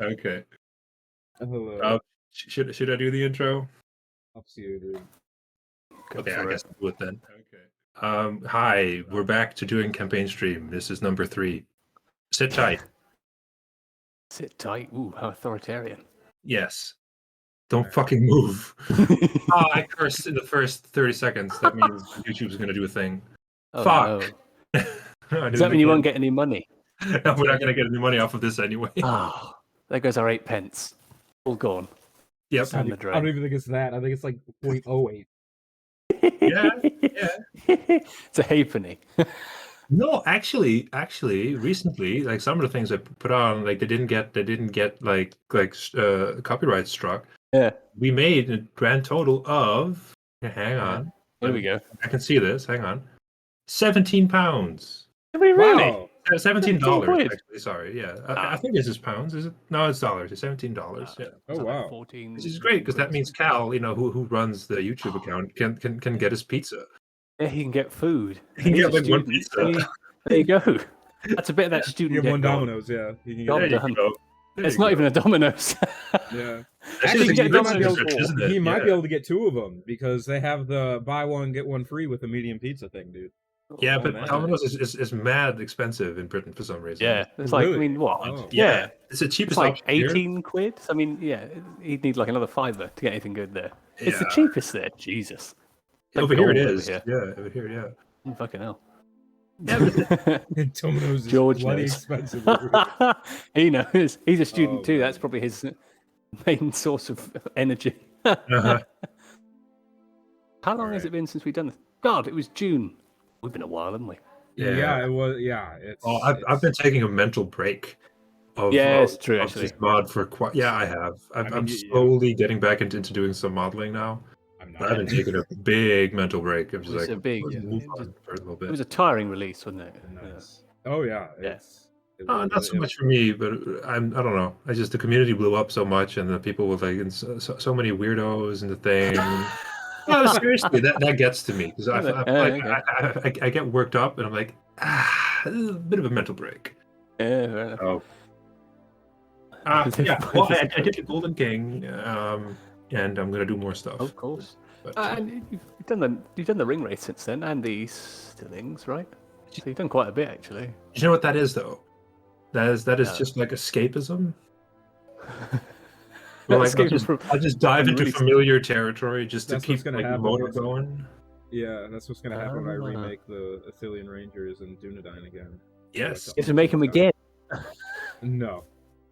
Okay. Hello. Should I do the intro? Up to you, dude. Go Okay, I for guess it. I'll do it then. Okay. Hi, we're back to doing campaign stream. This is number 3. Sit tight. Sit tight. Ooh, how authoritarian. Yes. Don't Alright. fucking move. I cursed in the first 30 seconds. That means YouTube's going to do a thing. Oh, Fuck. no. I Does did that it mean you won't again. get any money? No, we're not going to get any money off of this anyway. Oh, there goes our 8 pence. All gone. Yep. Down the I drain. don't even think it's that. I think it's like 0.08. Yeah. It's a halfpenny. No, actually, recently, like some of the things I put on, like they didn't get like copyright struck. Yeah. We made a grand total of. Hang on. Here we go. I can see this. Hang on. £17. Did we really? Wow. $17. quid. Actually, sorry. Yeah, I think this is pounds. Is it? No, it's dollars. It's $17. Yeah. Oh, wow. 14. Which is great because that means Cal, who runs the YouTube account, can get his pizza. Yeah, he can get food. He can He's get a like one student. pizza. There you go. That's a bit of that You student get one gone. Domino's, yeah. You can Job There you done. go. There It's you not go. even a Domino's. Yeah. Actually, Actually, it's a he good might be able- research, isn't it? He might be Yeah. able to get 2 of them because they have the buy one get one free with the medium pizza thing, dude. Yeah, Oh, but man. Domino's is mad expensive in Britain for some reason. Yeah, it's like, I Really? mean, what? Oh. Yeah. It's the It's cheapest like option here. 18 quid. I mean, yeah, he'd need like another $5 to get anything good there. It's the Yeah. cheapest there. Jesus. Like Over here it gold is. over Yeah, over here, yeah. Oh, fucking hell. Domino's is George bloody knows. expensive. dude. He knows. He's a student Oh, too. man. That's probably his main source of energy. Uh-huh. How long has it been since we've done this? God, it was June. We've been a while, haven't we? Yeah, it was. Yeah, it's. Oh, I've been taking a mental break. Yeah, it's true, of actually. this mod for quite. Yeah, I have. I'm mean, slowly getting back into doing some modeling now. I'm But I've been taking a big mental break. I'm just It was like, a big- let's move it on for a little It bit. was a tiring release, wasn't it? Nice. Oh yeah. Yeah. It's. it Not was- so much for me, but I don't know. I just the community blew up so much, and the people with like and so many weirdos and the thing. No, seriously, that gets to me because I get worked up, and I'm like, this is a bit of a mental break. Yeah, fair enough. Oh, yeah. Well, I did the Golden King, and I'm gonna do more stuff. Of course. But, And you've done the ring race since then, and the Stillings, right? So you've done quite a bit, actually. you know what that is, though? That is No. just like escapism. Well, like, Escaping I'll just dive into really- familiar territory just to That's keep what's gonna like, the happen, motor isn't it? going. Yeah, that's what's gonna happen when I Ah. remake the Athelian Rangers and Dunedain again. Yes. You have to make them again. No.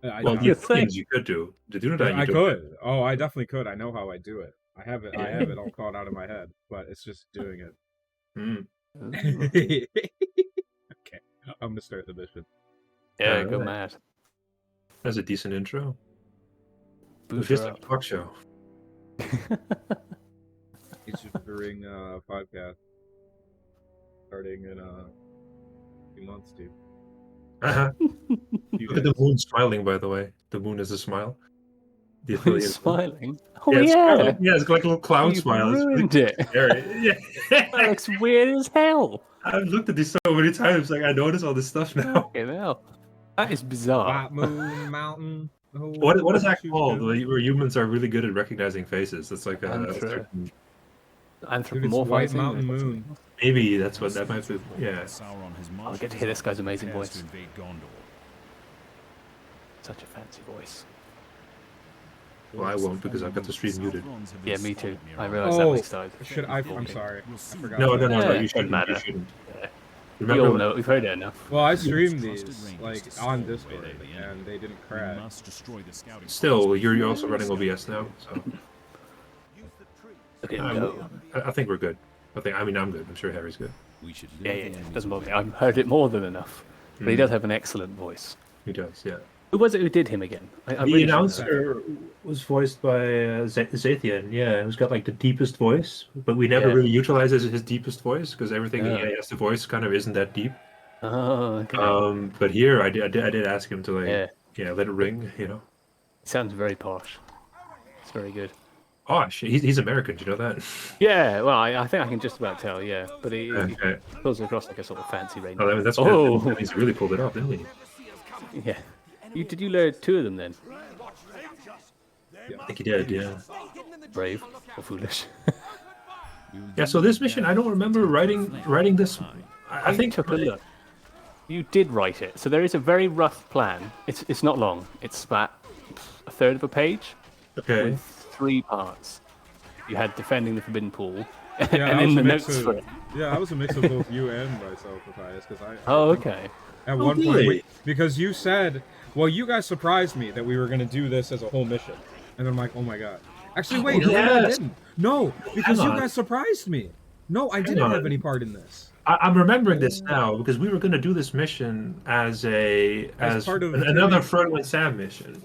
I, Well, I, you the think? things you could do. The Dunedain, I you don't. could. Oh, I definitely could. I know how I do it. I have it. I have it all caught out of my head, but it's just doing it. Mm. Okay, I'm gonna start the mission. Yeah, go Alright. mad. That's a decent intro. Boost It's just her like up. a talk show. Featuring podcast starting in a few months, dude. Uh-huh. Few Look at the days. moon smiling, by the way. The moon is a smile. The Who's affiliate. smiling? Oh, Yeah, it's yeah. smiling. Yeah, it's like a little clown You smile. It's really ruined it. scary. That Yeah. looks weird as hell. I've looked at these so many times. Like I notice all this stuff now. Fucking hell. That is bizarre. White moon, mountain. Oh, What is that shoot, called? dude. Where humans are really good at recognizing faces. It's like a Anthro- certain, Dude, it's Anthropomorphizing. White Mountain Moon. maybe that's what that might be. Yeah. I'll get to hear this guy's amazing voice. Such a fancy voice. Well, I won't because I've got the stream muted. Yeah, me too. I realised that when he started. Should I'm sorry. I forgot. No, that. no, no, no. Yeah, You shouldn't. doesn't You matter. shouldn't. Yeah. We Remember all when- know it. We've heard it enough. Well, I streamed these like on Discord, and they didn't crash. Still, you're also running OBS now, so Look at him go. I think we're good. I mean, I'm good. I'm sure Harry's good. Yeah, yeah, yeah. Doesn't bother me. I've heard it more than enough. But he does have an excellent voice. He does, yeah. Who was it who did him again? I The really should know. announcer was voiced by Zathian, yeah, who's got like the deepest voice, but we never Yeah. really utilize his deepest voice because everything Yeah. he has to voice kind of isn't that deep. Oh, okay. But here I did ask him to like, Yeah. let it ring, you know. Sounds very posh. It's very good. Oh, shit, he's American. Do you know that? Yeah, well, I think I can just about tell, yeah. But he Okay. pulls across like a sort of fancy range. Oh, that's Oh. good. He's really pulled it off, didn't he? Yeah. Did you load 2 of them then? I think he did, yeah. Brave or foolish? Yeah, so this mission, I don't remember writing this. I think took a look. You did write it. So there is a very rough plan. It's not long. It's about a third of a page Okay. with 3 parts. You had defending the Forbidden Pool, Yeah, and in the notes for it. Yeah, that was a mix of both you and myself, Matthias, because I Oh, think okay. at one point, really? because you said, well, you guys surprised me that we were going to do this as a whole mission. And I'm like, oh my god. Actually, wait, no, I didn't. No, because you guys surprised me. No, I didn't have any part in this. I'm remembering this now because we were going to do this mission as part of another Frodo and Sam mission.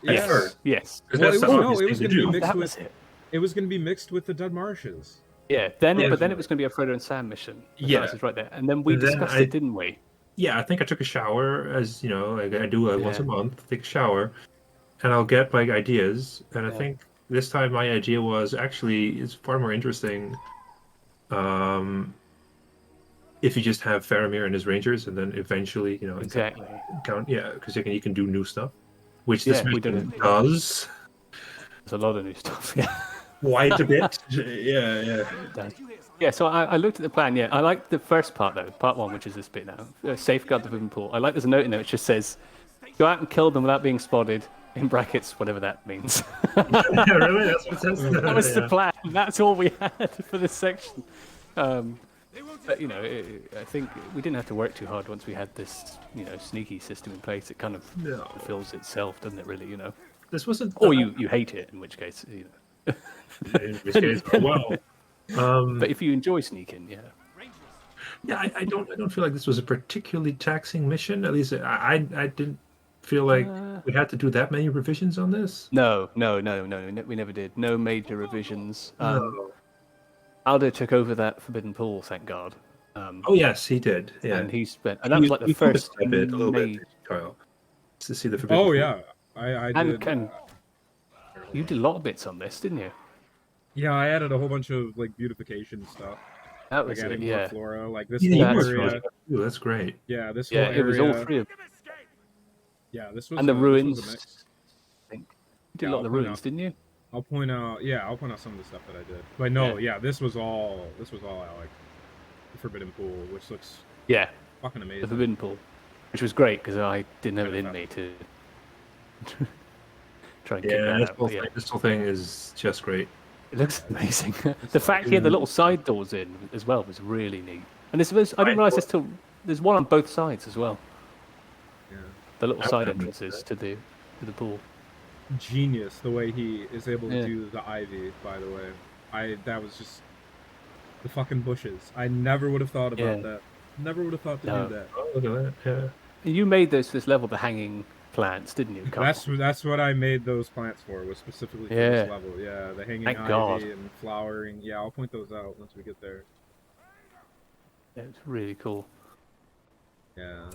Yes. Yes. Well, That's it was going to be mixed That with was it. it was going to be mixed with the Dead Marshes. Yeah. Then it was going to be a Frodo and Sam mission. Yeah. That's right there. And then we discussed it, didn't we? Yeah, I think I took a shower, as you know, like I do once a month. Take a shower, and I'll get like ideas. And I think this time my idea was actually it's far more interesting. If you just have Faramir and his rangers, and then eventually, you know, Exactly. count, because you can do new stuff, which this we mission did. does There's a lot of new stuff. Yeah. quite a bit. Yeah. Yeah, so I looked at the plan. Yeah, I like the first part though, part 1, which is this bit now. Safeguard the Forbidden Pool. I like there's a note in there which just says, "Go out and kill them without being spotted." In brackets, whatever that means. Really? That's what it says. That was the plan. That's all we had for this section. But you know, I think we didn't have to work too hard once we had this, you know, sneaky system in place. It kind of fulfills itself, doesn't it? Really, you know. This wasn't. Or you hate it, in which case, you know. In which case, well. But if you enjoy sneaking, Yeah, I don't feel like this was a particularly taxing mission. At least I didn't feel like we had to do that many revisions on this. No, we never did. No major revisions. No. Aldo took over that Forbidden Pool, thank God. Oh yes, he did. Yeah, and that was like the first a little bit, Kyle, to see the Forbidden Oh Pool. yeah, I did. And you did a lot of bits on this, didn't you? Yeah, I added a whole bunch of like beautification stuff. That Like was adding it, more yeah. flora, like this Yeah, whole That's area. right. Ooh, that's great. Yeah, this Yeah, whole it was area. all 3 of them. Yeah, this was And the this was a ruins. mix. I think. You did a Yeah, lot of the I'll point ruins, out- didn't you? I'll point out some of the stuff that I did. But no, yeah, this was all Alec. The Forbidden Pool, which looks Yeah, fucking the amazing. Forbidden Pool. Which was great, because I didn't have it in me to try and kick Yeah, that this out. whole, But yeah, thing, this whole thing is just great. it looks amazing. The fact he had the little side doors in as well was really neat. And I didn't realise this till there's one on both sides as well. Yeah. The little I side remember entrances to the pool. Genius the way he is able to Yeah. do the ivy, by the way. That was just the fucking bushes. I never would have thought about Yeah. that. Never would have thought to No. do that. Oh, look at that. Yeah. You made this level the hanging plants, didn't you? Carl? That's what I made those plants for, was specifically for this Yeah. level. Yeah, the hanging Thank ivy God. and flowering. Yeah, I'll point those out once we get there. Yeah, it's really cool. Yeah.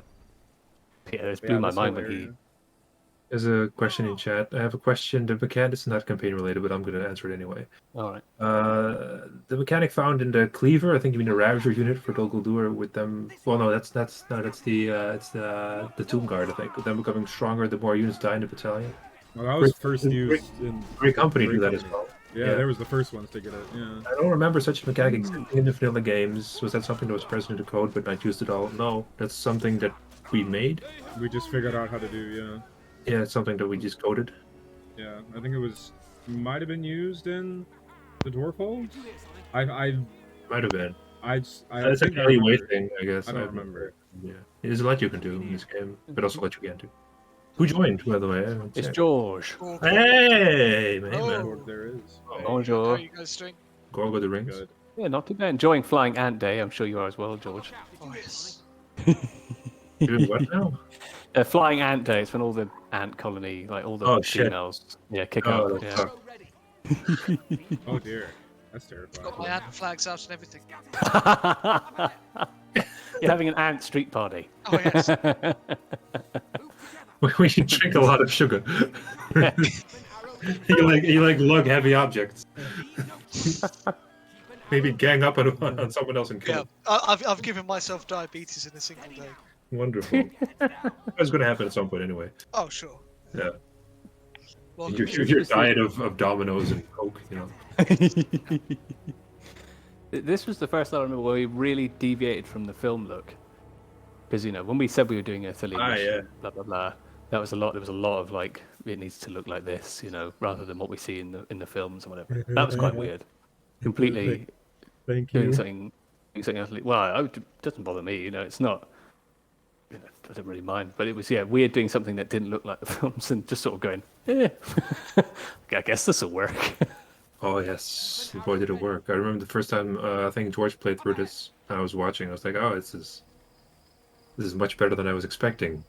Yeah, it Yeah, blew my this whole mind when he. area. There's a question in chat. I have a question. The mechanic is not campaign related, but I'm going to answer it anyway. All right. The mechanic found in the cleaver. I think you mean the Ravager unit for Dol Guldur with them. Well, no, that's the it's the Tomb Guard. I think with them becoming stronger the more units die in the battalion. Well, that was Great- first great- used in Great company Great do that as Company. well. Yeah, Yeah. there was the first ones to get it. Yeah. I don't remember such a mechanic existing in the vanilla games. Was that something that was present in the code but not used at all? No, that's something that we made. We just figured out how to do, yeah. Yeah, it's something that we just coded. Yeah, I think it might have been used in the Dwarf Holds? I Might have been. it's It's a Kelly Way thing, I guess. I don't remember. Yeah, there's a lot you can do in this game, but also a lot you can't do. Who joined, by the way? I haven't It's checked. George. Hey, man. Oh, there is. How Bonjour. are you guys doing? Gorgo the Rings. Good. Yeah, not too bad. Enjoying Flying Ant Day. I'm sure you are as well, George. Oh yes. Doing what now? Flying Ant Day. It's when all the ant colony, like all the Oh, shit. females, kick Oh, up. that Yeah. sucks. Oh dear. That's terrifying. Got my ant flags out and everything. You're having an ant street party. Oh yes. We should drink a lot of sugar. you like lug heavy objects. Maybe gang up on someone else and kill Yeah. them. I've given myself diabetes in a single day. Wonderful. That's going to happen at some point anyway. Oh, sure. Yeah. Well, Your diet of Dominoes and Coke, you know. This was the first time I remember where we really deviated from the film look. Because, you know, when we said we were doing Italy, blah, blah, blah, there was a lot of like, it needs to look like this, you know, rather than what we see in the films or whatever. That was quite weird. Completely Thank doing you. something utterly, well, it doesn't bother me, you know, it's not, you know, I don't really mind. But it was, yeah, weird doing something that didn't look like the films and just sort of going, I guess this will work. Oh, yes. Boy, did it work. I remember the first time I think George played through this, I was watching. I was like, oh, this is much better than I was expecting.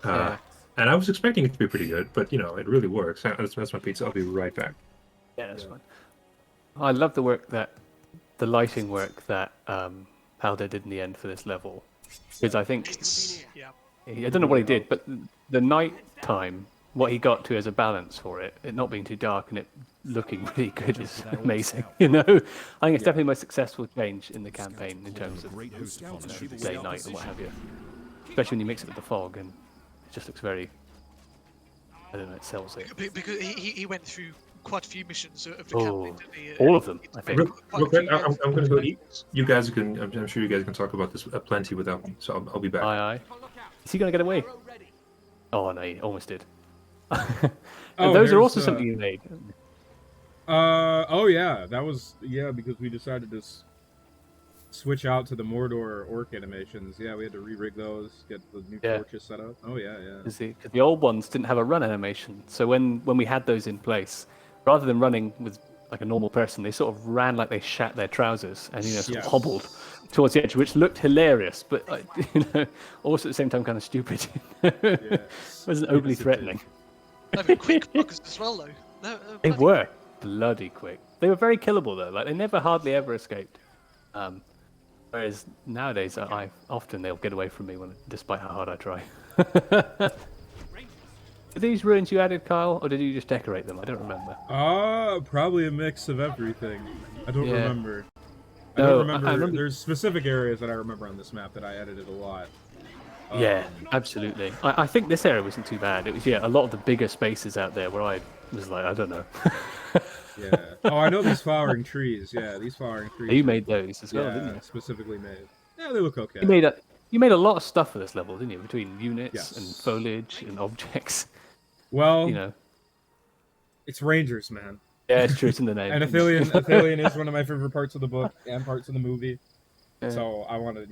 And I was expecting it to be pretty good, but, you know, it really works. That's my pizza. I'll be right back. Yeah, that's fine. I love the lighting work that Halder did in the end for this level. Because I think, I don't know what he did, but the night time, what he got to as a balance for it not being too dark and it looking really good is amazing. You know, I think it's definitely the most successful change in the campaign in terms of day, night, and what have you. Especially when you mix it with the fog, and it just looks very. I don't know, it sells it. Because he went through quite a few missions of the campaign, didn't he? All of them, I think. Real quick, I'm going to go eat. You guys can. I'm sure you guys can talk about this plenty without me, so I'll be back. Aye. Is he going to get away? Oh no, he almost did. Oh, those are also something you made. Oh yeah, that was because we decided to switch out to the Mordor orc animations. Yeah, we had to re-rig those, get the new torches set up. Oh yeah. Because the old ones didn't have a run animation, so when we had those in place, rather than running with like a normal person, they sort of ran like they shat their trousers and sort of hobbled towards the edge, which looked hilarious, but also at the same time kind of stupid. It wasn't overly threatening. They were quick buggers as well, though. No, they were bloody quick. They were very killable though. Like they never hardly ever escaped. Whereas nowadays, they'll get away from me despite how hard I try. Are these ruins you added, Kyle, or did you just decorate them? I don't remember. Probably a mix of everything. I don't remember. I remember. There's specific areas that I remember on this map that I edited a lot. Yeah, absolutely. I think this area wasn't too bad. It was a lot of the bigger spaces out there where I was like, I don't know. Yeah. Oh, I know these flowering trees. Yeah, these flowering trees. You made those as well, didn't you? Specifically made. Yeah, they look okay. You made a lot of stuff for this level, didn't you? Between units and foliage and objects. Well, it's Rangers, man. Yeah, it's true. It's in the name. And Athelion is one of my favorite parts of the book and parts of the movie. Yeah. So I wanted,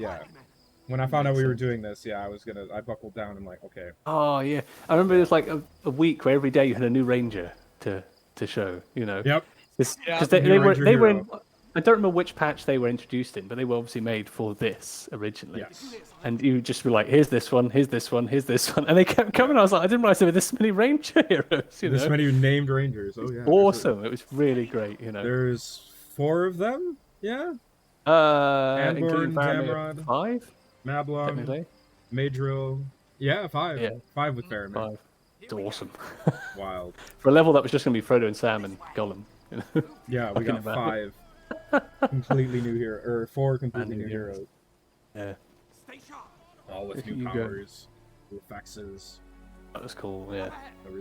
when I found out we were doing this, I buckled down and like, okay. Oh yeah, I remember it was like a week where every day you had a new ranger to show, you know. Yep. Because they were in, I don't remember which patch they were introduced in, but they were obviously made for this originally. Yes. And you just were like, here's this one, here's this one, here's this one, and they kept coming. I was like, I didn't realize there were this many ranger heroes. This many named rangers. Oh yeah. Awesome. It was really great. You know. There's 4 of them. Yeah. Including Damrod, 5. Mablon, Madril. Yeah, 5. Yeah. 5 with Faramir. 5. It's awesome. Wild. For a level that was just going to be Frodo and Sam and Gollum. You know? Yeah, we got 5 completely new heroes, or 4 completely new heroes. Yeah. All with new powers, new effects. That was cool, yeah.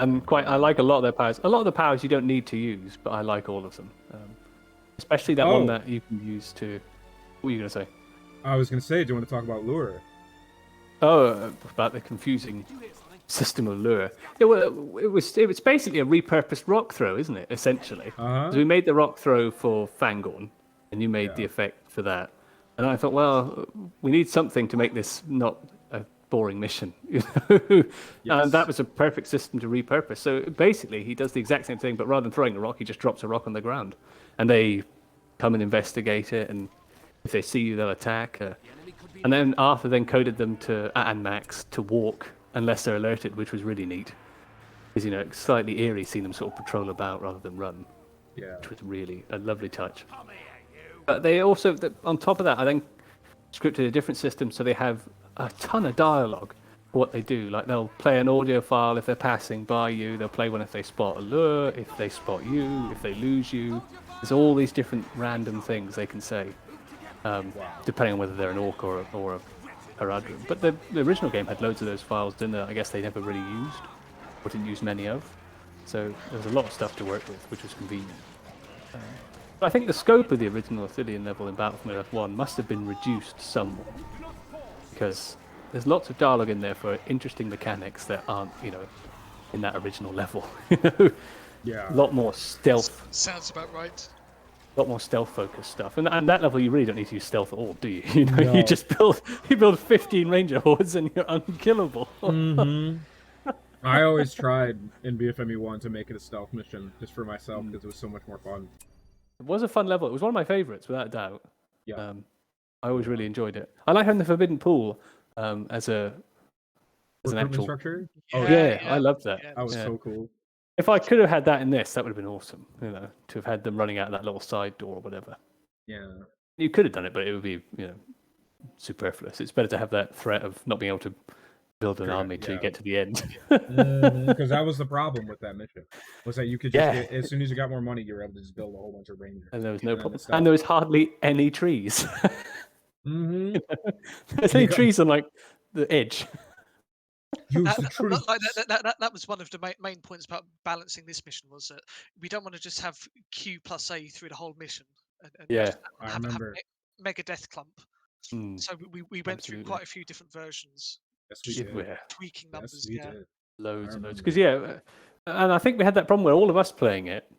And I like a lot of their powers. A lot of the powers you don't need to use, but I like all of them. Especially that one that you can use to... What were you going to say? I was going to say, do you want to talk about lure? Oh, about the confusing system of lure. It was basically a repurposed rock throw, isn't it? Essentially, so we made the rock throw for Fangorn, and you made the effect for that. And I thought, well, we need something to make this not a boring mission, you know. And that was a perfect system to repurpose. So basically, he does the exact same thing, but rather than throwing a rock, he just drops a rock on the ground, and they come and investigate it, and if they see you, they'll attack. And then Arthur then coded them and Max to walk unless they're alerted, which was really neat. Because, it's slightly eerie seeing them sort of patrol about rather than run. Yeah. Which was really a lovely touch. But they also, on top of that, I then scripted a different system so they have a ton of dialogue for what they do. Like they'll play an audio file if they're passing by you. They'll play one if they spot a lure, if they spot you, if they lose you. There's all these different random things they can say. Depending on whether they're an orc or Haradrim. But the original game had loads of those files, didn't it? I guess they never really used, or didn't use many of. So there was a lot of stuff to work with, which was convenient. But I think the scope of the original Athelian level in Battlefield Earth 1 must have been reduced somewhat. Because there's lots of dialogue in there for interesting mechanics that aren't, in that original level. Yeah. A lot more stealth. Sounds about right. A lot more stealth-focused stuff, and that level you really don't need to use stealth at all, do you? No. You just build 15 ranger hordes and you're unkillable. I always tried in BFME 1 to make it a stealth mission just for myself because it was so much more fun. It was a fun level. It was one of my favorites, without a doubt. Yeah. I always really enjoyed it. I like having the Forbidden Pool as an actual structure. Yeah, I loved that. That was so cool. If I could have had that in this, that would have been awesome. To have had them running out of that little side door or whatever. Yeah. You could have done it, but it would be, superfluous. It's better to have that threat of not being able to build an army till you get to the end. Because that was the problem with that mission. Was that you could just get, as soon as you got more money, you were able to just build a whole bunch of rangers. And there was no problem. And there was hardly any trees. Mm-hmm. There's only trees on like the edge. That was one of the main points about balancing this mission, was that we don't want to just have Q plus A through the whole mission and have mega death clump. So we went through quite a few different versions. Yes, we did. Tweaking numbers. Yes, we did. Loads and loads. Because and I think we had that problem where all of us playing it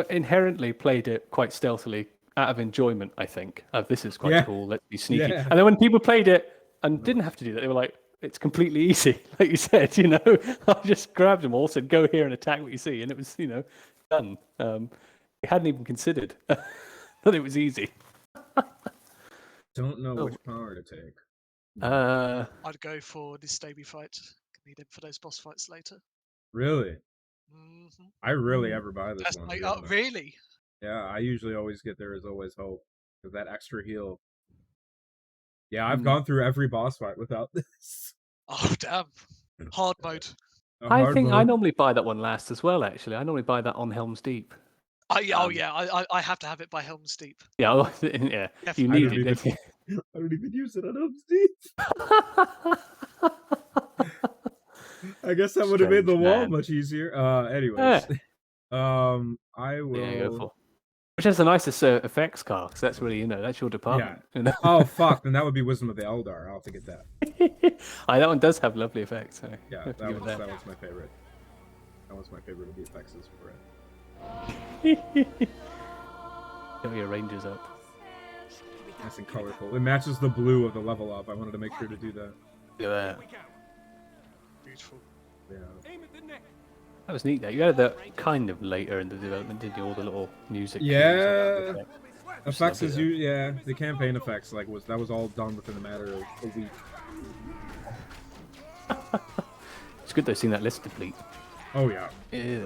inherently played it quite stealthily out of enjoyment. I think this is quite cool. Let's be sneaky. Yeah. And then when people played it and didn't have to do that, they were like, it's completely easy, like you said. I just grabbed them all, said go here and attack what you see, and it was done. We hadn't even considered that it was easy. Don't know which power to take. I'd go for this Staby fight. Need him for those boss fights later. Really? Mm-hmm. I rarely ever buy this one. Oh, really? Yeah, I usually always get There Is Always Hope. Because that extra heal. Yeah, I've gone through every boss fight without this. Oh, damn. Hard mode. I think I normally buy that one last as well, actually. I normally buy that on Helm's Deep. I have to have it by Helm's Deep. Yeah, yeah. You need it. I don't even use it on Helm's Deep. I guess that would have made the wall much easier. Anyways. I will... Yeah, go for. Which has the nicest effects car, because that's really, that's your department. Yeah. Oh, fuck. Then that would be Wisdom of the Eldar. I'll have to get that. That one does have lovely effects. So yeah, that was my favorite. That was my favorite of the effects for it. Get your rangers up. Nice and colorful. It matches the blue of the level up. I wanted to make sure to do that. Look at that. Beautiful. Yeah. That was neat. There, you had that kind of later in the development, didn't you? All the little music. Yeah. Effects is the campaign effects that was all done within a matter of a week. It's good though seeing that list deplete. Oh yeah. Yeah.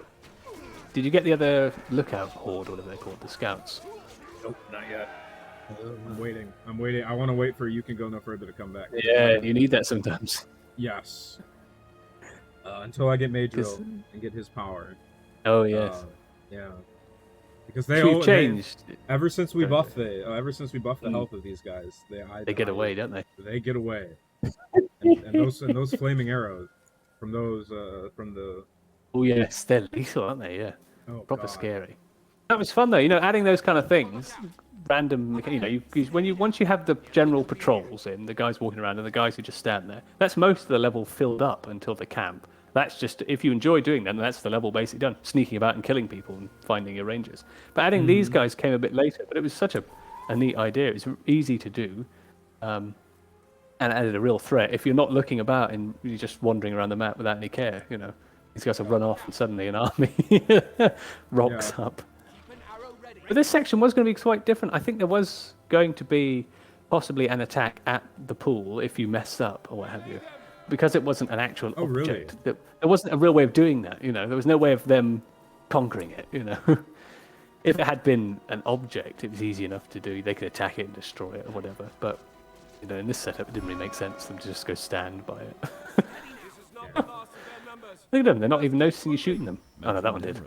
Did you get the other lookout horde, or whatever they're called, the scouts? Nope, not yet. I'm waiting. I want to wait for You Can Go No Further to come back. Yeah, you need that sometimes. Yes. Until I get Major and get his power. Oh yes. Yeah. Because they changed. Ever since we buffed the health of these guys, they get away, don't they? They get away. and those flaming arrows from the. Oh yes, they're lethal, aren't they? Yeah. Oh, proper scary. That was fun though. Adding those kind of things. Random, once you have the general patrols in, the guys walking around and the guys who just stand there, that's most of the level filled up until the camp. That's just, if you enjoy doing that, that's the level basically done. Sneaking about and killing people and finding your rangers. But adding these guys came a bit later, but it was such a neat idea. It was easy to do, and added a real threat. If you're not looking about and you're just wandering around the map without any care, these guys will run off and suddenly an army rocks up. But this section was going to be quite different. I think there was going to be possibly an attack at the pool if you messed up or what have you. Because it wasn't an actual object. Really? There wasn't a real way of doing that, There was no way of them conquering it, If it had been an object, it was easy enough to do. They could attack it and destroy it or whatever. But, in this setup, it didn't really make sense for them to just go stand by it. Look at them. They're not even noticing you shooting them. Oh, no, that one did.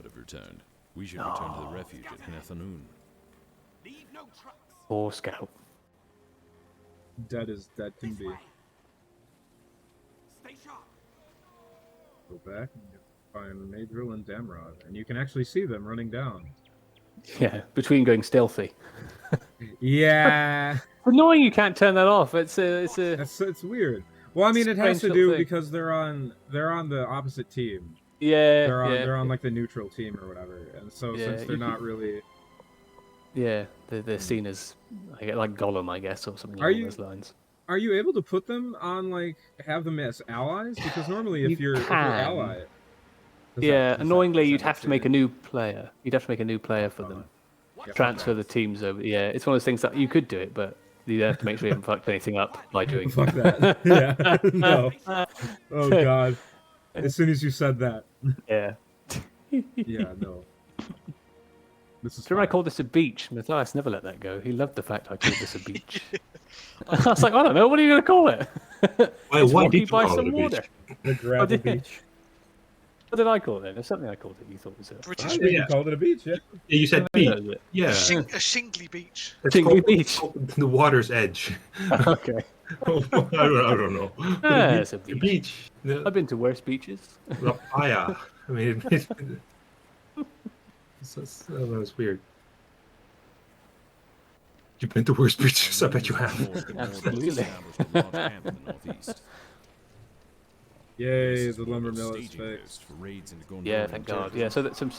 We should return to the refuge at Knethanoon. Poor scout. Dead can be. Go back and find Madrill and Damrod, and you can actually see them running down. Yeah, between going stealthy. Yeah. It's annoying you can't turn that off. It's weird. Well, I mean, it has to do because they're on the opposite team. Yeah, they're on like the neutral team or whatever, and so since they're not really. Yeah, they're seen as like Gollum, I guess, or something along those lines. Are you able to put them on, like, have them as allies? Because normally if you're ally... Annoyingly, you'd have to make a new player. You'd have to make a new player for them. Transfer the teams over. Yeah, it's one of those things that you could do it, but you have to make sure you haven't fucked anything up by doing Fuck that. Yeah, no. Oh, God. As soon as you said that. Yeah. Yeah, no. I called this a beach? Matthias never let that go. He loved the fact I called this a beach. I was like, I don't know, what are you going to call it? Why did you by call some it a water. beach? The gravel beach. What did I call it then? There's something I called it you thought was it. British beach. You called it a beach, yeah. You said beach. Yeah. A shingly beach. Shingly beach. The water's edge. Okay. I don't know. It's a beach. Beach. I've been to worse beaches. La Playa. I mean, it's weird. You've been to worse beaches? I bet you have. Absolutely. Yay, the lumber mill is fixed. Yeah, thank God. Yeah, so that's some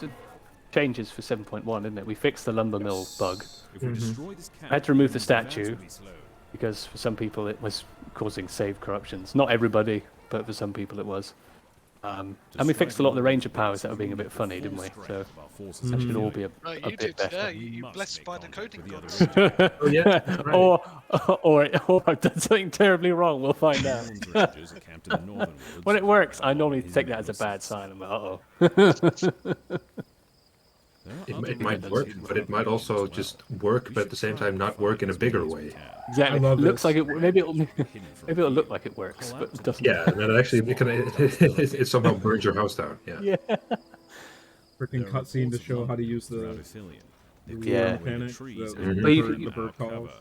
changes for 7.1, isn't it? We fixed the lumber mill bug. I had to remove the statue because for some people it was causing save corruptions. Not everybody, but for some people it was. And we fixed a lot of the ranger powers that were being a bit funny, didn't we? So that should all be a bit better. Yeah, you blessed by the coding gods. Oh, yeah, right. or I've done something terribly wrong. We'll find out. When it works, I normally take that as a bad sign. I'm like, uh-oh. It might work, but it might also just work, but at the same time not work in a bigger way. Exactly. It looks like it. Maybe it'll look like it works, but it doesn't. Yeah, and actually, it somehow burns your house down. Yeah. Yeah. Freaking cutscene to show how to use the mechanic, the bird calls.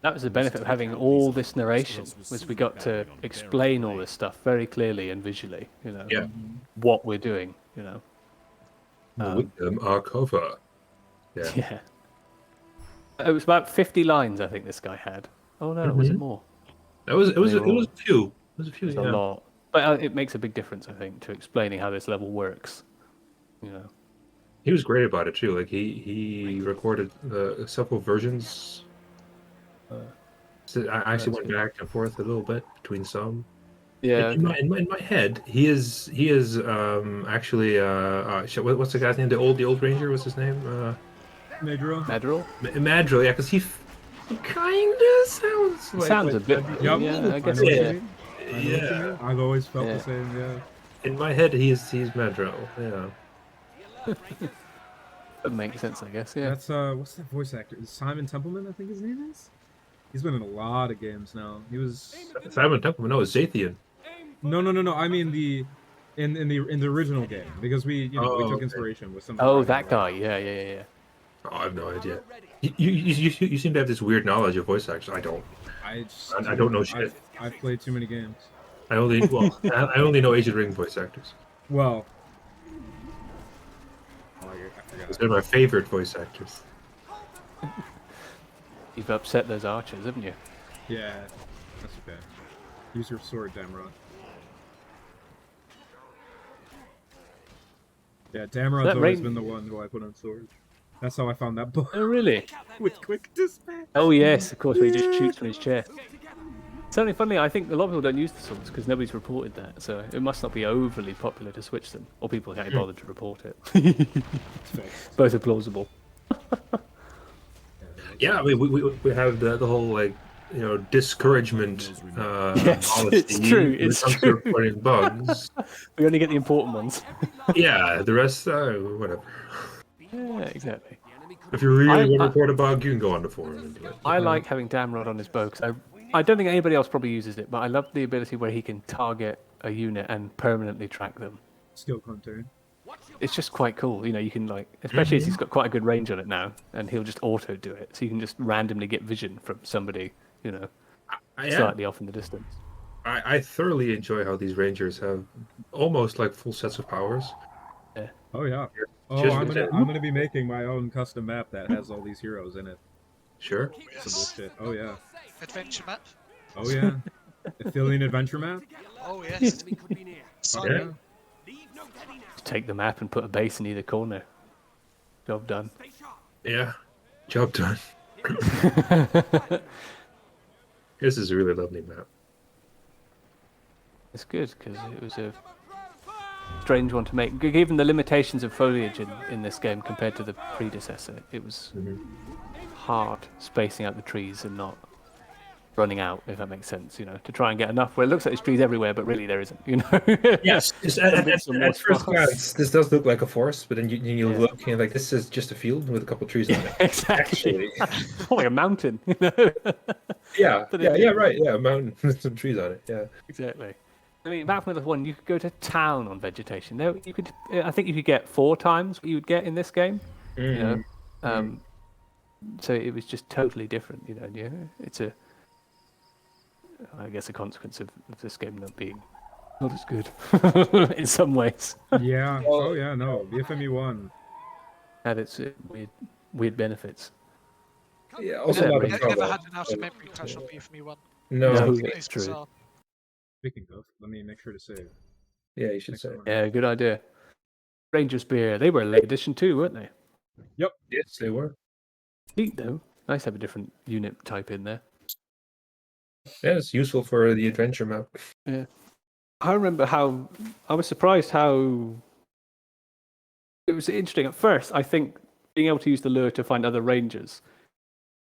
That was the benefit of having all this narration, was we got to explain all this stuff very clearly and visually. You know, what we're doing. You know. With them are cover. Yeah. Yeah. It was about 50 lines, I think this guy had. Oh no, was it more? It was a few. It was a few. A lot. But it makes a big difference, I think, to explaining how this level works. You know. He was great about it too. Like he recorded several versions. So I actually went back and forth a little bit between some. Yeah. In my head, he is actually what's the guy's name? The old ranger. What's his name? Madrill. Madrill. Yeah, because he kinda sounds like. Sounds a bit. Yep. Yeah, I guess. Yeah. I've always felt the same. Yeah. In my head, he's Madrill. Yeah. That makes sense, I guess. Yeah. That's what's that voice actor? Simon Templeman, I think his name is. He's been in a lot of games now. He was Simon Templeman. No, it's Zathian. No. I mean in the original game, because we took inspiration with some. Oh, that guy. Yeah. Oh, I have no idea. You seem to have this weird knowledge of voice actors. I don't. I don't know shit. I've played too many games. I only know Age of the Ring voice actors. Well, they're my favorite voice actors. You've upset those archers, haven't you? Yeah, that's okay. Use your sword, Damrod. Yeah, Damrod's always been the one who I put on sword. That's how I found that book. Oh, really? With quick dispatch. Oh, yes, of course, where he just shoots from his chest. Certainly, funny, I think a lot of people don't use the swords because nobody's reported that, so it must not be overly popular to switch them, or people can't bother to report it. Both are plausible. Yeah, I mean, we have the whole discouragement yes, policy. It's true. It's true. Reporting bugs. We only get the important ones. Yeah, the rest, whatever. Yeah, exactly. If you really want to report a bug, you can go on the forum and do it. I like having Damrod on his bow because I don't think anybody else probably uses it, but I love the ability where he can target a unit and permanently track them. Skill counter. It's just quite cool, you can especially as he's got quite a good range on it now, and he'll just auto do it, so you can just randomly get vision from somebody, slightly off in the distance. I thoroughly enjoy how these rangers have almost like full sets of powers. Yeah. Oh yeah. Oh, Just I'm with gonna be making my own custom map that has all these heroes in it. Sure. Some bullshit. Oh yeah. Adventure map. Oh yeah. Athelian adventure map. Oh yes. Oh Yeah. yeah. Take the map and put a base in either corner. Job done. Yeah. Job done. This is a really lovely map. It's good because it was a strange one to make. Given the limitations of foliage in this game compared to the predecessor, it was hard spacing out the trees and not running out, if that makes sense, you know, to try and get enough where it looks like there's trees everywhere, but really there isn't, you know. Yes, at first glance, this does look like a forest, but then you look and you're like, this is just a field with a couple trees on it. Exactly. It's like a mountain, you know. Yeah, right, yeah, a mountain with some trees on it, yeah. Exactly. I mean, back from the one, you could go to town on vegetation. There, you could. I think you could get 4 times what you would get in this game. You know, so it was just totally different. You know, yeah, it's I guess a consequence of this game not being not as good in some ways. Yeah. Oh yeah. No. The FME1 had its weird benefits. Yeah. Also, a lot of I've never had an out of memory crash on BFME1. No, it's true. Bizarre. Speaking of, let me make sure to save. Yeah, you should say. Yeah, good idea. Ranger Spear, they were a late edition too, weren't they? Yep. Yes, they were. Neat though. Nice to have a different unit type in there. Yeah, it's useful for the adventure map. Yeah. I remember how I was surprised how it was interesting at first. I think being able to use the lure to find other rangers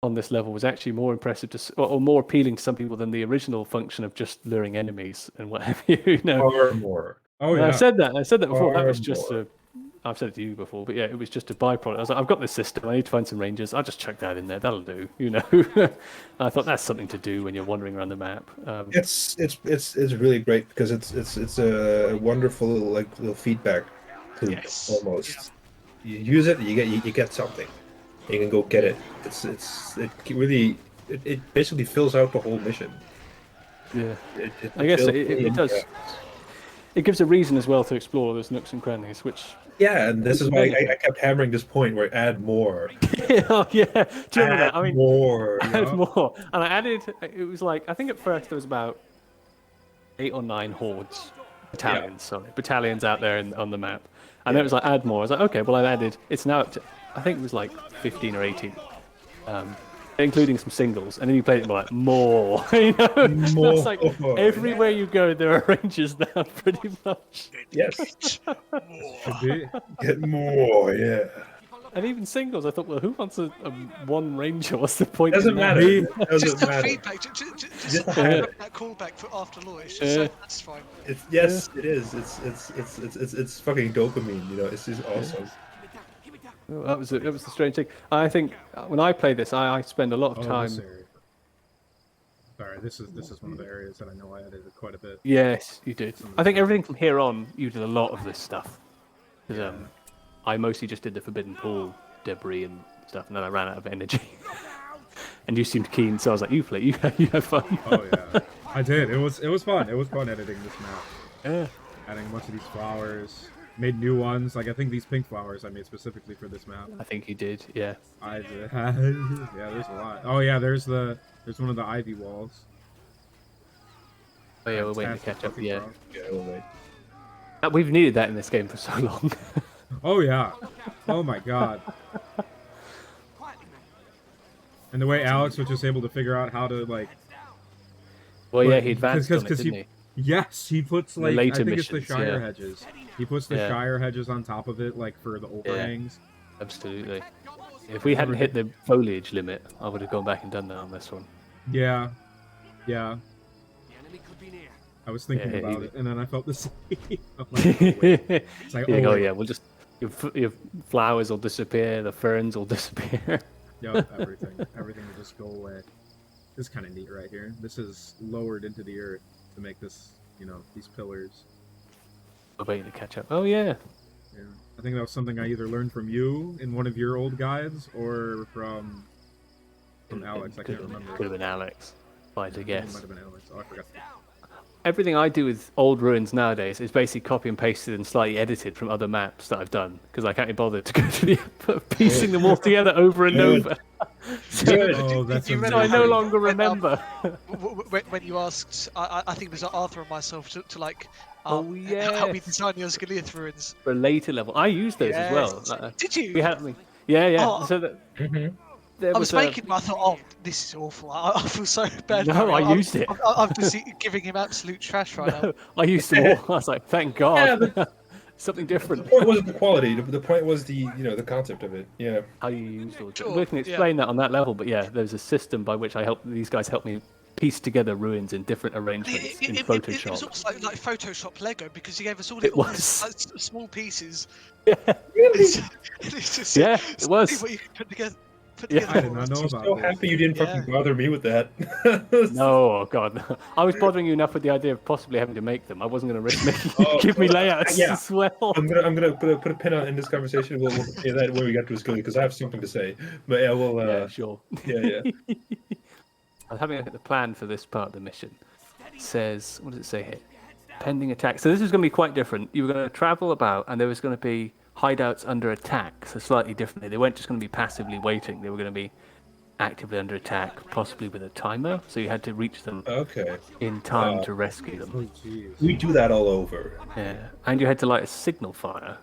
on this level was actually more impressive or more appealing to some people than the original function of just luring enemies and what have you. You know, Far more. Oh yeah. I said that before. That Far was just more. I've said it to you before, but yeah, it was just a byproduct. I was like, I've got this system. I need to find some rangers. I'll just chuck that in there. That'll do. You know. I thought that's something to do when you're wandering around the map. It's really great because it's a wonderful little feedback loop almost. You use it, you get something. You can go get it. It basically fills out the whole mission. Yeah, I guess it does. It gives a reason as well to explore those nooks and crannies, which. Yeah, and this is why I kept hammering this point where add more. Oh yeah, do you remember that? I mean, more. Add more, and I added. It was like I think at first there was about 8 or 9 battalions out there on the map, and it was like add more. I was like, okay, well I've added. It's now up to, I think it was like 15 or 18. Including some singles, and then you play it like more. You know, more. It's like everywhere you go, there are rangers now, pretty much. Yes. Should be. Get more, yeah. And even singles, I thought, well, who wants a one ranger? What's the point? Doesn't matter. Just that feedback, just that callback for after law. It's just like, that's fine. It is. It's fucking dopamine. You know, it's just awesome. That was the strange thing. I think when I play this, I spend a lot of time. Sorry, this is one of the areas that I know I edited quite a bit. Yes, you did. I think everything from here on, you did a lot of this stuff. Because I mostly just did the Forbidden Pool debris and stuff, and then I ran out of energy. And you seemed keen, so I was like, "You play, you have fun." Oh yeah, I did. It was fun. It was fun editing this map. Yeah. Adding a bunch of these flowers. Made new ones. Like I think these pink flowers I made specifically for this map. I think you did. Yeah. I did. Yeah, there's a lot. Oh yeah, there's one of the ivy walls. Oh yeah, we're waiting to catch up. Yeah. Yeah, we'll wait. We've needed that in this game for so long. Oh yeah. Oh my god. And the way Alex was just able to figure out how to like. Well, yeah, he advanced on it, didn't he? Yes, he puts like I think it's the Shire hedges. He puts the Shire hedges on top of it, like for the overhangs. Yeah, absolutely. If we hadn't hit the foliage limit, I would have gone back and done that on this one. Yeah, yeah. I was thinking about it, and then I felt the same. It's like, oh yeah, we'll just your flowers will disappear, the ferns will disappear. Yep, everything will just go away. This is kind of neat right here. This is lowered into the earth to make this, you know, these pillars. We're waiting to catch up. Oh yeah. Yeah, I think that was something I either learned from you in one of your old guides or from Alex. I can't remember. Could have been Alex. If I had to guess. It might have been Alex. Oh, I forgot. everything I do with old ruins nowadays is basically copy and pasted and slightly edited from other maps that I've done because I can't be bothered to go to the effort of piecing them all together over and over. Good. Oh, that's Do you amazing. So I no longer when, remember. when you asked, I think it was Arthur and myself to like, Oh, help me yes. design your Scalith ruins. For a later level, I used those as well. Yes. Did you? We had, yeah. Oh. So that there I was a, making them. I thought, oh, this is awful. I feel so bad. No, for him. I used it. I'm just giving him absolute trash right now. I used them all. I was like, thank God. Something different. The point wasn't the quality. The point was the the concept of it. Yeah. How you use those. Sure, We can explain that on that level, but yeah, there's a system by which these guys help me piece together ruins in different arrangements in Photoshop. It was almost like Photoshop Lego because he gave us all, It all was. these like, small pieces. Yeah. Really? It's just, Yeah, it see was. what you can put together. Yeah. I did not know I'm about so this. happy you didn't fucking bother me with that. No, oh God. I was bothering you enough with the idea of possibly having to make them. I wasn't going to risk making you give me layouts yeah. as well. I'm gonna put a pin in this conversation. We'll say that when we get to his because I have something to say. But yeah, we'll. Yeah, sure. Yeah. I was having a look at the plan for this part of the mission. It says, what does it say here? Pending attack. So this is going to be quite different. You were going to travel about, and there was going to be hideouts under attack, so slightly differently. They weren't just going to be passively waiting. They were going to be actively under attack, possibly with a timer. So you had to reach them in time to rescue them. Oh, jeez. We do that all over. Yeah, and you had to light a signal fire.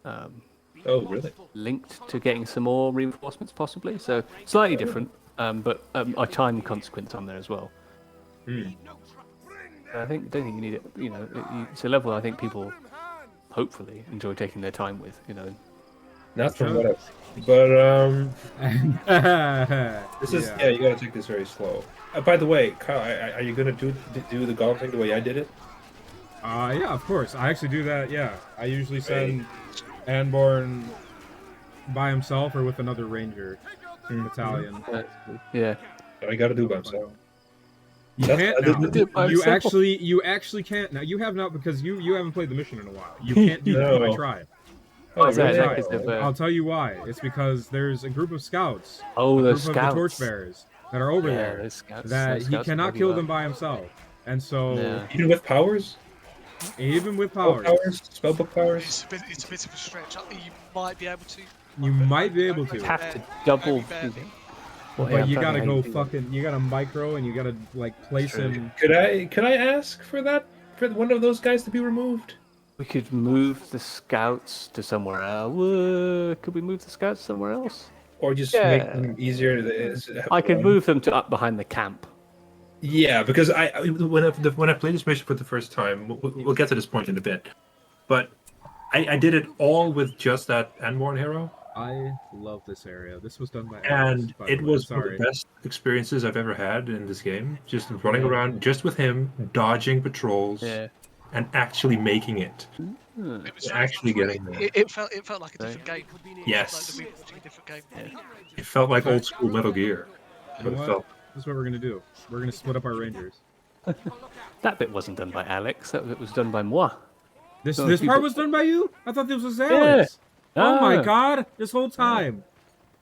Oh, really? Linked to getting some more reinforcements, possibly. So slightly different, but a time consequence on there as well. I don't think you need it. It's a level I think people hopefully enjoy taking their time with. Not from what but this is you gotta take this very slow. By the way, Kyle, are you gonna do the golf thing the way I did it? Yeah, of course. I actually do that. Yeah, I usually send Anborn by himself or with another ranger battalion. Yeah. I gotta do by himself. You can't now. You actually can't now. You have not because you haven't played the mission in a while. You can't do that. I tried. I'll tell you why. It's because there's a group of scouts. Oh, those scouts. Of the torchbearers that are over there. That he cannot kill them by himself. And so even with powers. Even with powers. Spellbook powers. It's a bit of a stretch. You might be able to. You might be able to. Have to double. But you gotta go fucking. You gotta micro and you gotta like place him. Could I ask for that for one of those guys to be removed? We could move the scouts to somewhere else. Could we move the scouts somewhere else? Or just make them easier? I can move them to up behind the camp. Yeah, because when I played this mission for the first time, we'll get to this point in a bit, but I did it all with just that Anborn hero. I love this area. This was done by and Alex, it was one of the best experiences I've ever had in this game. Just running around just with him, dodging patrols, and actually making it. It was actually getting there. It felt like a different game. Yes. Like a different game. It felt like old school Metal Gear. You know what? This is what we're gonna do. We're gonna split up our rangers. That bit wasn't done by Alex. That bit was done by moi. This part was done by you? I thought this was Alex. Yeah. Oh my god! This whole time,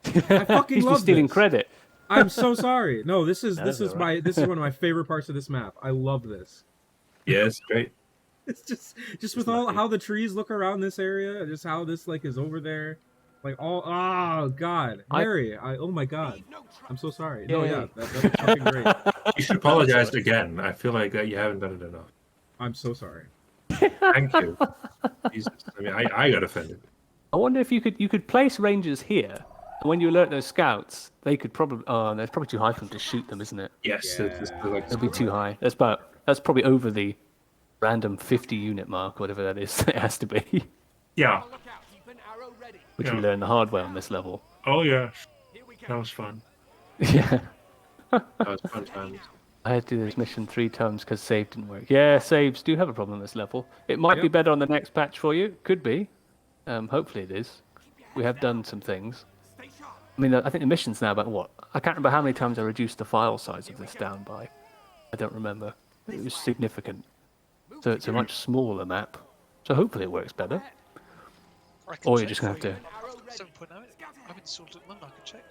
I fucking love stealing this. credit. I'm so sorry. No, this is one of my favorite parts of this map. I love this. Yeah, it's great. It's just with all how the trees look around this area, just how this like is over there, like all. Oh god, Harry! Oh my god, I'm so sorry. No, that's fucking great. You should apologize again. I feel like you haven't done it enough. I'm so sorry. Thank you. Jesus. I mean, I got offended. I wonder if you could place rangers here, and when you alert those scouts, they could probably. Oh, that's probably too high for them to shoot them, isn't it? Yes, it'll be too high. That's probably over the random 50 unit mark, whatever that is. It has to be. Yeah. Which we learned the hard way on this level. Oh yeah, that was fun. Yeah. That was fun times. I had to do this mission 3 times because save didn't work. Yeah, saves do have a problem on this level. It might be better on the next patch for you. Could be. Hopefully it is. We have done some things. I mean, I think the mission's now about what? I can't remember how many times I reduced the file size of this down by. I don't remember. It was significant. So it's a much smaller map. So hopefully it works better. Or you're just going to have to... 7.0. I've installed it at the moment. I can check.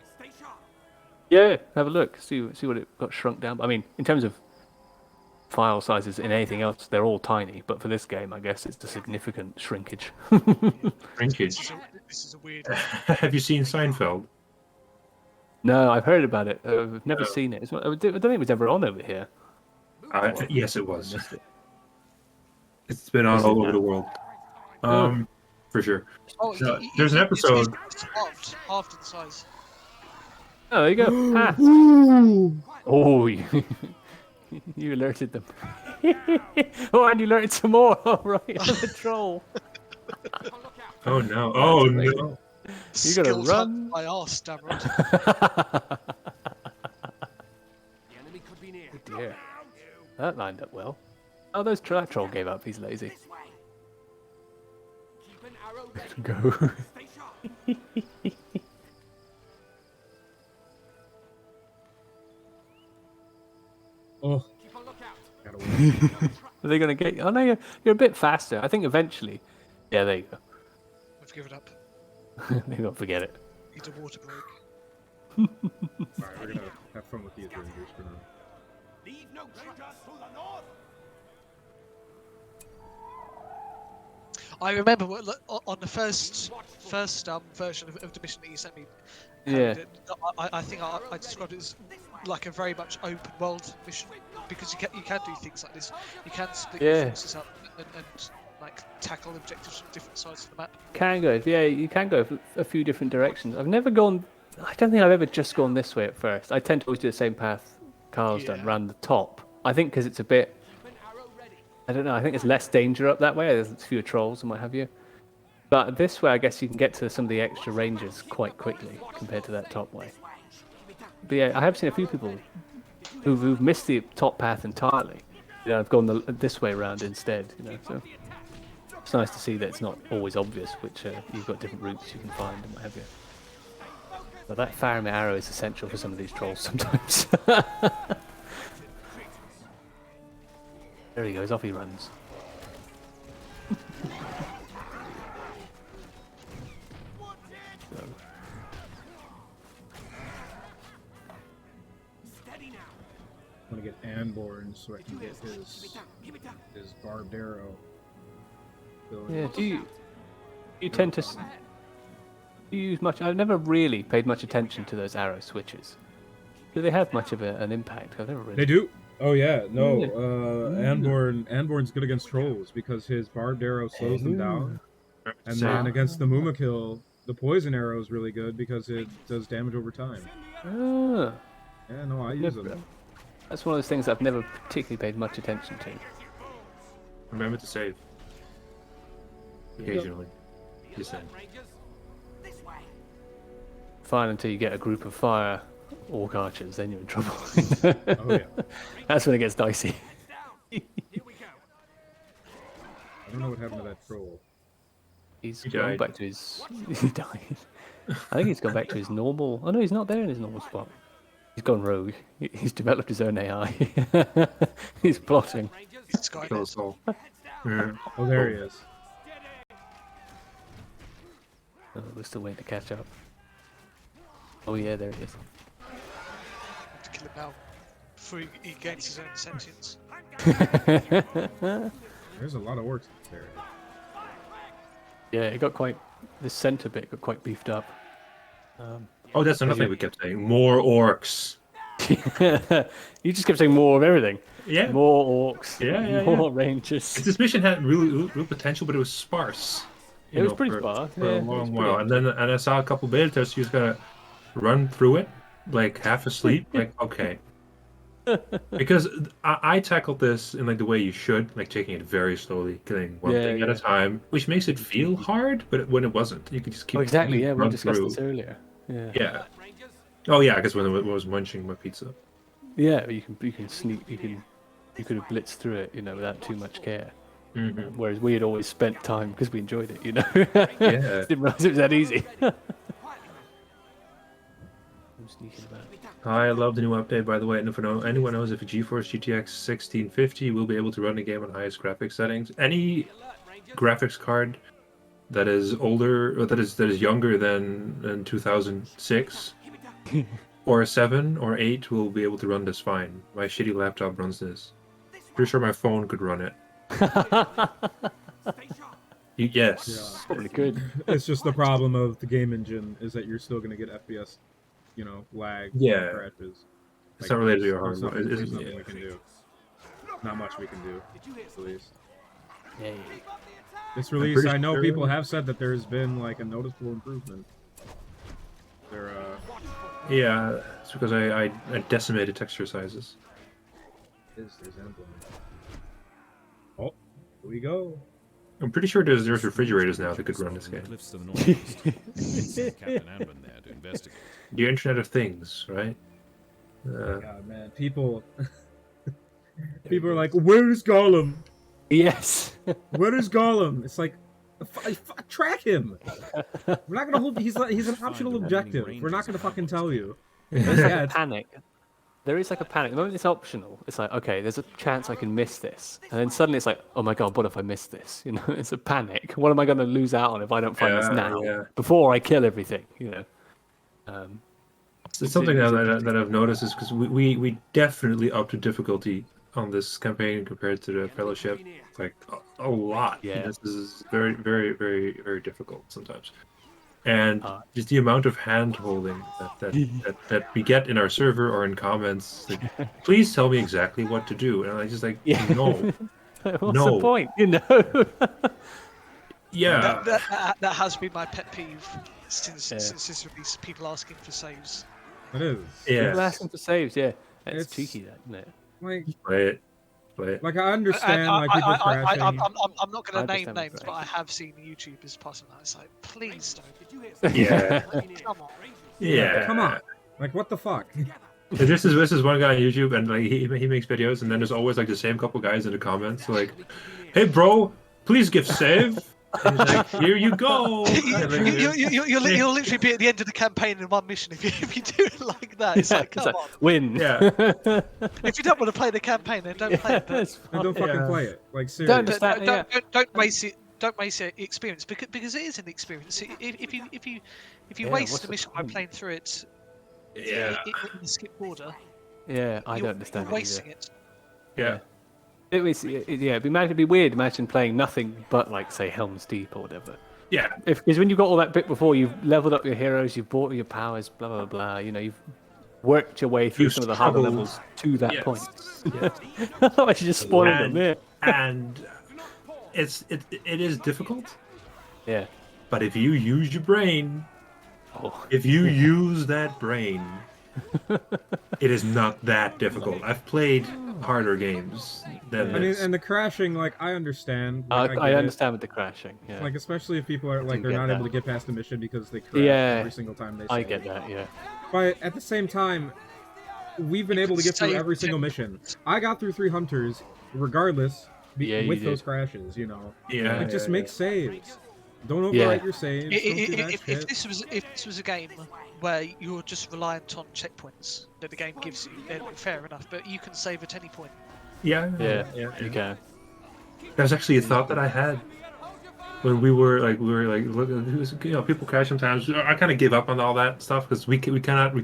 Yeah, have a look. See what it got shrunk down. I mean, in terms of file sizes in anything else, they're all tiny. But for this game, I guess it's a significant shrinkage. Shrinkage. This is a weird. Have you seen Seinfeld? No, I've heard about it. I've never seen it. I don't think it was ever on over here. Yes, it was. It's been on all over the world. For sure. Oh, there's an episode. It's halved in size. Oh, there you go. Ah. Oh, you alerted them. Oh, and you alerted some more. All right, I'm a troll. Oh no! Oh no! You gotta run. My arse, damn right. Oh dear. That lined up well. Oh, that troll gave up. He's lazy. Go. Oh. Are they gonna get you? Oh no, you're a bit faster. I think eventually. Yeah, there you go. I've given up. Maybe I'll forget it. Need a water break. Alright, we're gonna have fun with these rangers for now. I remember on the first version of the mission that you sent me. Yeah. I think I described it as like a very much open world mission because you can do things like this. You can split your forces up and like tackle objectives from different sides of the map. You can go a few different directions. I've never gone. I don't think I've ever just gone this way at first. I tend to always do the same path Carl's done, round the top. I think because it's a bit. I don't know. I think there's less danger up that way. There's fewer trolls and what have you. But this way, I guess you can get to some of the extra ranges quite quickly compared to that top way. But yeah, I have seen a few people who've missed the top path entirely. You know, I've gone this way around instead. You know, so it's nice to see that it's not always obvious which you've got different routes you can find and what have you. But that Faramir arrow is essential for some of these trolls sometimes. There he goes, off he runs. I'm gonna get Anborn so I can get his barbed arrow. Yeah, do you tend to use much? I've never really paid much attention to those arrow switches. Do they have much of an impact? I've never really. They do. Oh yeah, no. Anborn's good against trolls because his barbed arrow slows them down, and then against the Mumakil, the poison arrow is really good because it does damage over time. Ah. Yeah, no, I use them. That's one of those things I've never particularly paid much attention to. Remember to save. Occasionally. You said. Fine until you get a group of fire orc archers, then you're in trouble. Oh yeah. That's when it gets dicey. I don't know what happened to that troll. He's gone back to his. He died. I think he's gone back to his normal. Oh no, he's not there in his normal spot. He's gone rogue. He's developed his own AI. He's plotting. Oh, there he is. Oh, we're still waiting to catch up. Oh yeah, there he is. Have to kill him now before he gains his own sentience. There's a lot of orcs there. Yeah, it got quite. The center bit got quite beefed up. Oh, that's another thing we kept saying. More orcs. You just kept saying more of everything. Yeah. More orcs. Yeah. More rangers. This mission had real potential, but it was sparse. It was pretty sparse. For a long while. And I saw a couple builders who's gonna run through it, like half asleep. Like, okay. Because I tackled this in like the way you should, like taking it very slowly, killing one thing at a time, which makes it feel hard, but when it wasn't, you could just keep. Oh, exactly. Yeah, we discussed through. this earlier. Yeah. Yeah. Oh yeah, I guess when I was munching my pizza. Yeah, you can sneak. You could have blitzed through it, you know, without too much care. Mm-hmm. Whereas we had always spent time because we enjoyed it, you know. Yeah. Didn't realize it was that easy. I'm sneaking about. I love the new update, by the way. And if anyone knows if a GeForce GTX 1650 will be able to run the game on highest graphics settings, any graphics card that is older or that is younger than 2006 or 7 or 8 will be able to run this fine. My shitty laptop runs this. Pretty sure my phone could run it. Yes. Yeah. Probably good. It's just the problem of the game engine is that you're still gonna get FPS, lag, crashes. It's not related to your there's hardware. there's nothing we can do. Not much we can do. At least. Yeah. This release, I know sure. people have said that there's been like a noticeable improvement. They're Yeah, it's because I decimated texture sizes. there's emblem. Oh, here we go. I'm pretty sure there's refrigerators now that could run this game. Cliffs to the northeast. Captain Anwin there to investigate. The Internet of Things, right? God, man, people are like, "Where's Gollum? Yes. Where is Gollum?" It's like, track him. We're not gonna hold. He's an optional objective. We're not gonna fucking tell you. There's like a panic. There is like a panic. The moment it's optional, it's like, okay, there's a chance I can miss this. And then suddenly it's like, oh my god, what if I miss this? It's a panic. What am I going to lose out on if I don't find this now? Before I kill everything, It's something that I've noticed is because we definitely upped the difficulty on this campaign compared to the Fellowship, like a lot. Yeah. This is very, very, very, very difficult sometimes. And just the amount of hand-holding that we get in our server or in comments, like, please tell me exactly what to do. And I just like, no. What's the point? Yeah. That has been my pet peeve since this release. People asking for saves. It is. Yeah. People asking for saves, yeah. It's cheeky, that, isn't it? Like, Play it. Like I understand, like people crashing. I'm not going to name names, but I have seen YouTubers passing that. It's like, please don't. Yeah. Come on. Yeah. Come on. Like, what the fuck? This is one guy on YouTube, and like he makes videos, and then there's always like the same couple guys in the comments, like, "Hey, bro, please give save." And he's like, "Here you go." You'll literally be at the end of the campaign in one mission if you do it like that. It's like, come on. Win. Yeah. If you don't want to play the campaign, then don't play it. And don't fucking play it. Like, seriously. Don't waste it. Don't waste the experience because it is an experience. If you waste the mission by playing through it, in the skip order, I don't understand. You're wasting it. Yeah. It'd be weird. Imagine playing nothing but like, say, Helm's Deep or whatever. Yeah. Because when you've got all that bit before, you've leveled up your heroes, you've bought your powers, blah blah blah. You've worked your way through some of the harder levels to that point. Yeah. Otherwise, you just spoiled them. Yeah. And it is difficult. Yeah. But if you use your brain, if you use that brain, it is not that difficult. I've played harder games than this. And the crashing, like, I understand. Like, I understand with the crashing. Yeah. Like, especially if people are like, they're not able to get past the mission because they crash every single time they save. I get that. Yeah. But at the same time, we've been able to get through every single mission. I got through 3 hunters, regardless, with those crashes. Yeah. Like, just make saves. Don't overwrite your saves. If this was a game where you're just reliant on checkpoints that the game gives you, then fair enough. But you can save at any point. Yeah. You can. That was actually a thought that I had when we were like, look, people crash sometimes. I kind of give up on all that stuff because we cannot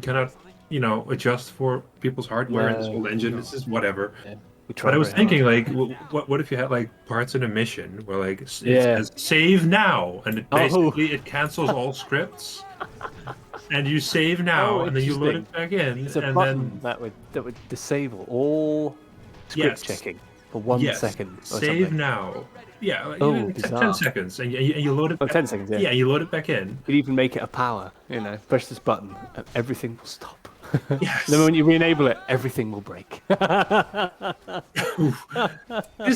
adjust for people's hardware and this whole engine. This is whatever. Yeah. But I was thinking, like, what if you had like parts in a mission where like it says save now, and it basically it cancels all scripts, and you save now, and then you load it back in, It's a and button then that would disable all script checking for 1 second. Or save something. now. Yeah, like, 10 seconds, and you load it. 10 seconds. Yeah. Yeah, you load it back in. You could even make it a power. Press this button, and everything will stop. Yes. Then when you re-enable it, everything will break. Just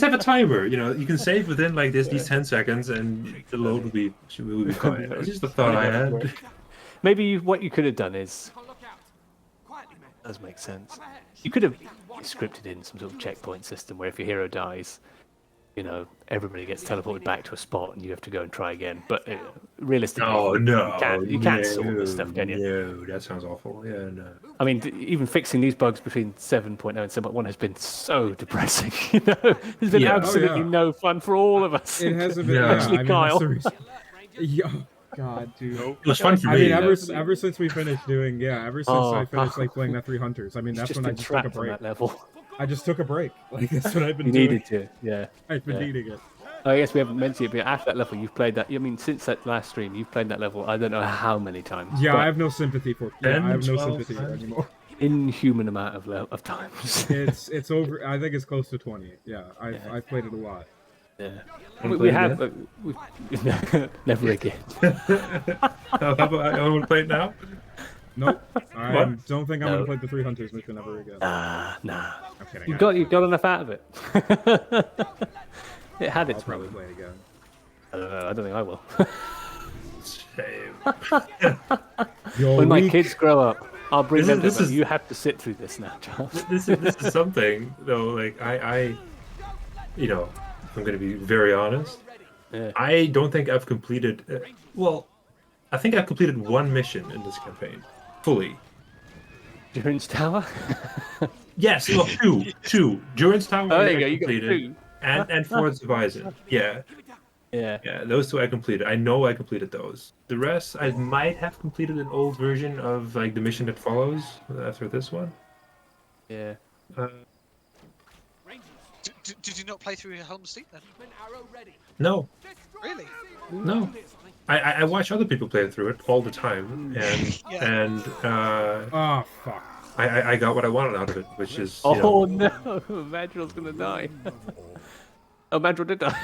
have a timer. You can save within like these 10 seconds, and the load will be fine. It's just a thought I had. Maybe what you could have done is does make sense. You could have scripted in some sort of checkpoint system where if your hero dies, everybody gets teleported back to a spot and you have to go and try again. But realistically, you can't sort this stuff, can you? No, that sounds awful. Yeah, no. I mean, even fixing these bugs between 7.0 and 7.1 has been so depressing. There's been absolutely no fun for all of us. It hasn't been. Especially Kyle. God, dude. It was fun for me. I mean, ever since we finished doing, ever since I finished like playing that 3 hunters. I mean, that's when I just took a break. On that level. I just took a break. Like that's what I've been You doing. needed to, yeah. I've been needing it. Oh, I guess we haven't mentioned it, but after that level, you've played that. I mean, since that last stream, you've played that level. I don't know how many times. Yeah, I have no sympathy for. Yeah, I have no sympathy for times? anymore. Inhuman amount of times. It's over. I think it's close to 20. Yeah, I've played it a lot. Yeah, Wanna we play have. again? Never again. How about I want to play it now? Nope. I What? don't think I'm gonna play the 3 Hunters mission ever again. Nah. I'm kidding. You got enough out of it. It had its I'll probably problem. play it again. I don't know. I don't think I will. Shame. When my kids grow up, I'll bring them. This is- You have to sit through this now, Charles. This is something though. Like I, you know, if I'm going to be very honest. Yeah. I don't think I've completed. Well, I think I've completed one mission in this campaign fully. Durance Tower. Yes, well, two. Durance Tower Oh, there I you go. You got completed, two. and Fords of Bison. Yeah, Yeah. those two I completed. I know I completed those. The rest, I might have completed an old version of like the mission that follows after this one. Yeah. Did you not play through Helm's Deep then? No, Really? no. I watch other people play through it all the time, and Yeah. and Oh fuck. I got what I wanted out of it, which is you Oh know, no, Madrill's gonna die. Oh, Madrill did die.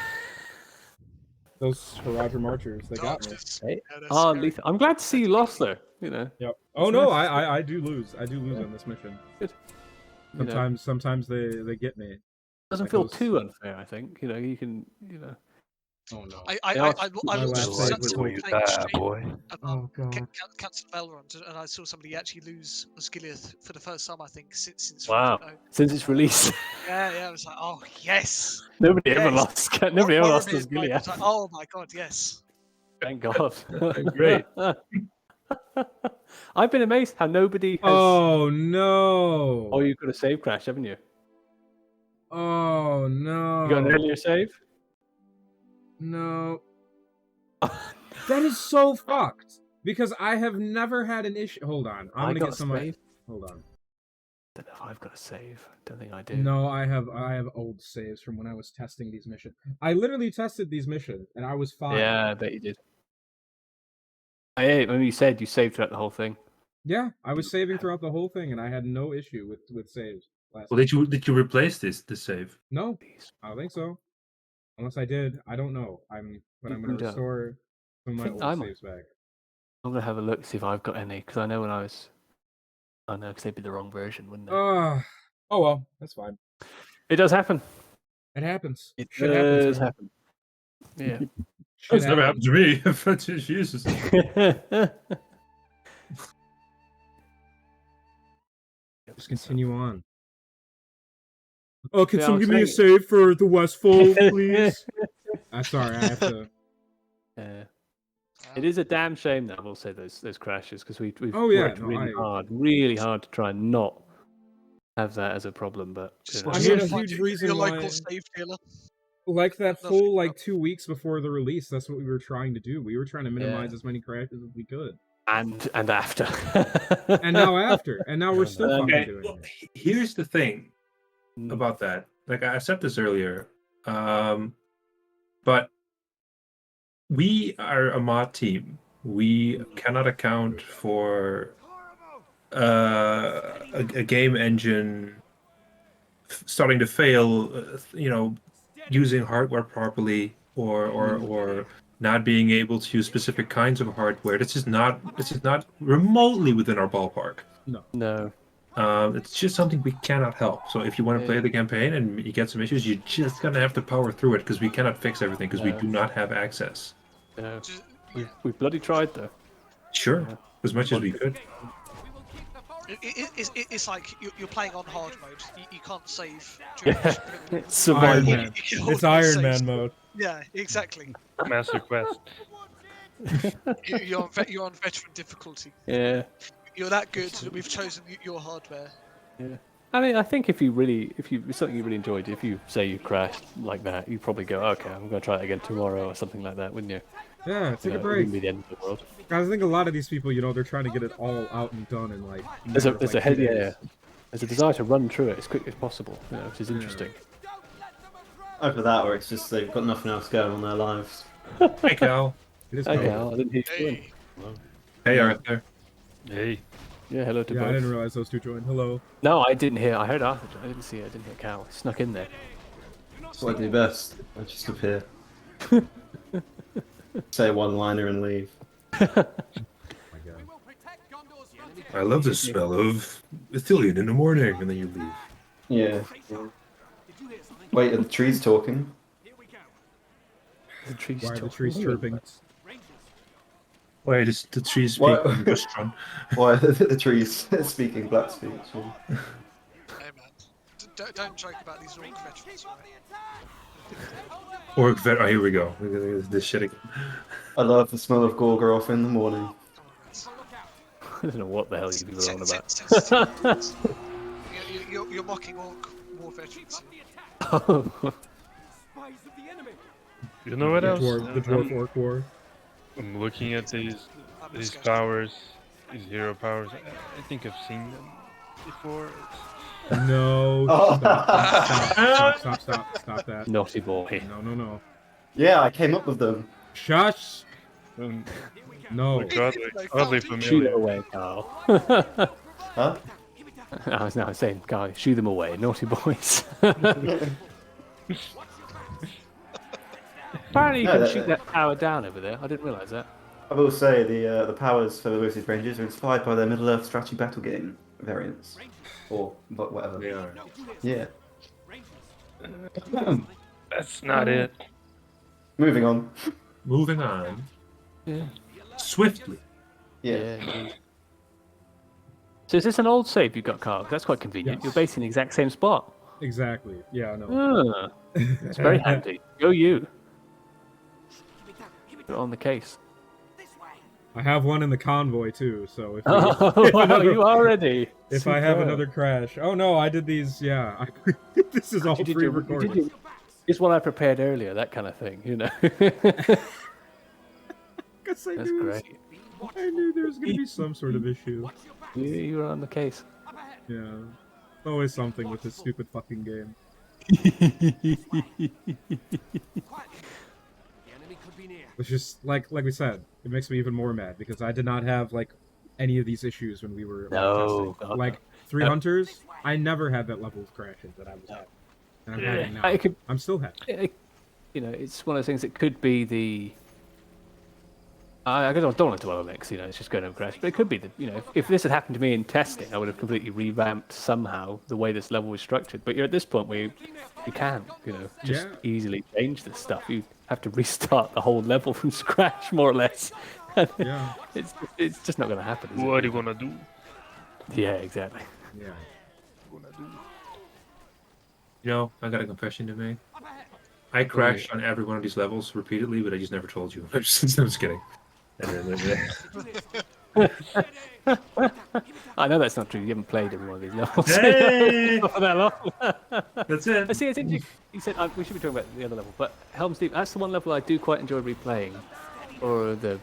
Those Roger Marchers, they got me. Hey. Yeah, that's Oh, scary. lethal. I'm glad to see you lost though. You know. Yep. Oh no, I do lose. I do lose on this mission. Good. You know, Sometimes they get me. doesn't like feel those- too unfair. I think. You know, you can. You know. Oh no. I My was last just fight sat was playing like, straight Oh god. Council Valorant, and I saw somebody actually lose Osgiliath for the first time, I think, since Wow. you know. Since it's released, Yeah, I was like, oh yes. nobody ever Yes. lost. Nobody ever lost Warren his is like- Gilead. it's like, oh my god, yes. Thank God. Great. I've been amazed how nobody has. Oh no. Oh, you've got a save crash, haven't you? Oh no. You got an earlier save? No. That is so fucked. Because I have never had an issue. Hold on. I'm gonna got get a some. save. Hold on. Don't know if I've got a save. Don't think I do. No, I have old saves from when I was testing these missions. I literally tested these missions and I was fine. Yeah, I bet you did. I mean, you said you saved throughout the whole thing. Yeah, I was saving throughout the whole thing and I had no issue with saves. Last Well, did you replace the save? No, I don't think so. Unless I did, I don't know. I'm gonna restore some of my old saves back. I'm gonna have a look, see if I've got any, because I know when I was. I know, because they'd be the wrong version, wouldn't they? Oh well, that's fine. It does happen. It happens. It Shit does happens. happen. Yeah. It's never happened to me. Jesus. Just continue on. Oh, can Yeah, someone I'm give me a saying- save for the Westfold, please? I'm sorry, I have to. Yeah. It is a damn shame that I will say those crashes, because we've Oh, yeah, worked no, really hard to try and not have that as a problem. But you Just know. I just mean, go a find huge your reason local why- save dealer. Like that Nothing whole about- 2 weeks before the release, that's what we were trying to do. We were trying to minimize as many crashes as we could. and after. And now after, and now we're still fucking Okay, doing well, it. here's the thing Mm. about that. Like I said this earlier, but we are a mod team. We cannot account for a game engine starting to fail. Using hardware properly, or not being able to use specific kinds of hardware. This is not remotely within our ballpark. No. It's just something we cannot help. So if you want to play the campaign and you get some issues, you're just gonna have to power through it, because we cannot fix everything, because we do not have access. No. Just- We bloody tried though. Sure, as much as we could. It's like you're playing on hard mode. You can't save. during the mission. It's survival. Iron You Man. can It's always Iron save. Man mode. Yeah, exactly. Master Quest. You're on veteran difficulty. Yeah. You're that good that we've chosen your hardware. Yeah. I mean, I think if it's something you really enjoyed, if you say you crashed like that, you probably go, okay, I'm going to try it again tomorrow or something like that, wouldn't you? Yeah, take a It break. wouldn't be the end of the world. I think a lot of these people, they're trying to get it all out and done in like. There's a matter of, like, 2 days. There's a desire to run through it as quickly as possible, which is interesting. Either that, or it's just they've got nothing else going on in their lives. Hey, Cal. It is Okay, cool. I didn't hear you join. Hey, Arthur. Hey. Yeah, hello to Yeah, both. I didn't realize those two joined. Hello. No, I didn't hear. I heard Arthur. I didn't see it. I didn't hear Cal. He snuck in there. That's what I do best. I just appear. Say a one-liner and leave. Oh my god. I love the smell of Ithilien in the morning, and then you leave. Yeah. Wait, are the trees talking? The trees Why are the talk. trees chirping? Why does the trees speak What? in restaurant? Why are the trees speaking black speech? Yeah. Hey man, don't joke about these orc veterans, right? Orc vet. Oh, here we go. Look at this shit again. I love the smell of Gorgoroth in the morning. I don't know what the hell you people are on about. You're mocking orc war veterans. You know what else? The dwarf orc war. I'm looking at these powers, these hero powers. I think I've seen them before. No. Oh. Stop that. Naughty boy. No. Yeah, I came up with them. Shush. Um, No. oddly Shoot familiar. them away, Carl. Huh? I was saying, Carl, shoo them away, naughty boys. Apparently you No, can that- shoot that tower down over there. I didn't realise that. I will say the powers for the Lucy's Rangers are inspired by their Middle-earth strategy battle game variants. Or whatever. They are. Yeah. That's not it. Moving on. Moving on. Yeah. Swiftly. Yeah. indeed. So is this an old save you've got, Carl? 'Cause that's quite convenient. Yes. You're based in the exact same spot. Exactly. Yeah, no. Ah, it's very handy. Go you. You're on the case. I have one in the convoy too, so if, Oh, wow, you already. if I have another crash. Oh no, I did these, yeah. This is all pre-recorded. It's what I prepared earlier, that kind of thing, Guess I That's knew great. I knew there was going to be some sort of issue. You were on the case. Yeah. Always something with this stupid fucking game. It's just like we said, it makes me even more mad because I did not have like any of these issues when we were No, testing. God. Like 3 Hunters, I never had that level of crashes that I was having. And I'm having now. It could, I'm still having. it's one of those things. It could be the. I don't want to dwell on it because it's just going to crash. But it could be that if this had happened to me in testing, I would have completely revamped somehow the way this level was structured. But you're at this point where you can't, just easily change this stuff. You have to restart the whole level from scratch, more or less. Yeah. It's just not going to happen. Is What it? are you gonna do? Yeah, exactly. Yeah. I got a confession to make. I crashed on every one of these levels repeatedly, but I just never told you. I'm just kidding. I know that's not true. You haven't played every one of these levels Hey! for that long. That's it. See, it's interesting. You said we should be talking about the other level, but Helm's Deep. That's the one level I do quite enjoy replaying, or the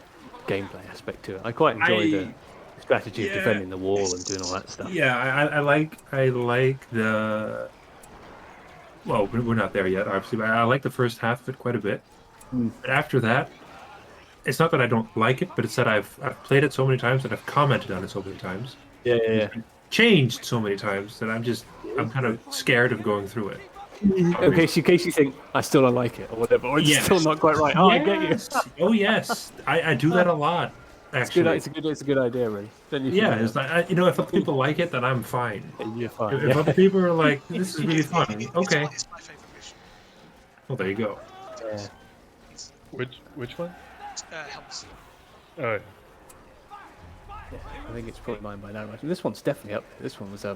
gameplay aspect to it. I quite enjoy the strategy of defending the wall and doing all that stuff. Yeah, I like the. Well, we're not there yet, obviously, but I like the first half of it quite a bit. But after that, it's not that I don't like it, but it's that I've played it so many times that I've commented on it so many times. Yeah. Changed so many times that I'm kind of scared of going through it. Okay, so in case you think I still don't like it or whatever, or it's still not quite right. Oh, I get you. Oh yes, I do that a lot. Actually, It's a good idea, really. Then you yeah, it's like if other people like it, then I'm fine. you're fine. If other people are like, "This is really fun," okay. It's my favourite mission. Well, there you go. Yeah. Which one? Helps. Oh, I think it's probably mine by now. This one's definitely up there. This one was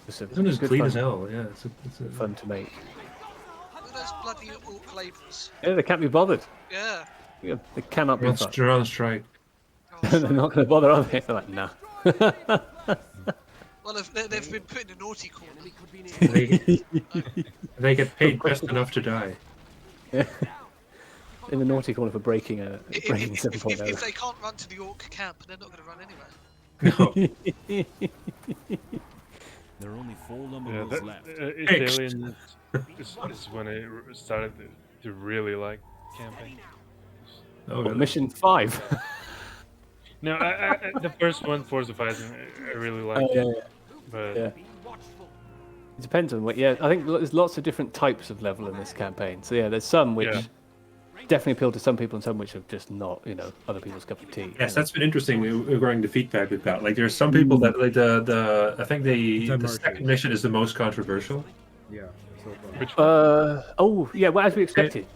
This one is good clean fun. as hell. Yeah, it's Fun to make. Look at those bloody orc labels. Yeah, they can't be bothered. Yeah. Yeah, they cannot be bothered. They're on strike. Oh, They're not going to bother, are they? They're like, nah. well, they've been put in a naughty corner. They get paid just enough to die. In the naughty corner for breaking If 7.0. they can't run to the orc camp, they're not going to run anywhere. No. There are only 4 lumber mills left. Italian is when I started to really like campaign. Oh, mission 5. No, the first one, Forza Fighting, I really liked it. But it depends on what. Yeah, I think there's lots of different types of level in this campaign. So yeah, there's some which definitely appeal to some people, and some which are just not, other people's cup of tea. Yes, that's been interesting regarding the feedback we've got. Like, there's some people that like I think the second mission is the most controversial. Yeah. Well, as we expected.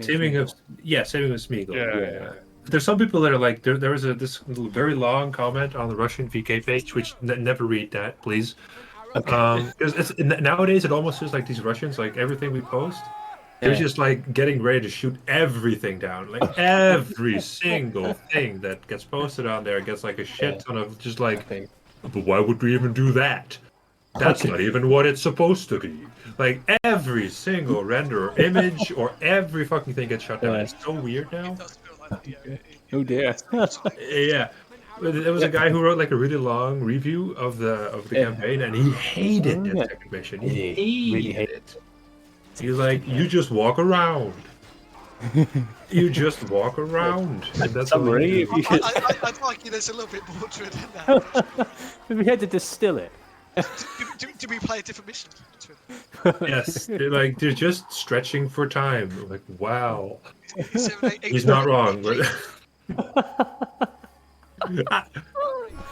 Saving of Smeagol. Yeah. There's some people that are like, there was this very long comment on the Russian VK page, which never read that, please. Okay. Because nowadays it almost feels like these Russians, like everything we post, they're just like getting ready to shoot everything down. Like every single thing that gets posted on there gets like a shit ton of just like, but why would we even do that? That's not even what it's supposed to be. Like every single render or image or every fucking thing gets shut down. It's so weird now. Oh dear. Yeah. There was a guy who wrote like a really long review of the campaign, and he hated that second mission. He hated it. He's like, you just walk around. You just walk around. And that's summary. I'd argue there's a little bit more to it than that. We had to distill it. Do we play a different mission? Yes, they're just stretching for time. Like, wow. He's not wrong, but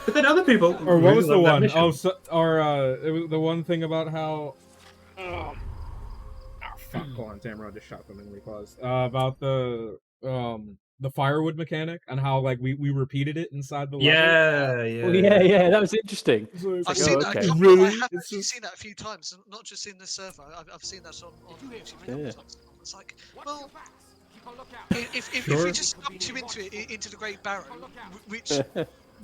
but then other people. Or what was the one? It was the one thing about how. Fuck! Hold on, Tamara just shot something really close. About the firewood mechanic and how like we repeated it inside the level. Yeah, that was interesting. I've seen that. I have actually seen that a few times, not just in the server. I've seen that on YouTube. Yeah. It's like, well, if we just dumped you into the Great Barrow, which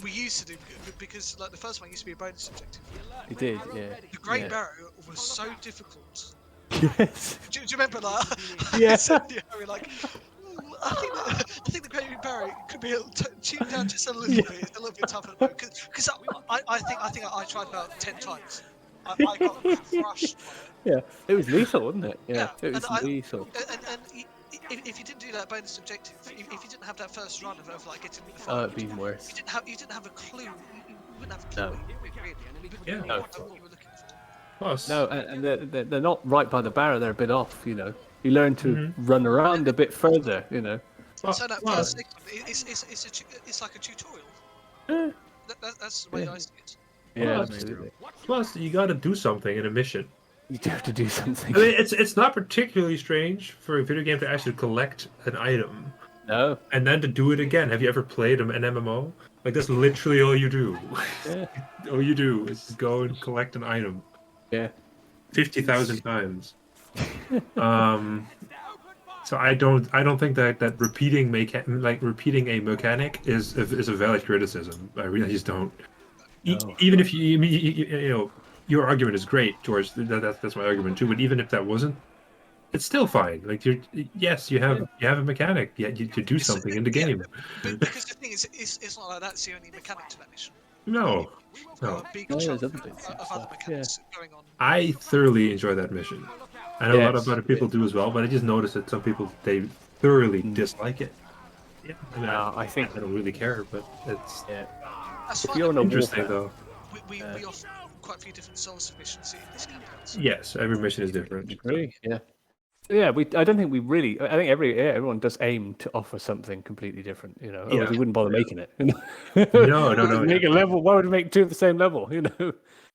we used to do, because like the first one used to be a bonus objective. It did, yeah. The Great Barrow was so difficult. Yes. Do you remember that? Yeah. We're like, I think the Great Barrow could be tuned down just a little bit. It's a little bit tougher because I think I tried about 10 times. I got crushed. Yeah, it was lethal, wasn't it? Yeah, it was lethal. And if you didn't do that bonus objective, if you didn't have that first run of like getting the fire, it'd be worse. You didn't have a clue. You wouldn't have a clue. No. What you were looking for. Plus. No, and they're not right by the barrow. They're a bit off. You learn to run around a bit further. So that first segment, it's like a tutorial. That's the way I see it. Yeah, absolutely. Plus, you got to do something in a mission. You do have to do something. I mean, it's not particularly strange for a video game to actually collect an item. No. And then to do it again. Have you ever played an MMO? Like, that's literally all you do. Yeah. All you do is just go and collect an item. Yeah. 50,000 times. So I don't think that repeating a mechanic is a valid criticism. I really just don't. No. Even if your argument is great, George. That's my argument too. But even if that wasn't, it's still fine. Like you have a mechanic. Yeah, you do something in the game. But because the thing is, it's not like that's the only mechanic to that mission. No. There's other mechanics going on. I thoroughly enjoy that mission. I know a lot of other people do as well, but I just noticed that some people they thoroughly dislike it. Yeah, I mean, I think I don't really care, but it's interesting though. We offer quite a few different Souls missions in this campaign. Yes, every mission is different. Yeah. Yeah, I don't think we really. I think everyone does aim to offer something completely different. Otherwise we wouldn't bother making it. No. Make a level. Why would we make two of the same level?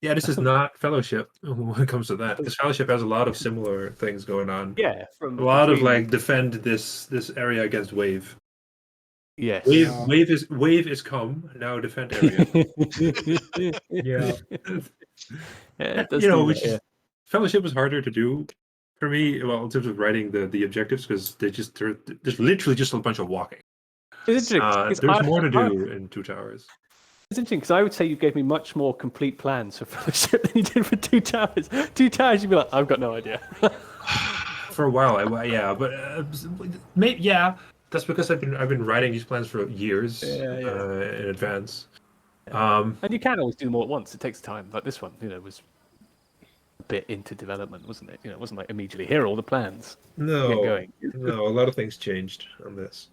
Yeah, this is not Fellowship when it comes to that. Because Fellowship has a lot of similar things going on. Yeah, a lot of like defend this area against wave. Yes. Wave is come, now defend area. Yeah. Fellowship was harder to do for me. Well, in terms of writing the objectives, because there's literally just a bunch of walking. There's more to do in Two Towers. It's interesting because I would say you gave me much more complete plans for Fellowship than you did for Two Towers. Two Towers, you'd be like, I've got no idea. For a while, that's because I've been writing these plans for years in advance. And you can always do them all at once. It takes time. Like this one, was a bit into development, wasn't it? It wasn't like immediately here are all the plans. No, Get going. no, a lot of things changed on this.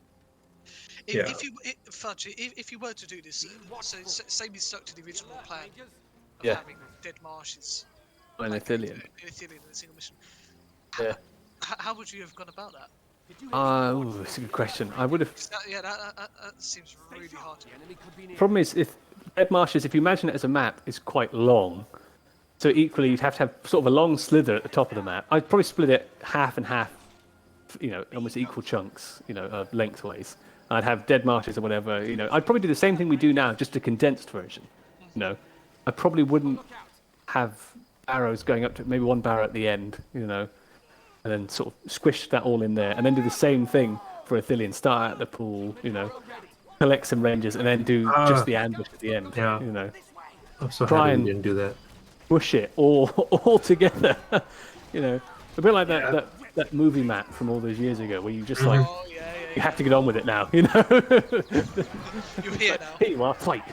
If you were to do this, so say we stuck to the original plan of having dead marshes, An Ithilien. in a single mission. Yeah. How would you have gone about that? That's a good question. I would have. That seems really hard. Problem is, if dead marshes, if you imagine it as a map, is quite long. So equally, you'd have to have sort of a long slither at the top of the map. I'd probably split it half and half, almost equal chunks, lengthways. I'd have dead marshes or whatever, I'd probably do the same thing we do now, just a condensed version, I probably wouldn't have barrows going up to maybe one barrow at the end, and then sort of squish that all in there, and then do the same thing for Ithilien. Start at the pool, collect some rangers, and then do just the ambush at the end, I'm so Try happy and we didn't do that. push it all together, a bit like that movie map from all those years ago, where you just like. You have to get on with it now, You're here now. Here you are, fight.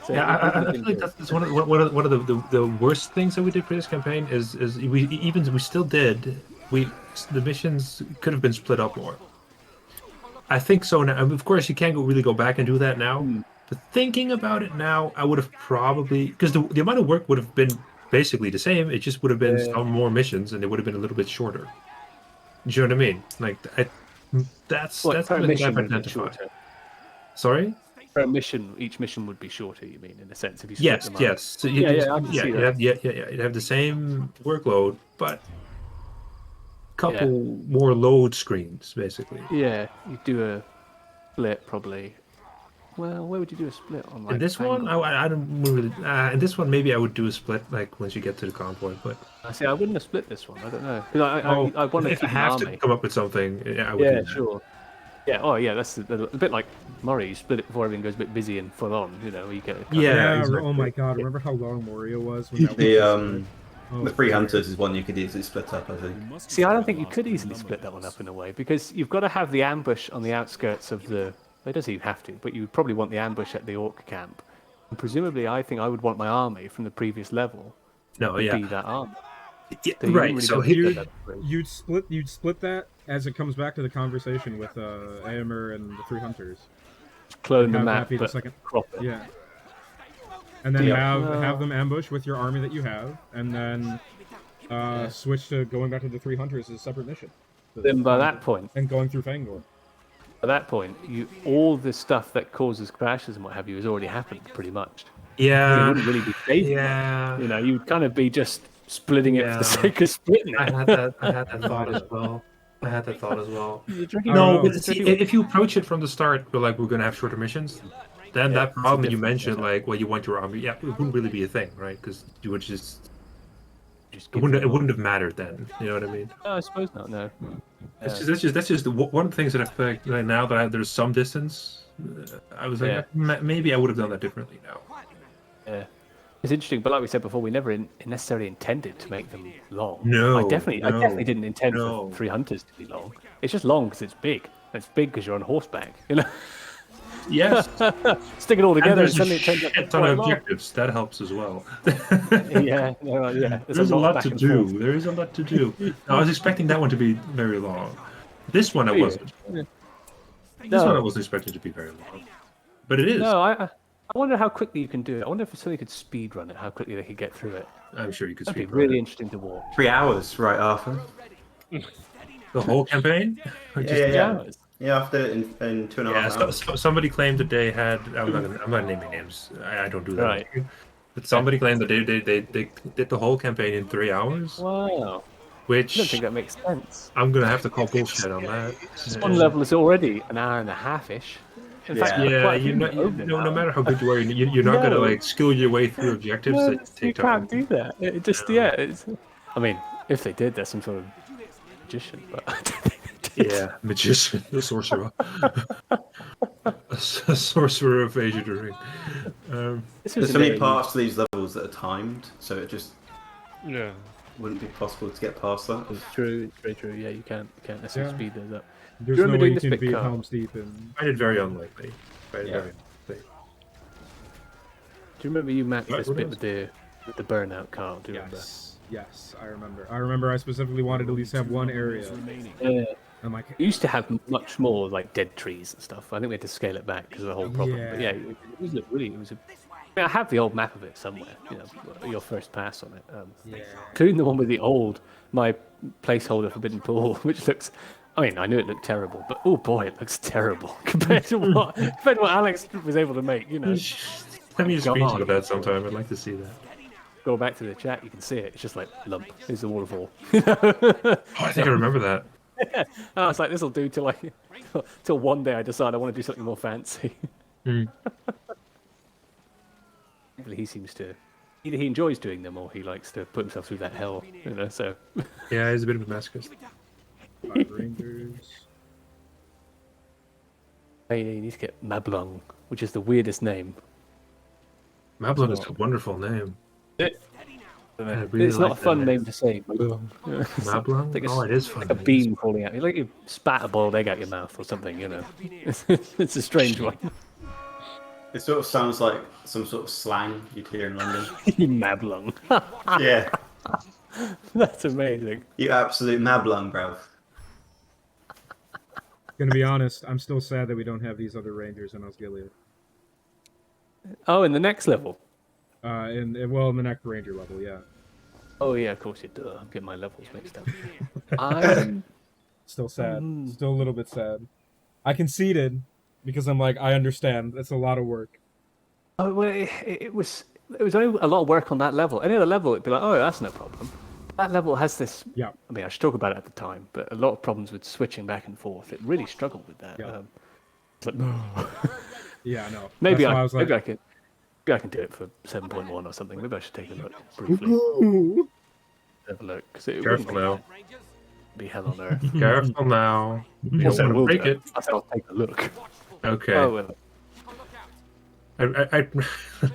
So I feel like that's one of the worst things that we did for this campaign is we still did the missions could have been split up more. I think so now. Of course, you can't really go back and do that now. But thinking about it now, I would have probably because the amount of work would have been basically the same. It just would have been some more missions, and they would have been a little bit shorter. Do you know what I mean? Like that's something I've identified. Sorry. Per mission, each mission would be shorter. You mean, in a sense, if you split them up. Yes. So you'd have the same workload, but a couple more load screens, basically. Yeah, you do a split probably. Well, where would you do a split on? Like, in this one, I don't really. In this one, maybe I would do a split, like once you get to the convoy. But see, I wouldn't have split this one. I don't know. I want to if keep I have an army. to come up with something, I would. Yeah, sure. Yeah. Oh, yeah. That's a bit like Murray. You split it before everything goes a bit busy and full on. You get. Exactly. Oh my God! Remember how long Moria was? When that the Three Hunters is one you could easily split up, I think. See, I don't think you could easily split that one up in a way because you've got to have the ambush on the outskirts of the. It doesn't even have to, but you would probably want the ambush at the orc camp. And presumably, I think I would want my army from the previous level to be that army. Yeah, so right. Really so you'd split that as it comes back to the conversation with Aemir and the Three Hunters. Clone the map, but crop it. Yeah. And then have them ambush with your army that you have, and then switch to going back to the Three Hunters as a separate mission. Then by that point, and going through Fangor. At that point, all the stuff that causes crashes and what have you has already happened pretty much. Yeah. So it wouldn't really be safe. Yeah. You'd kind of be just splitting it for the sake of splitting it. I had that thought as well. No, but see, if you approach it from the start, we're going to have shorter missions, then that problem you mentioned, you want your army, it wouldn't really be a thing, right? Because you would just it wouldn't have mattered then. You know what I mean? No, I suppose not. No. That's just one of the things that I feel like now that there's some distance, I was like, maybe I would have done that differently now. Yeah, it's interesting, but like we said before, we never necessarily intended to make them long. No, I definitely didn't intend for Three Hunters to be long. It's just long because it's big. It's big because you're on horseback. Yes. Stick it all together and suddenly it turns out a ton of objectives. That helps as well. yeah. There's a lot to do. There is a lot to do. I was expecting that one to be very long. This one I wasn't. Yeah. This one I wasn't expecting to be very long. But it is. No, I wonder how quickly you can do it. I wonder if somebody could speed run it, how quickly they could get through it. I'm sure you could That'd speed be really interesting to watch. 3 hours, right, Arthur? The whole campaign? Yeah, after in 2.5 hours. Somebody claimed that they had. I'm not naming names. I don't do that. Right. But somebody claimed that they did the whole campaign in 3 hours. Wow. Which I don't think that makes sense. I'm gonna have to call bullshit on that. One level is already an hour and a half-ish. In fact, no matter how good you are, you're not gonna skill your way through objectives that take time. You can't do that. It just It's, I mean, if they did, there's some sort of magician, but I don't think they did. Yeah, magician, the sorcerer, a sorcerer of Asia Ring. There's so many parts to these levels that are timed, so it just wouldn't be possible to get past that. It's true. It's very true. Yeah, you can't necessarily speed those up. There's no way you can beat Helm's Deep. I did very unlikely. Yeah. Do you remember you mapped this bit with the burnout car? Do you remember? Yes, I remember. I specifically wanted to at least have one area. Yeah. I'm like, We used to have much more like dead trees and stuff. I think we had to scale it back because of the whole problem. Yeah. But yeah, it was really. I mean, I have the old map of it somewhere. You know, your first pass on it. Including the one with the my placeholder Forbidden Pool, which looks. I mean, I knew it looked terrible, but oh boy, it looks terrible compared to what Alex was able to make. You know. Let me just screenshot that sometime. I'd like to see that. Go back to the chat, you can see it. It's just like lump. Here's the waterfall. I think I remember that. I was like, this will do till till one day I decide I want to do something more fancy. He seems to either he enjoys doing them or he likes to put himself through that hell. You know, so yeah, he's a bit of a masochist. 5 Rangers. You need to get Mablung, which is the weirdest name. Mablung is a wonderful name. It's not a fun name to say. Mablung? Oh, it is fun. Like a bean falling out. Like you spat a boiled egg out your mouth or something, you know. It's a strange one. It sort of sounds like some sort of slang you'd hear in London. Mablung. Yeah. That's amazing. You absolute mablung, bro. Gonna be honest, I'm still sad that we don't have these other Rangers in Osgiliath. Oh, in the next level? In the next Ranger level, yeah. Oh yeah, of course you do. I'm getting my levels mixed up. I'm still sad. Still a little bit sad. I conceded because I'm like, I understand. It's a lot of work. Oh well, it was only a lot of work on that level. Any other level, it'd be like, oh, that's no problem. That level has this. Yeah. I mean, I should talk about it at the time, but a lot of problems with switching back and forth. It really struggled with that. Yeah. It's like, no. Yeah, I know. Maybe I can do it for 7.1 or something. Maybe I should take a look briefly. Have a look. Careful now. Be hell on earth. Careful now. We'll break it. I'll take a look. Okay. Oh, well.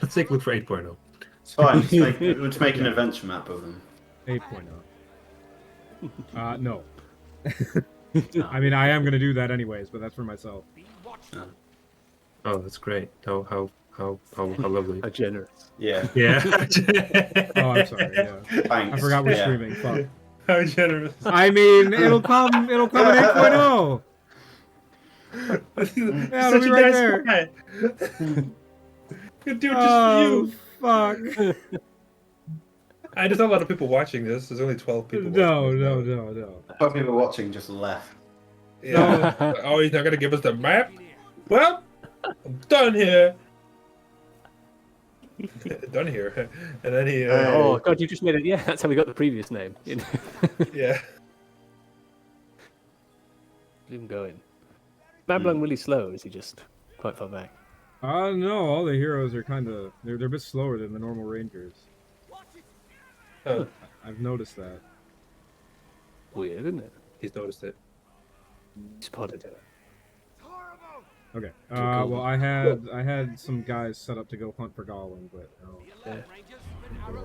Let's take a look for 8.0. It's fine. Let's make an adventure map of them. 8.0. No. I mean, I am going to do that anyways, but that's for myself. Oh, that's great. How lovely. How generous. Yeah. Yeah. Oh, I'm sorry. Yeah. Thanks. I forgot we're streaming. Fuck. How generous. I mean, it'll come in 8.0. Yeah, it'll be right there. Good dude, just for you. Fuck. There's not a lot of people watching this. There's only 12 people. No. 12 people watching just left. Yeah. Oh, he's not gonna give us the map? Well, I'm done here. Done here. And then he. Oh god, you just made it. Yeah, that's how we got the previous name. Yeah. Leave him going. Mablung really slow, or is he just quite far back? No, all the heroes are they're a bit slower than the normal Rangers. Oh. I've noticed that. Weird, isn't it? He's noticed it. Spotted it. Okay. Well, I had some guys set up to go hunt for Goblin, but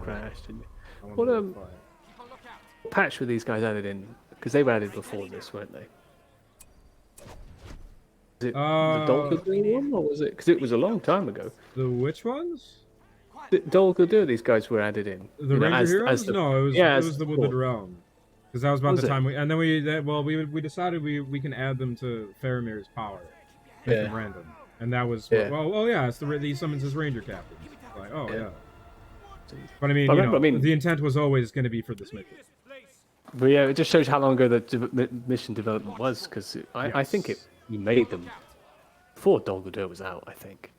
crashed. Didn't you? What patch were these guys added in? Because they were added before this, weren't they? Was it the Dol Guldur one, or was it? Because it was a long time ago. The which ones? The Dol Guldur, these guys were added in. The Ranger Heroes? No, it was the Withered Realm. Because that was about the time we decided we can add them to Faramir's power. Make them random. And that was it's he summons his Ranger captains. Like, But I mean, the intent was always going to be for this mission. But yeah, it just shows how long ago the mission development was, because I think you made them before Dol Guldur was out, I think.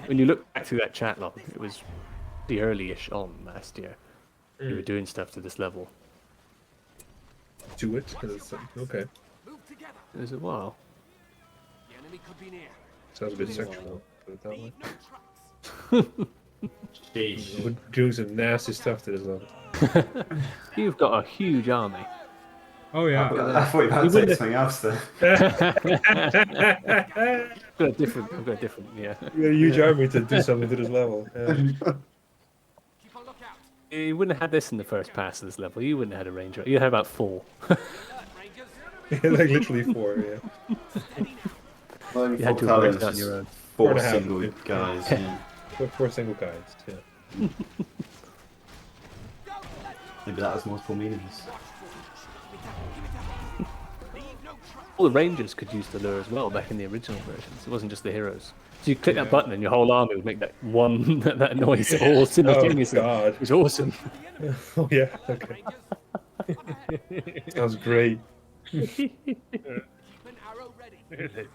When you look back through that chat log, it was the early-ish on last year. You were doing stuff to this level. Do it? Okay. It was a while. Sounds a bit sexual, put it that way. Jeez. We're doing some nasty stuff to this level. You've got a huge army. Oh yeah. I thought you were about to say something else there. I've got a different, yeah. You got a huge army to do something to this level. Yeah. You wouldn't have had this in the first pass of this level. You wouldn't have had a ranger. You'd have about 4. Like literally 4, yeah. You had to have on your own. 4 single guys. Yeah. Four single guys. Yeah. Maybe that has multiple meanings. All the Rangers could use the lure as well back in the original versions. It wasn't just the heroes. So you click that button and your whole army would make that one that noise all simultaneously. Oh, God. It was awesome. Oh yeah. Okay. Sounds great. They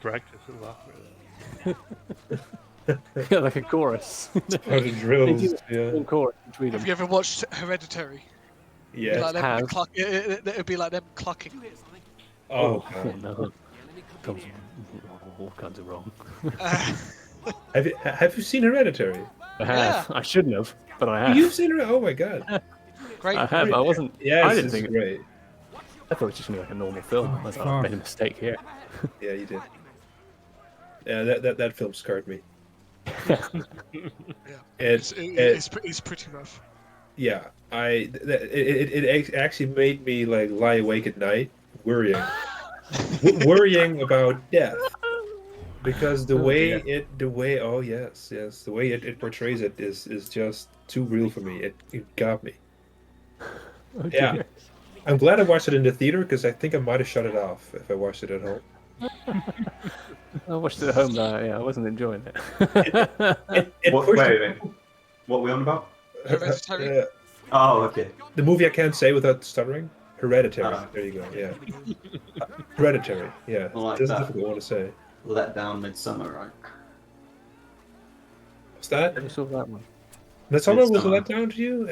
practice a lot. Yeah, like a chorus. How the drills. Yeah. Chorus between them. Have you ever watched Hereditary? Yeah. It'd be like them clucking. Oh, God. No. All kinds of wrong. Have you seen Hereditary? I have. I shouldn't have, but I have. You've seen it? Oh my God. Great. I have. I wasn't. Yeah, I didn't it's think great. I thought it was just gonna be like a normal film. I thought I made a mistake here. Yeah, you did. Yeah, that film scarred me. Yeah. It's pretty rough. Yeah, it actually made me like lie awake at night, worrying about death, because the way it portrays it is just too real for me. It got me. Yeah, I'm glad I watched it in the theater because I think I might have shut it off if I watched it at home. I watched it at home, yeah, I wasn't enjoying it. Wait. What are we on about? Hereditary. Oh, okay. The movie I can't say without stuttering. Hereditary. There you go. Yeah. Hereditary. Yeah. Like It's a that. difficult one to say. Let Down Midsummer, right? What's that? I saw that one. Midsummer was a Midsummer. letdown to you?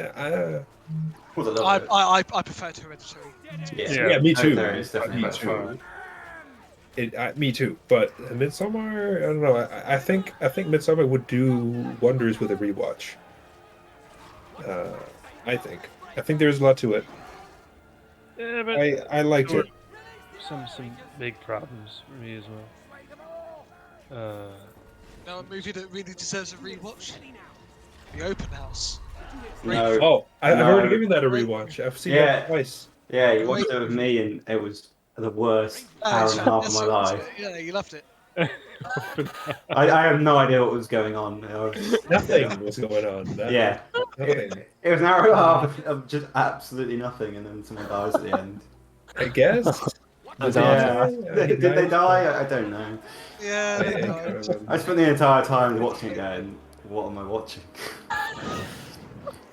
Was a little bit. I prefer Hereditary. Yeah, me too. Hereditary is definitely Me much too. fun. Me too. But Midsummer, I don't know. I think Midsummer would do wonders with a rewatch. I think there's a lot to it. Yeah, but I liked it. some big problems for me as well. Now a movie that really deserves a rewatch. The Open House. No. Oh, I've No. already given that a rewatch. I've seen it twice. Yeah, you watched it with me, and it was the worst hour and a half of my life. Yeah, you loved it. I have no idea what was going on. Nothing was going on. Yeah. Nothing. It was an hour and a half of just absolutely nothing, and then someone dies at the end. I guess. Yeah. Did they die? I don't know. Yeah. I spent the entire time watching it going, what am I watching?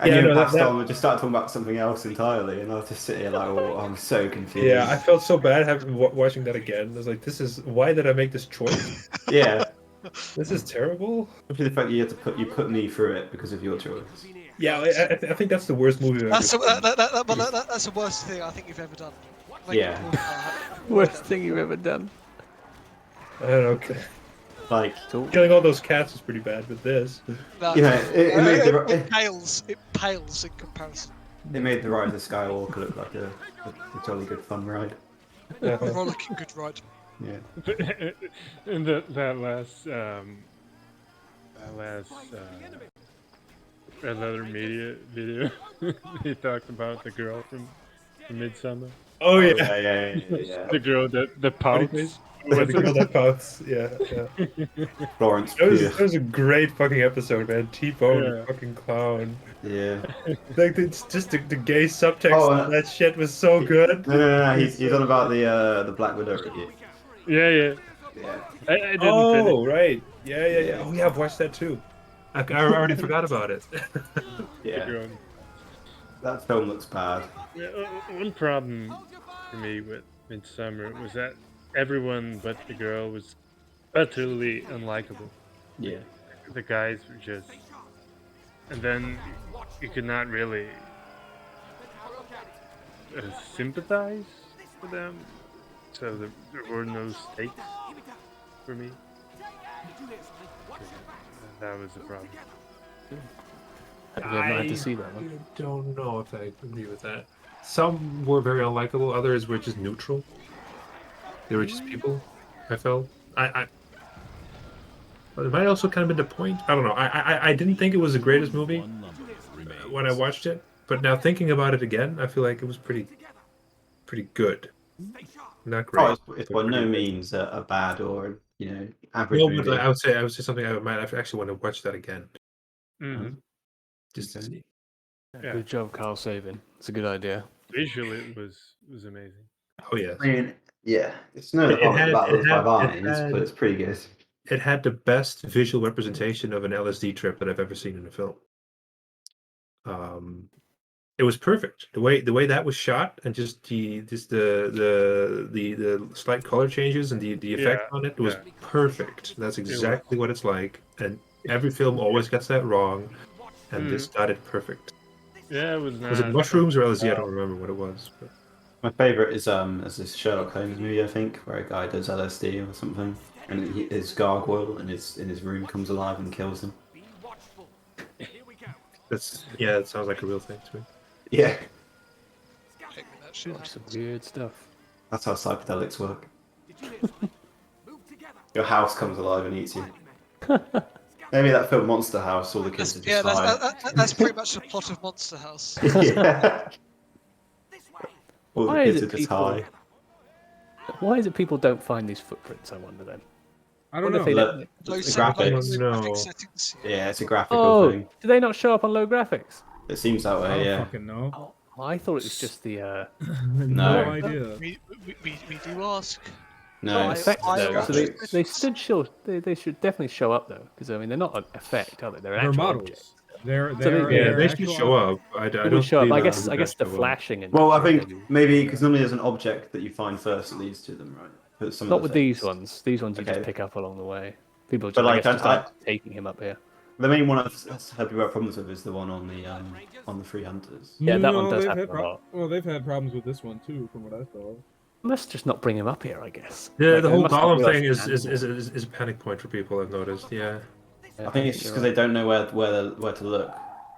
And Yeah, you no, passed that- on, we just started talking about something else entirely, and I was just sitting here like, oh, I'm so confused. Yeah, I felt so bad watching that again. I was like, why did I make this choice? Yeah. This is terrible. Especially the fact you put me through it because of your choice. Yeah, I think that's the worst movie I've ever That's seen. that's the worst thing I think you've ever done. Yeah. Worst thing you've ever done. I don't know. Like, Killing all those cats was pretty bad, but this. No, you know, it pales in comparison. it made the Rise of Skywalker look like a jolly good fun ride. A rollicking good ride. Yeah. In that last Red Letter Media video, he talked about the girl from Midsummer. Oh yeah. Yeah. The girl the pouts. The girl that pouts. Yeah. Florence That was a great fucking episode, man. T-Bone, fucking clown. Yeah. Like it's just the gay subtext. Oh, that shit was so good. No. He's on about the Black Widow review. Yeah. I didn't finish. Right. Yeah. Oh yeah, I've watched that too. I already forgot about it. Yeah. That film looks bad. Yeah, one problem for me with Midsummer was that everyone but the girl was utterly unlikable. Yeah. The guys were just, and then you could not really sympathize with them, so there were no stakes for me. That was the problem. Have you ever had to see that one? I don't know if I agree with that. Some were very unlikable, others were just neutral. They were just people, I felt. But it might also kind of been the point. I don't know. I didn't think it was the greatest movie when I watched it, but now thinking about it again, I feel like it was pretty good. Not great. Oh, it's by no means a bad or average No, movie. but I would say something I might actually want to watch that again. Just to see. Yeah. Good job, Carl Sagan. It's a good idea. Visually, it was amazing. Oh yes. I mean, yeah, it's no Battle of the Five Armies, but it's pretty good. It had the best visual representation of an LSD trip that I've ever seen in a film. It was perfect. The way that was shot, and just the slight color changes and the effect on it was perfect. That's exactly what it's like. And every film always gets that wrong, and this got it perfect. Yeah, it was. Was it mushrooms or LSD? I don't remember what it was. But... My favorite is this Sherlock Holmes movie, I think, where a guy does LSD or something, and his gargoyle in his room comes alive and kills him. It sounds like a real thing to me. Yeah. Some weird stuff. That's how psychedelics work. Your house comes alive and eats you. Maybe that film Monster House, all the kids are just high. That's pretty much the plot of Monster House. Yeah. All the kids are just high. Why is it people don't find these footprints, I wonder then? I don't know. The graphics settings. Yeah, it's a graphical thing. Do they not show up on low graphics? It seems that way, I don't yeah. fucking know. Oh, I thought it was just the... No idea. We do ask. No, effect though. So graphics. they should definitely show up though, because I mean they're not an effect, are they? They're actual models. objects. They should show up. I don't show up. see I them. guess the flashing and. Well, I think maybe because normally there's an object that you find first that leads to them, right? But some not with these ones. These ones you just pick up along the way. People just, taking him up here. The main one I've had people have problems with is the one on the Free Hunters. Yeah, that one does happen a lot. Well, they've had problems with this one too, from what I saw. Let's just not bring him up here, I guess. Yeah, the whole golem thing is a panic point for people. I've noticed. Yeah. I think it's just because they don't know where to look.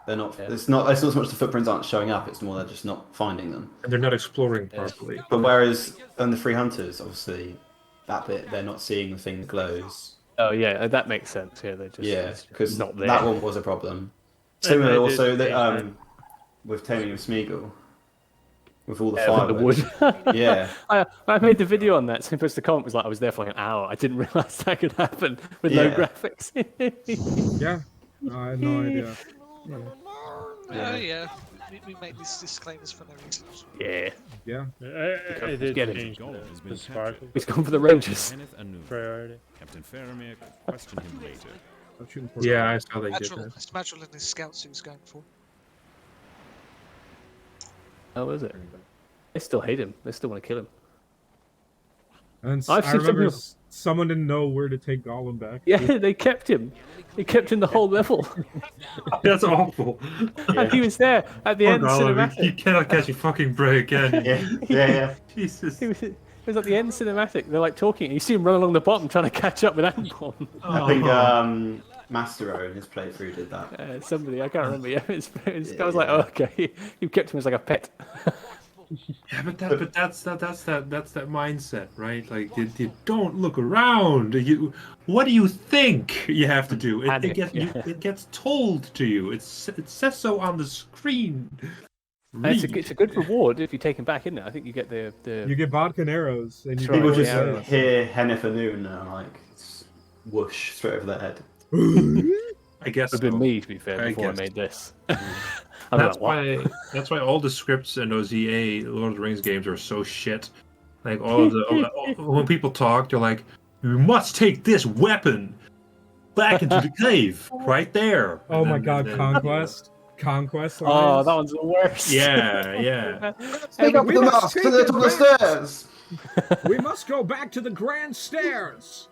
They're not. Yeah. It's not so much the footprints aren't showing up. It's more they're just not finding them. And they're not exploring properly. But whereas on the Free Hunters, obviously, that bit they're not seeing the thing that glows. Oh yeah, that makes sense. Yeah, they're just because not there. That one was a problem. Similar also with Taming of Smeagol. With all the fireworks. With the wood. Yeah. I made the video on that. Simple as the comment was like, I was there for like an hour. I didn't realise that could happen with no graphics. Yeah. No, I had no idea. Yeah. We make these disclaimers for no reason. Yeah. Yeah. I did change the sparkle. He's gone for the Rangers. Priority. Captain Faramir question him later. Yeah, I saw they did that. It's Madrill and his scouts he was going for. Oh, is it? They still hate him. They still want to kill him. And I remember someone didn't know where to take Gollum back. Yeah, they kept him. They kept him the whole level. That's awful. And he was there at the end cinematic. You cannot catch a fucking break again. Yeah. It Jesus. was at the end cinematic. They're like talking. And you see him run along the bottom trying to catch up with Angbon. I think Mastero in his playthrough did that. Somebody, I can't remember. Yeah, I was like, oh, okay, you kept him as like a pet. Yeah, but that's that mindset, right? Like you don't look around. What do you think you have to do? It gets told to you. It says so on the screen. It's a good reward if you take him back, isn't it? I think you get the you get vodka and arrows, and people just hear Hennifer and like whoosh straight over their head. I guess it would have been me, to be fair, before I made this. That's why all the scripts in those EA Lord of the Rings games are so shit. Like when people talk, they're like, "You must take this weapon back into the cave, right there." Oh my God, Conquest. Conquest lines. Oh, that one's the worst. Yeah. Take up the mask to the top of the stairs. We must go back to the grand stairs.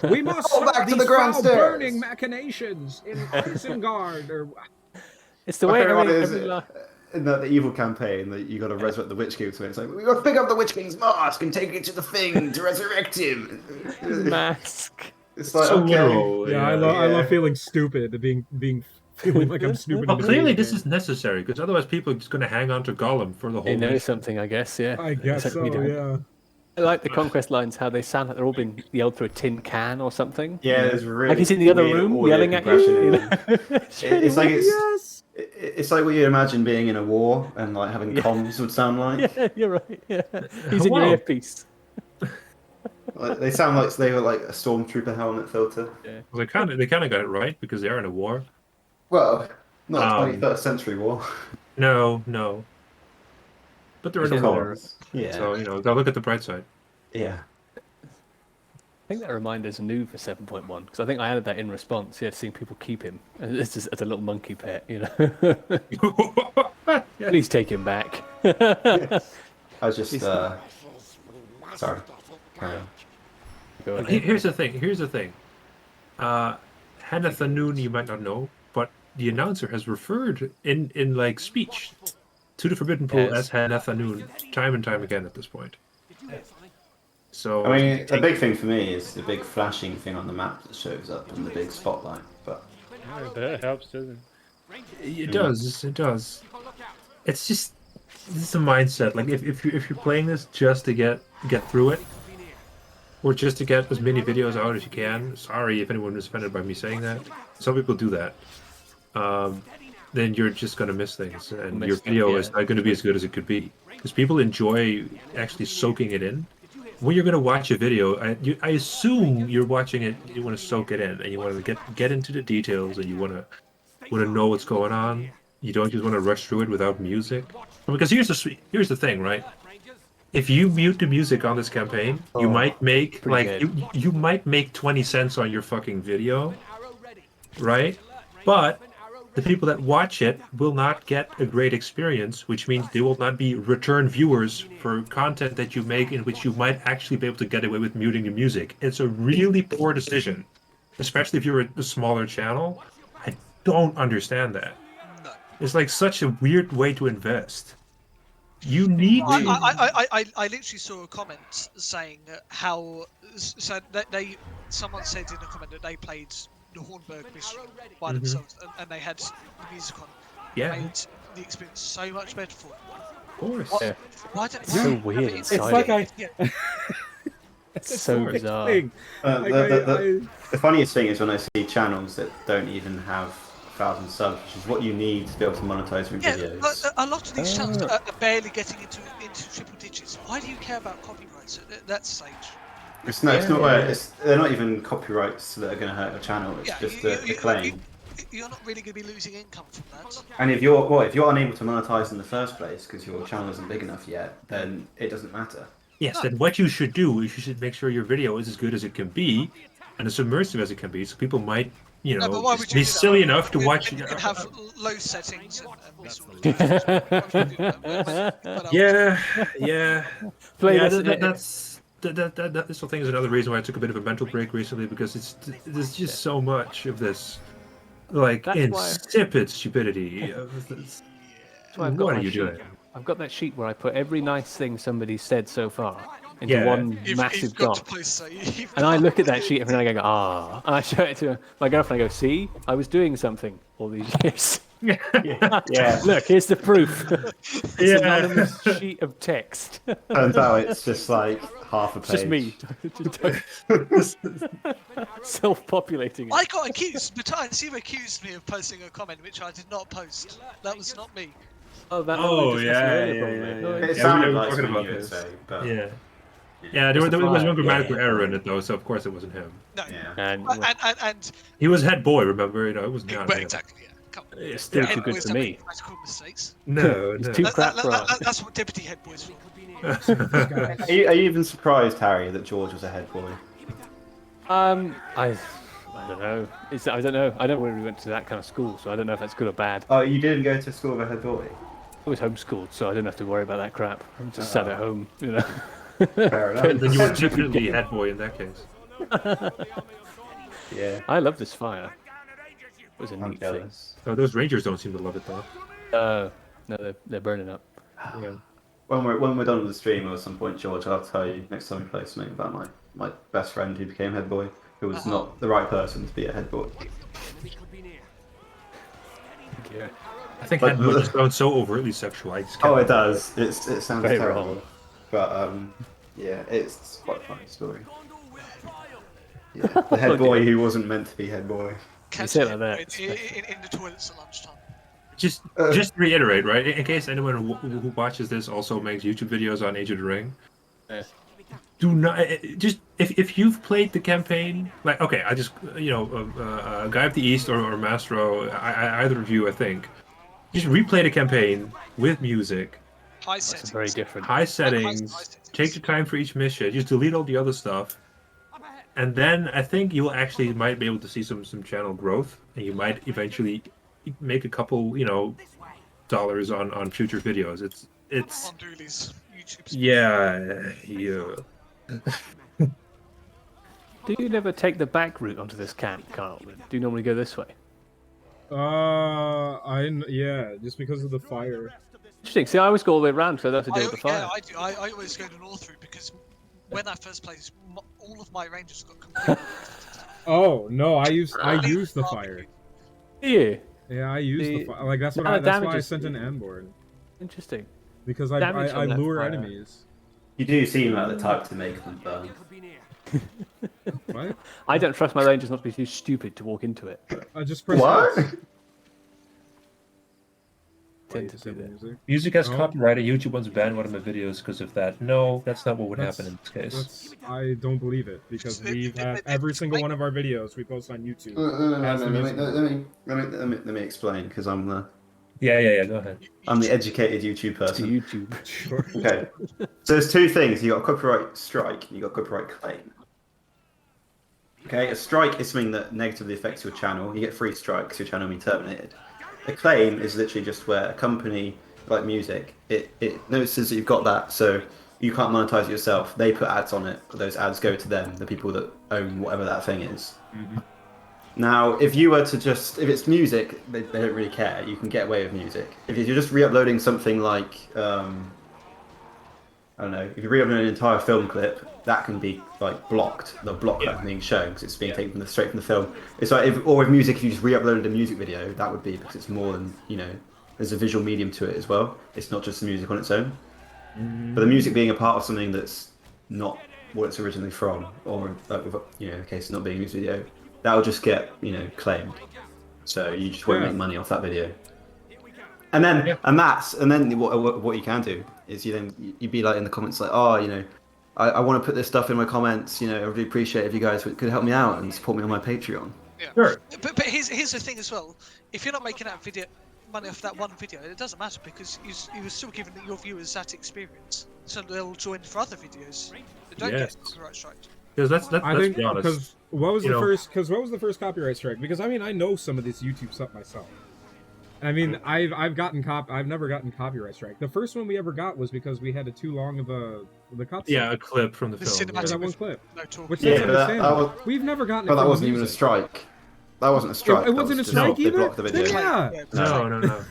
We must go back to the grand stairs. Burning machinations in Isengard. It's the way in the evil campaign that you got to resurrect the Witch King. So it's like we got to pick up the Witch King's mask and take it to the thing to resurrect him. Mask. It's like so literal. Yeah, I love feeling stupid, feeling like I'm stupid. Well, clearly this is necessary because otherwise people are just going to hang on to Gollum for the whole. They know something, I guess. Yeah. I guess so. Yeah. I like the Conquest lines, how they sound like they're all being yelled through a tin can or something. Yeah, there's really like he's in the other room yelling at you. It's like what you imagine being in a war and like having comms would sound like. Yeah, you're right. Yeah, he's in your earpiece. They sound like they were like a stormtrooper helmet filter. Yeah. Well, they kind of got it right because they are in a war. Well, not 21st century war. No, no. But they're in a war. Yeah. So, they'll look at the bright side. Yeah. I think that reminder's new for 7.1 because I think I added that in response. Yeah, seeing people keep him as a little monkey pet, Please take him back. I was just sorry. Carry on. Go ahead. Here's the thing. Hannah Thanoon, you might not know, but the announcer has referred in like speech to the Forbidden Pool as Hannah Thanoon time and time again at this point. So I mean, a big thing for me is the big flashing thing on the map that shows up and the big spotlight. But that helps, doesn't it? it does. It does. It's just a mindset. Like if you're playing this just to get through it, or just to get as many videos out as you can. Sorry if anyone was offended by me saying that. Some people do that. Then you're just gonna miss things, and your video is not gonna be as good as it could be because people enjoy actually soaking it in. When you're gonna watch a video, I assume you're watching it. You want to soak it in, and you want to get into the details, and you want to know what's going on. You don't just want to rush through it without music. Because here's the thing, right? If you mute the music on this campaign, you might make you might make 20 cents on your fucking video, right? But the people that watch it will not get a great experience, which means they will not be return viewers for content that you make in which you might actually be able to get away with muting the music. It's a really poor decision, especially if you're a smaller channel. I don't understand that. It's like such a weird way to invest. You need to... I literally saw a comment saying how someone said in a comment that they played the Hornburg mission by themselves and they had the music on. Yeah. Made the experience so much better for them. Of course. Yeah. Why don't It's so weird. It's like It's so bizarre. The funniest thing is when I see channels that don't even have 1,000 subs, which is what you need to be able to monetize your videos. A lot of these channels are barely getting into triple digits. Why do you care about copyrights at that stage? It's not. They're not even copyrights that are going to hurt a channel. It's just a claim. You're not really going to be losing income from that. And if you're unable to monetize in the first place because your channel isn't big enough yet, then it doesn't matter. Yes, then what you should do is you should make sure your video is as good as it can be and as immersive as it can be, so people might, be silly enough to watch. You can have low settings and miss all This whole thing is another reason why I took a bit of a mental break recently, because there's just so much of this, insipid stupidity. What are you doing? I've got that sheet where I put every nice thing somebody said so far into one massive doc. And I look at that sheet every night and I go, and I show it to my girlfriend. I go, see, I was doing something all these years. Yeah. Look, here's the proof. It's an anonymous sheet of text. Turns out it's just like half a page. Just me. Self-populating. I got accused. Matthias, you accused me of posting a comment which I did not post. That was not me. It sounded like something you would say, but... Yeah, there was one grammatical error in it though, so of course it wasn't him. No. And he was head boy, remember? It was not him. Exactly. Yeah. It's still too good for me. Mistakes. No, it's too crap for us. That's what deputy head boys for. Are you even surprised, Harry, that George was a head boy? I don't know. I don't know. I don't really went to that kind of school, so I don't know if that's good or bad. Oh, you didn't go to school with a head boy? I was homeschooled, so I didn't have to worry about that crap. I'm just sat at home, Fair enough. Then you were definitely head boy in that case. Yeah. I love this fire. It was a neat thing. Oh, those Rangers don't seem to love it though. No, they're burning up. Yeah. When we're done with the stream, or at some point, George, I'll tell you next time we play something about my best friend who became head boy, who was not the right person to be a head boy. Yeah. I think head boy just sounds so overtly sexual. I just can't it does. It sounds very terrible. wrong. But yeah, it's quite a funny story. Yeah, the head boy who wasn't meant to be head boy. You say it like that. In the toilets at lunchtime. Just to reiterate, right? In case anyone who watches this also makes YouTube videos on Age of the Ring, do not just if you've played the campaign, like okay, I just Guy of the East or Mastro, either of you, I think, just replay the campaign with music, High That's settings. very different. high settings. Take your time for each mission. Just delete all the other stuff, and then I think you'll actually might be able to see some channel growth, and you might eventually make a couple dollars on future videos. It's On Dooley's YouTube. yeah. Do you never take the back route onto this camp, Carl? Do you normally go this way? Yeah, just because of the fire. Interesting. See, I always go all the way around, so that's to deal with the fire. Yeah, I do. I always go the north route because when I first played, all of my rangers got completely. Oh no, I use the fire. Yeah. Yeah, I use the fire. Like that's why I sent an Anborn. Interesting. Because I lure enemies. You do seem like the type to make them burn. What? I don't trust my rangers not to be too stupid to walk into it. I just press What? Music has copyrighted. YouTube wants to ban one of my videos because of that. No, that's not what would happen in this case. I don't believe it because we've had every single one of our videos we post on YouTube. Let me explain because I'm the Go ahead. I'm the educated YouTube person. YouTube. Sure. Okay. So there's two things. You got a copyright strike and you got a copyright claim. Okay, a strike is something that negatively affects your channel. You get 3 strikes, your channel will be terminated. A claim is literally just where a company, like music, it notices that you've got that, so you can't monetize it yourself. They put ads on it, but those ads go to them, the people that own whatever that thing is. Mm-hmm. Now, if you were to just, if it's music, they don't really care. You can get away with music. If you're just re-uploading something like, I don't know, if you re-upload an entire film clip, that can be like blocked. They'll block that from being shown because it's being taken straight from the film. It's like, with music, if you just re-uploaded a music video, that would be because it's more than, there's a visual medium to it as well. It's not just the music on its own. But the music being a part of something that's not what it's originally from, or in the case of not being a music video, that will just get claimed. So you just won't make money off that video. And then what you can do is you'd be like in the comments like, oh, I want to put this stuff in my comments. I really appreciate if you guys could help me out and support me on my Patreon. Yeah. Sure. But here's the thing as well. If you're not making that video money off that one video, it doesn't matter because you're still giving your viewers that experience, so they'll join for other videos. They don't get copyright strike. Because let's be honest. Because what was the first copyright strike? Because I know some of this YouTube stuff myself. I mean, I've never gotten copyright strike. The first one we ever got was because we had too long of the cut. Yeah, a clip from the film. That one clip. Which we've never gotten. But that wasn't even a strike. That wasn't a strike. It wasn't a strike either. They blocked the video. Yeah. No.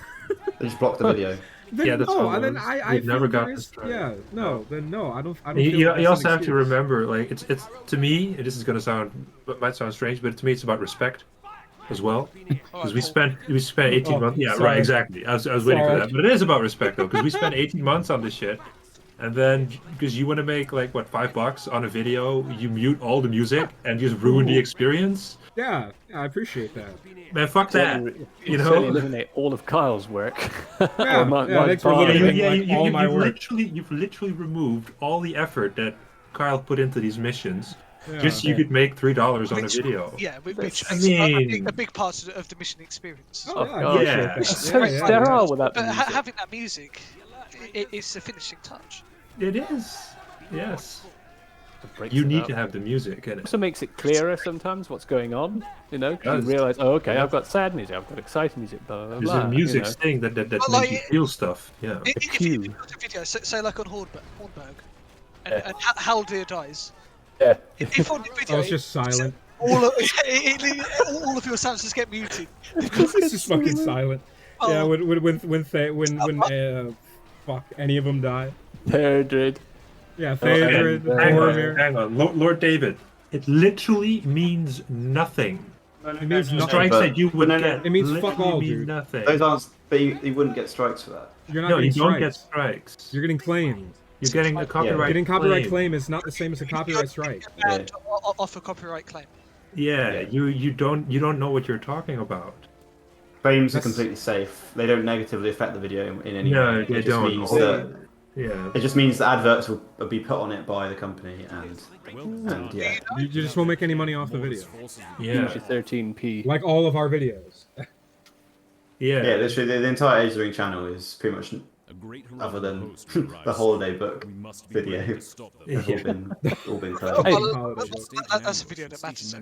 They just blocked the video. That's then I've never got this strike. Yeah, no, then no, I don't. You also have to remember, like, it's to me. This is gonna might sound strange, but to me, it's about respect as well. Because we spent 18 months. Yeah, sorry. right, exactly. I was waiting for that, but it is about respect though, because we spent 18 months on this shit, and then because you want to make like what $5 on a video, you mute all the music and just ruin the experience. Yeah, I appreciate that. Man, fuck that. Eliminate all of Kyle's work. Thanks for eliminating all my work. You've literally removed all the effort that Kyle put into these missions. Just so you could make $3 on a video. Yeah, which makes a big part of the mission experience. Yeah. It's so sterile without But music. having that music, it's the finishing touch. It is. Yes. You need to have the music. And it also makes it clearer sometimes what's going on. You realize, I've got sad music, I've got exciting music, blah blah blah. There's a music thing that makes you feel stuff. Yeah. If you got a video, say like on Hornberg, and Haldir dies. Yeah. If on the video, it's just silent. All of your sounds just get muted. It's just fucking silent. Oh. Yeah, when fuck, any of them die. Theodred. Yeah, Theodred. Hang on, Lord David. It literally means nothing. It means nothing. Strikes that you would get. It means fuck all, dude. Nothing. Those aren't. But you wouldn't get strikes for that. You're not getting don't get strikes. You're getting claimed. You're getting a copyright. Getting copyright claim is not the same as a copyright strike. Off a copyright claim. Yeah, you don't know what you're talking about. Claims are completely safe. They don't negatively affect the video in any way. No, they don't. Yeah. It just means the adverts will be put on it by the company, and yeah. You just won't make any money off the video. Yeah. 13p. Like all of our videos. Yeah. Yeah, literally, the entire Age of the Ring channel is pretty much, other than the holiday book video, have all been closed. That's a video that matters.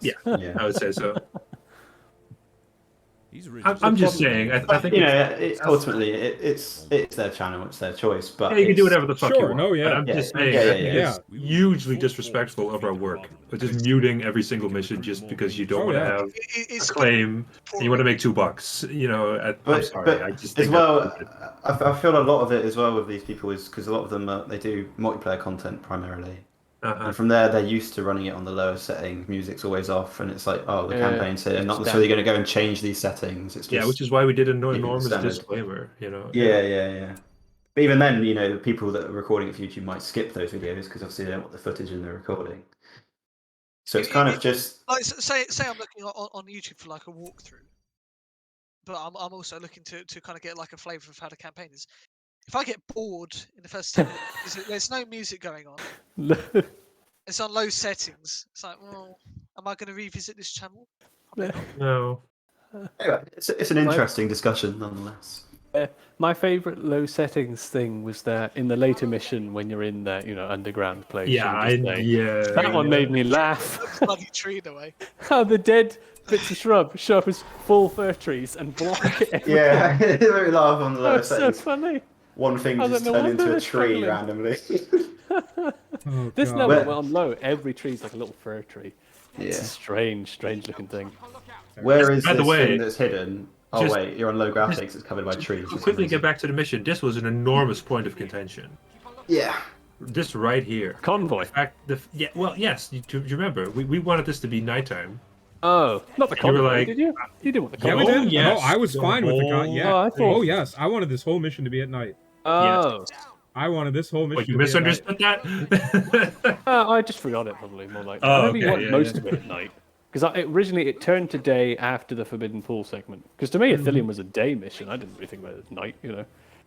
Yeah, Yeah. I would say so. I'm just saying. I think ultimately it's their channel, it's their choice. But yeah, you can do whatever the fuck you want. No, yeah. But I'm just saying. I think it's hugely disrespectful of our work. But just muting every single mission just because you don't want to have a claim and you want to make $2. You know, I'm sorry. But I just as think well, I feel a lot of it as well with these people is because a lot of them they do multiplayer content primarily. And from there, they're used to running it on the lower settings. Music's always off, and it's like, oh, the campaign's here. I'm not necessarily going to go and change these settings. It's just which is why we did an enormous disclaimer. You know. Yeah. But even then, you know, the people that are recording it for YouTube might skip those videos because obviously they don't want the footage in their recording. So it's kind of just like say I'm looking on YouTube for like a walkthrough, but I'm also looking to kind of get like a flavour of how the campaign is. If I get bored in the first 10 minutes, there's no music going on. It's on low settings. It's like, well, am I going to revisit this channel? No. Anyway, it's an interesting discussion nonetheless. My favourite low settings thing was that in the later mission when you're in that, underground place. That one made me laugh. Bloody tree in a way. How the dead bits of shrub show up as full fir trees and block it. Yeah, it made me laugh on the lower That's settings. so funny. One thing just turned into a tree randomly. This level on low, every tree's like a little fir tree. Yeah. It's a strange looking thing. Where is By the this way, thing that's hidden? Oh wait, you're on low graphics. It's covered by trees. Quickly get back to the mission. This was an enormous point of contention. Yeah. This right here. Convoy. Yes. Do you remember? We wanted this to be nighttime. Oh, not the convoy, like, did you? You didn't want the Yeah, convoy. we did. yes. No, I was fine with the convoy. Yeah. Oh, Yes. I wanted this whole mission to be at night. Oh. I wanted this whole mission What, you to be misunderstood that? I just forgot it probably more like. Oh, I remember you okay, wanted most of it at night. Because originally it turned to day after the Forbidden Pool segment. Because to me, Athelium was a day mission. I didn't really think about it at night,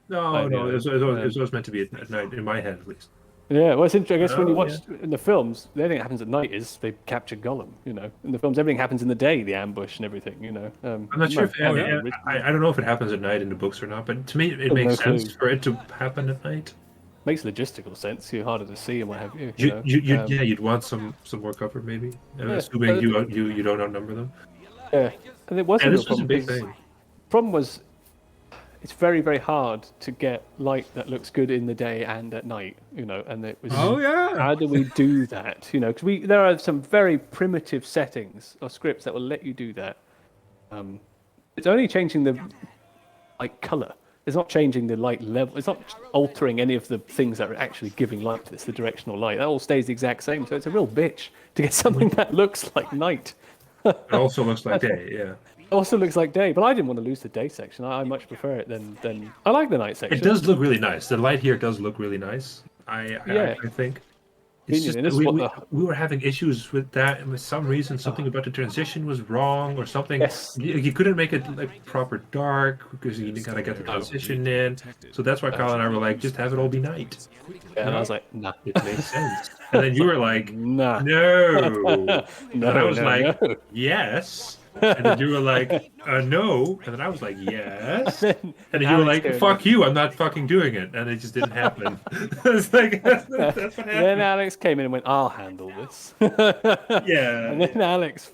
No, it was always meant to be at night, in my head at least. Yeah, well, it's interesting. I guess when you watch in the films, the only thing that happens at night is they capture Gollum. In the films, everything happens in the day, the ambush and everything. I'm not sure if I don't know if it happens at night in the books or not, but to me, it makes sense for it to happen at night. Makes logistical sense. You're harder to see and what have you. You'd want some more cover maybe, assuming you don't outnumber them. Yeah, and it wasn't this was a big thing. Problem was, it's very, very hard to get light that looks good in the day and at night, and it was... Oh, yeah! How do we do that? Because there are some very primitive settings or scripts that will let you do that. It's only changing the colour. It's not changing the light level. It's not altering any of the things that are actually giving light to this, the directional light. That all stays the exact same. So it's a real bitch to get something that looks like night. It also looks like day, yeah. It also looks like day, but I didn't want to lose the day section. I much prefer it than I like the night section. It does look really nice. The light here does look really nice. I think. It's just, we were having issues with that, and for some reason, something about the transition was wrong, or something. Yes. You couldn't make it proper dark because you gotta get the transition in. So that's why Kyle and I were like, just have it all be night. Yeah, and I was like, nah, it makes sense. And then you were like, nah, no. And I was like, yes. And then you were like, no. And then I was like, yes. And then you were like, fuck you, I'm not fucking doing it. And it just didn't happen. It's like, that's what happened. Then Alex came in and went, I'll handle this. Yeah. And then Alex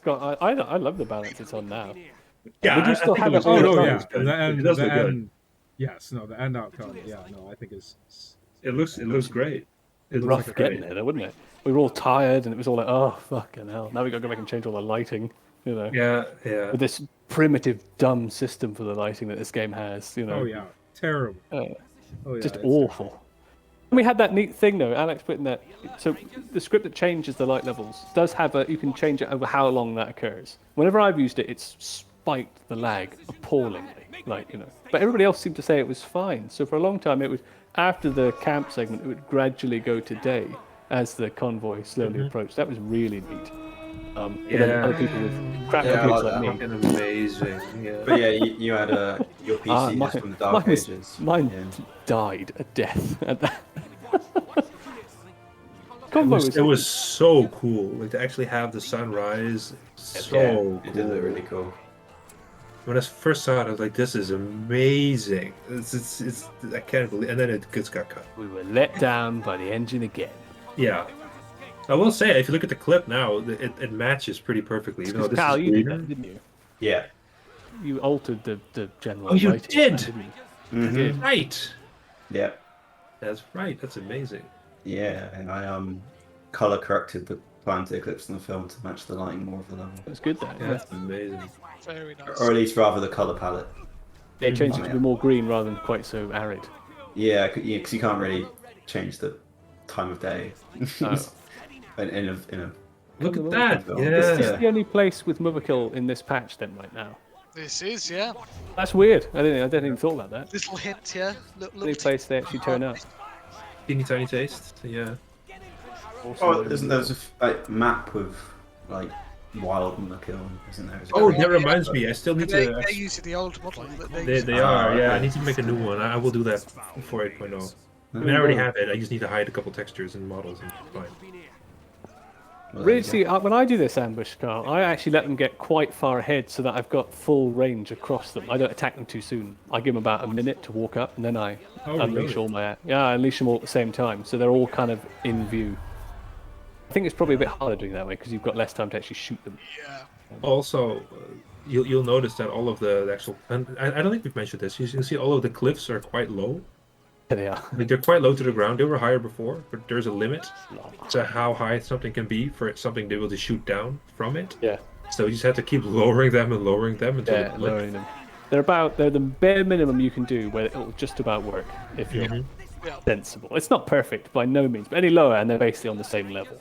got, I love the balance it's on now. Yeah, Would you still have it? Oh, no, yeah. It does look good. Yes, no, the end outcome. Yeah, no, I think it looks great. It was rough getting there, wouldn't it? We were all tired, and it was all like, oh, fucking hell. Now we got to go back and change all the lighting. Yeah. With this primitive, dumb system for the lighting that this game has, Oh yeah, terrible. Just awful. Terrible. And we had that neat thing though, Alex put in that. So the script that changes the light levels does have you can change it over how long that occurs. Whenever I've used it, it's spiked the lag appallingly, But everybody else seemed to say it was fine. So for a long time, it would after the camp segment, it would gradually go to day as the convoy slowly approached. That was really neat. But then other people with crap computers like me. Fucking amazing. Yeah. But yeah, you had your PC just from the Dark Ages. Mine died a death at that. It was so cool, like to actually have the sunrise. So it did look really cool. When I first saw it, I was like, "This is amazing!" It's I can't believe. And then it just got cut. We were let down by the engine again. Yeah, I will say, if you look at the clip now, it matches pretty perfectly. Even though this Cal, is you did that, didn't you? Yeah. You altered the general. Oh, you lighting, did? didn't you? Mm-hmm. You did. Right. Yeah. That's right. That's amazing. Yeah, and I color corrected the planned eclipse in the film to match the lighting more of the level. That's good though. Yeah, that's amazing. Very nice. Or at least rather the color palette. They changed it to be more green rather than quite so arid. Yeah, because you can't really change the time of day. in a Look at that! film. Yeah. Is this the only place with Motherkill in this patch then right now? This is, yeah. That's weird. I didn't even thought about that. Little hint, yeah. Only place they actually turn up. Teeny tiny taste. Yeah. Oh, there's a map with like wild Motherkill, isn't there? Oh, that reminds me. I still need to. They're using the old model. They are. Yeah, I need to make a new one. I will do that before 8.0. I mean, I already have it. I just need to hide a couple textures and models and fine. Really, see, when I do this ambush, Carl, I actually let them get quite far ahead so that I've got full range across them. I don't attack them too soon. I give them about a minute to walk up, and then I unleash all my... Yeah, I unleash them all at the same time, so they're all kind of in view. I think it's probably a bit harder doing that way, because you've got less time to actually shoot them. Yeah. Also, you'll notice that all of the actual... And I don't think we've mentioned this. You can see all of the cliffs are quite low. Yeah, they are. Like they're quite low to the ground. They were higher before, but there's a limit to how high something can be for something to be able to shoot down from it. Yeah. So you just have to keep lowering them until lowering them. They're the bare minimum you can do where it'll just about work if you're sensible. It's not perfect by no means, but any lower and they're basically on the same level.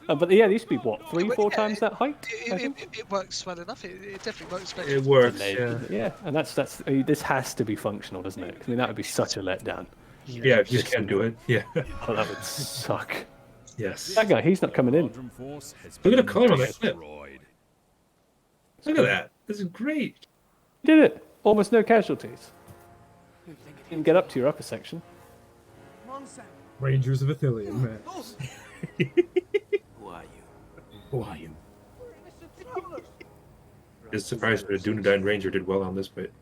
But yeah, they used to be what, 3-4 times that height? It works well enough. It definitely works better. It works. Yeah, and that's I mean, this has to be functional, doesn't it? I mean, that would be such a letdown. Yeah, if you just can't do it. Yeah. Oh, that would suck. Yes. That guy, he's not coming in. Look at the color on that clip. Look at that. This is great. You did it. Almost no casualties. You didn't get up to your upper section. Rangers of Ithilien, man. Who are you? It's surprising that a Dunedain Ranger did well on this bit.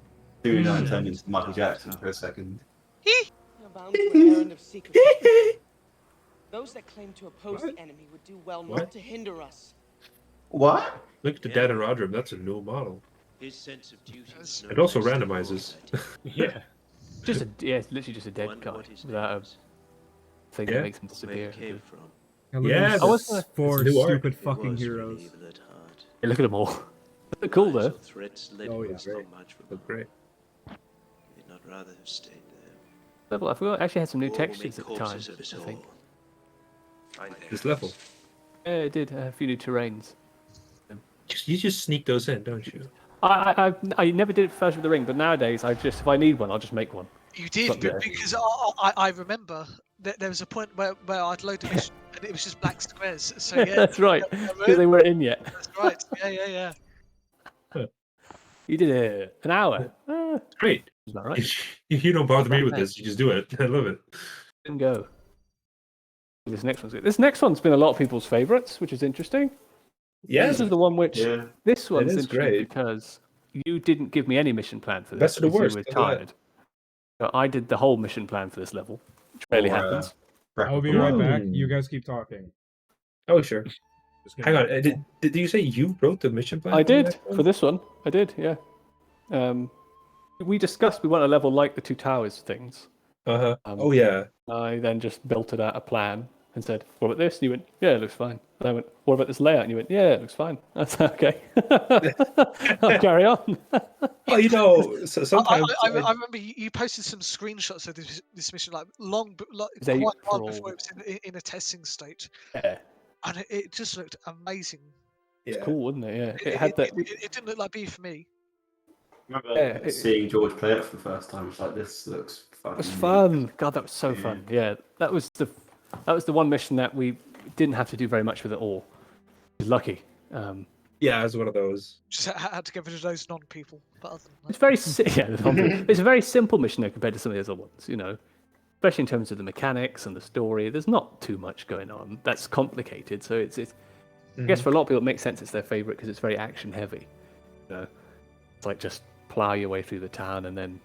Dunedain turned into Michael Jackson for a second. You're bound to an errand of secrecy. Those that claim to oppose the enemy would do well not to hinder us. What? Look at the Data Rodrum. That's a new model. His sense of duty. It also randomizes. Yeah. It's literally just a dead card without a thing that makes them disappear. Yeah, I was four stupid fucking heroes. Hey, look at them all. They're cool though. Oh yeah, great. Look great. You'd not rather have stayed there. Level, I forgot. Actually, had some new textures at the time. I think. This level. Yeah, it did. A few new terrains. You just sneak those in, don't you? I never did it first with the ring, but nowadays if I need one, I'll just make one. You did, because I remember that there was a point where I'd load a mission and it was just black squares. So yeah, that's right, because they weren't in yet. That's right. Yeah. You did it an hour. Great. Is that right? You don't bother me with this. You just do it. I love it. Didn't go. This next one's good. This next one's been a lot of people's favourites, which is interesting. Yeah. This is the one which this one's interesting great. because you didn't give me any mission plan for this. Best of the worst. You were tired. So I did the whole mission plan for this level, which rarely happens. I'll be right back. You guys keep talking. Oh, sure. Hang on. Did you say you wrote the mission plan? I did for this one. I did, yeah. We discussed we want a level like the Two Towers things. Oh yeah. I then just built it out a plan and said, "What about this?" And you went, "Yeah, it looks fine." And I went, "What about this layout?" And you went, "Yeah, it looks fine." That's okay. I'll carry on. Well, you know, so sometimes I remember you posted some screenshots of this mission, like quite long before it was in a testing state. Yeah. And it just looked amazing. It's cool, wasn't it? Yeah. It had that. It didn't look like B for me. I remember seeing George play it for the first time. It's like, this looks fun. It was fun. God, that was so fun. Yeah, that was the one mission that we didn't have to do very much with at all. He's lucky. Yeah, it's one of those. Just had to get rid of those non-people. But other than that, It's very it's a very simple mission though, compared to some of the other ones. You know, especially in terms of the mechanics and the story. There's not too much going on. That's complicated. So it's I guess for a lot of people it makes sense. It's their favorite because it's very action heavy. You know, it's like just plow your way through the town and then.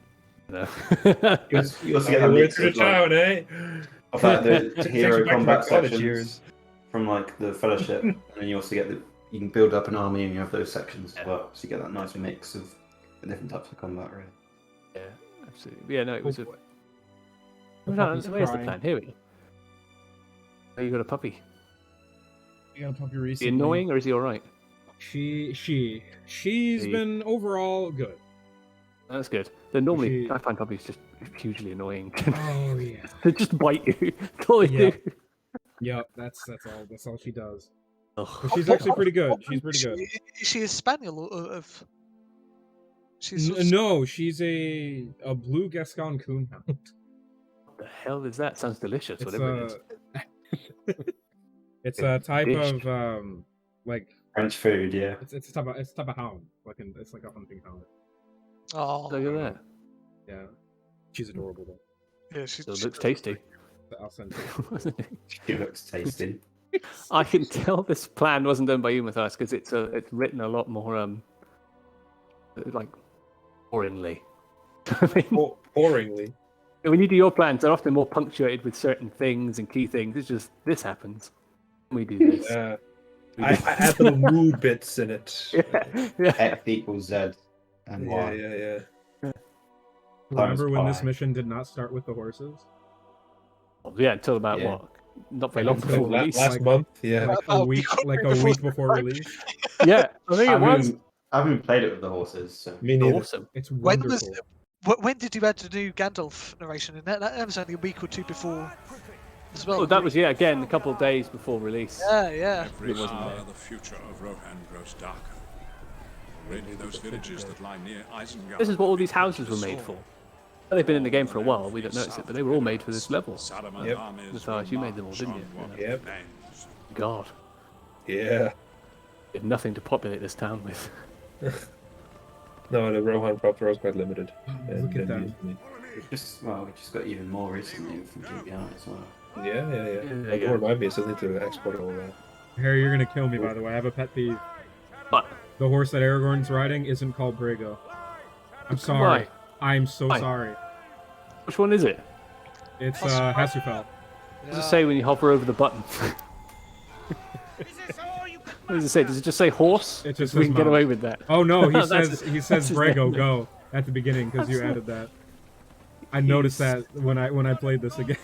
You know. You also get a mix of, town, eh? of like the hero combat sections years. from like the Fellowship, and then you also get you can build up an army and you have those sections as well, so you get that nice mix of the different types of combat, really. Yeah, absolutely. Yeah, no, it was a. The No, puppy's where's the crying. plan? Here we go. Oh, you got a puppy. You got a puppy Is he recently. annoying or is he all right? She's He- been overall good. That's good. They're normally She- I find puppies just hugely annoying. Oh yeah. They just bite you. That's all they Yep. do. Yep, that's all she does. Ugh. But she's actually pretty good. She's pretty good. Is she a spaniel of? She's No, she's a blue Gascon coonhound. What the hell is that? Sounds delicious. It's Whatever it is. it's a type Dish. of like French food, yeah. it's a type of hound. It's like a hunting hound. Oh, Look at that. Yeah, she's adorable though. yeah, she's. So it looks tasty. I'll send it. She looks tasty. I can tell this plan wasn't done by you, Matthias, because it's written a lot more like boringly. I mean, Boringly. when you do your plans, they're often more punctuated with certain things and key things. It's just this happens. We do this. I add little mood bits in it. Yeah. X equals Z and Y. Yeah. Remember when this Pie. mission did not start with the horses? Yeah, until about Yeah. what? Not very long Until before Last release. month, yeah. Like a week before release. Yeah, I think it was. I haven't played it with the horses, so Me neither. Awesome. It's When wonderful. when did you add the new Gandalf narration in that? That was only a week or two before, as well. Oh, that was again a couple of days before release. Yeah. Every It wasn't hour there. the future of Rohan grows darker. Already those villages that lie near Isengard. This is what all these houses were made for. They've been in the game for a while. We don't notice it, but they were all made for this level. Yep. Matthias, you made them all, didn't you? Yep. God, Yeah. you had nothing to populate this town with. No, the Rohan prop throw is quite limited. Look at that. we just got even more recently from GBI as well. Yeah. there you Don't go. remind me, I still need to export all that. Harry, you're gonna kill me, by the way. I have a pet peeve. But The horse that Aragorn's riding isn't called Brago. I'm sorry. Why? I'm so Why? sorry. which one is it? It's Hasufel. What does it say when you hover over the button? What does it say? Does it just say horse? It just we says can get mount. away with that. Oh no, he That's- says that's his Brago name. go at the beginning because you added that. I noticed that when I played this again.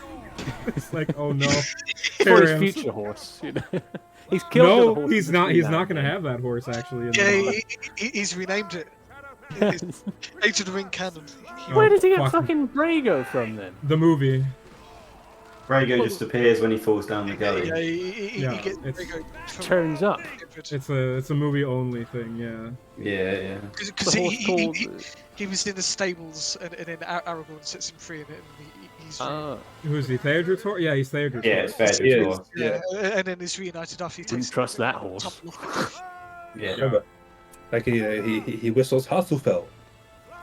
It's like, oh no. For Harry, his I'm future horse, you know. He's killed the No, horse he's in not. the He's tree not now. going to have that horse actually. In Yeah, the he's renamed it. It's Age of the Ring canon. Where does he get fuck. fucking Brago from then? The movie. Brago just appears when he falls down the gully. Yeah, he Yeah, gets it's- Brago from Turns up. It's a movie only thing. Yeah. Yeah. because The horse called. he was in the stables and then Aragorn sets him free in it and he's Who's he? Theodred's horse? Yeah, he's Theodred's Yeah, horse. it's fair to Yeah. explore. and then he's reunited after he Wouldn't takes trust that horse. topple off the cliff. Yeah. Like he whistles Hasufel.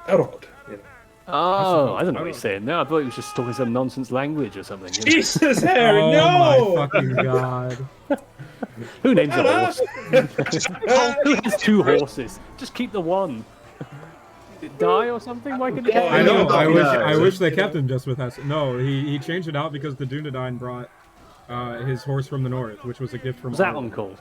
Elrond. You know. Oh, I don't know what he's saying now. I thought he was just talking some nonsense language or something. you know. Jesus, Harry, Oh no! my fucking god. Who names a horse? Who has two horses? Just keep the one. Did it die or something? Why couldn't it die? I know. No. I wish they kept him just with us. No, he changed it out because the Dunedain brought his horse from the north, which was a gift from What's that Arwen. one called?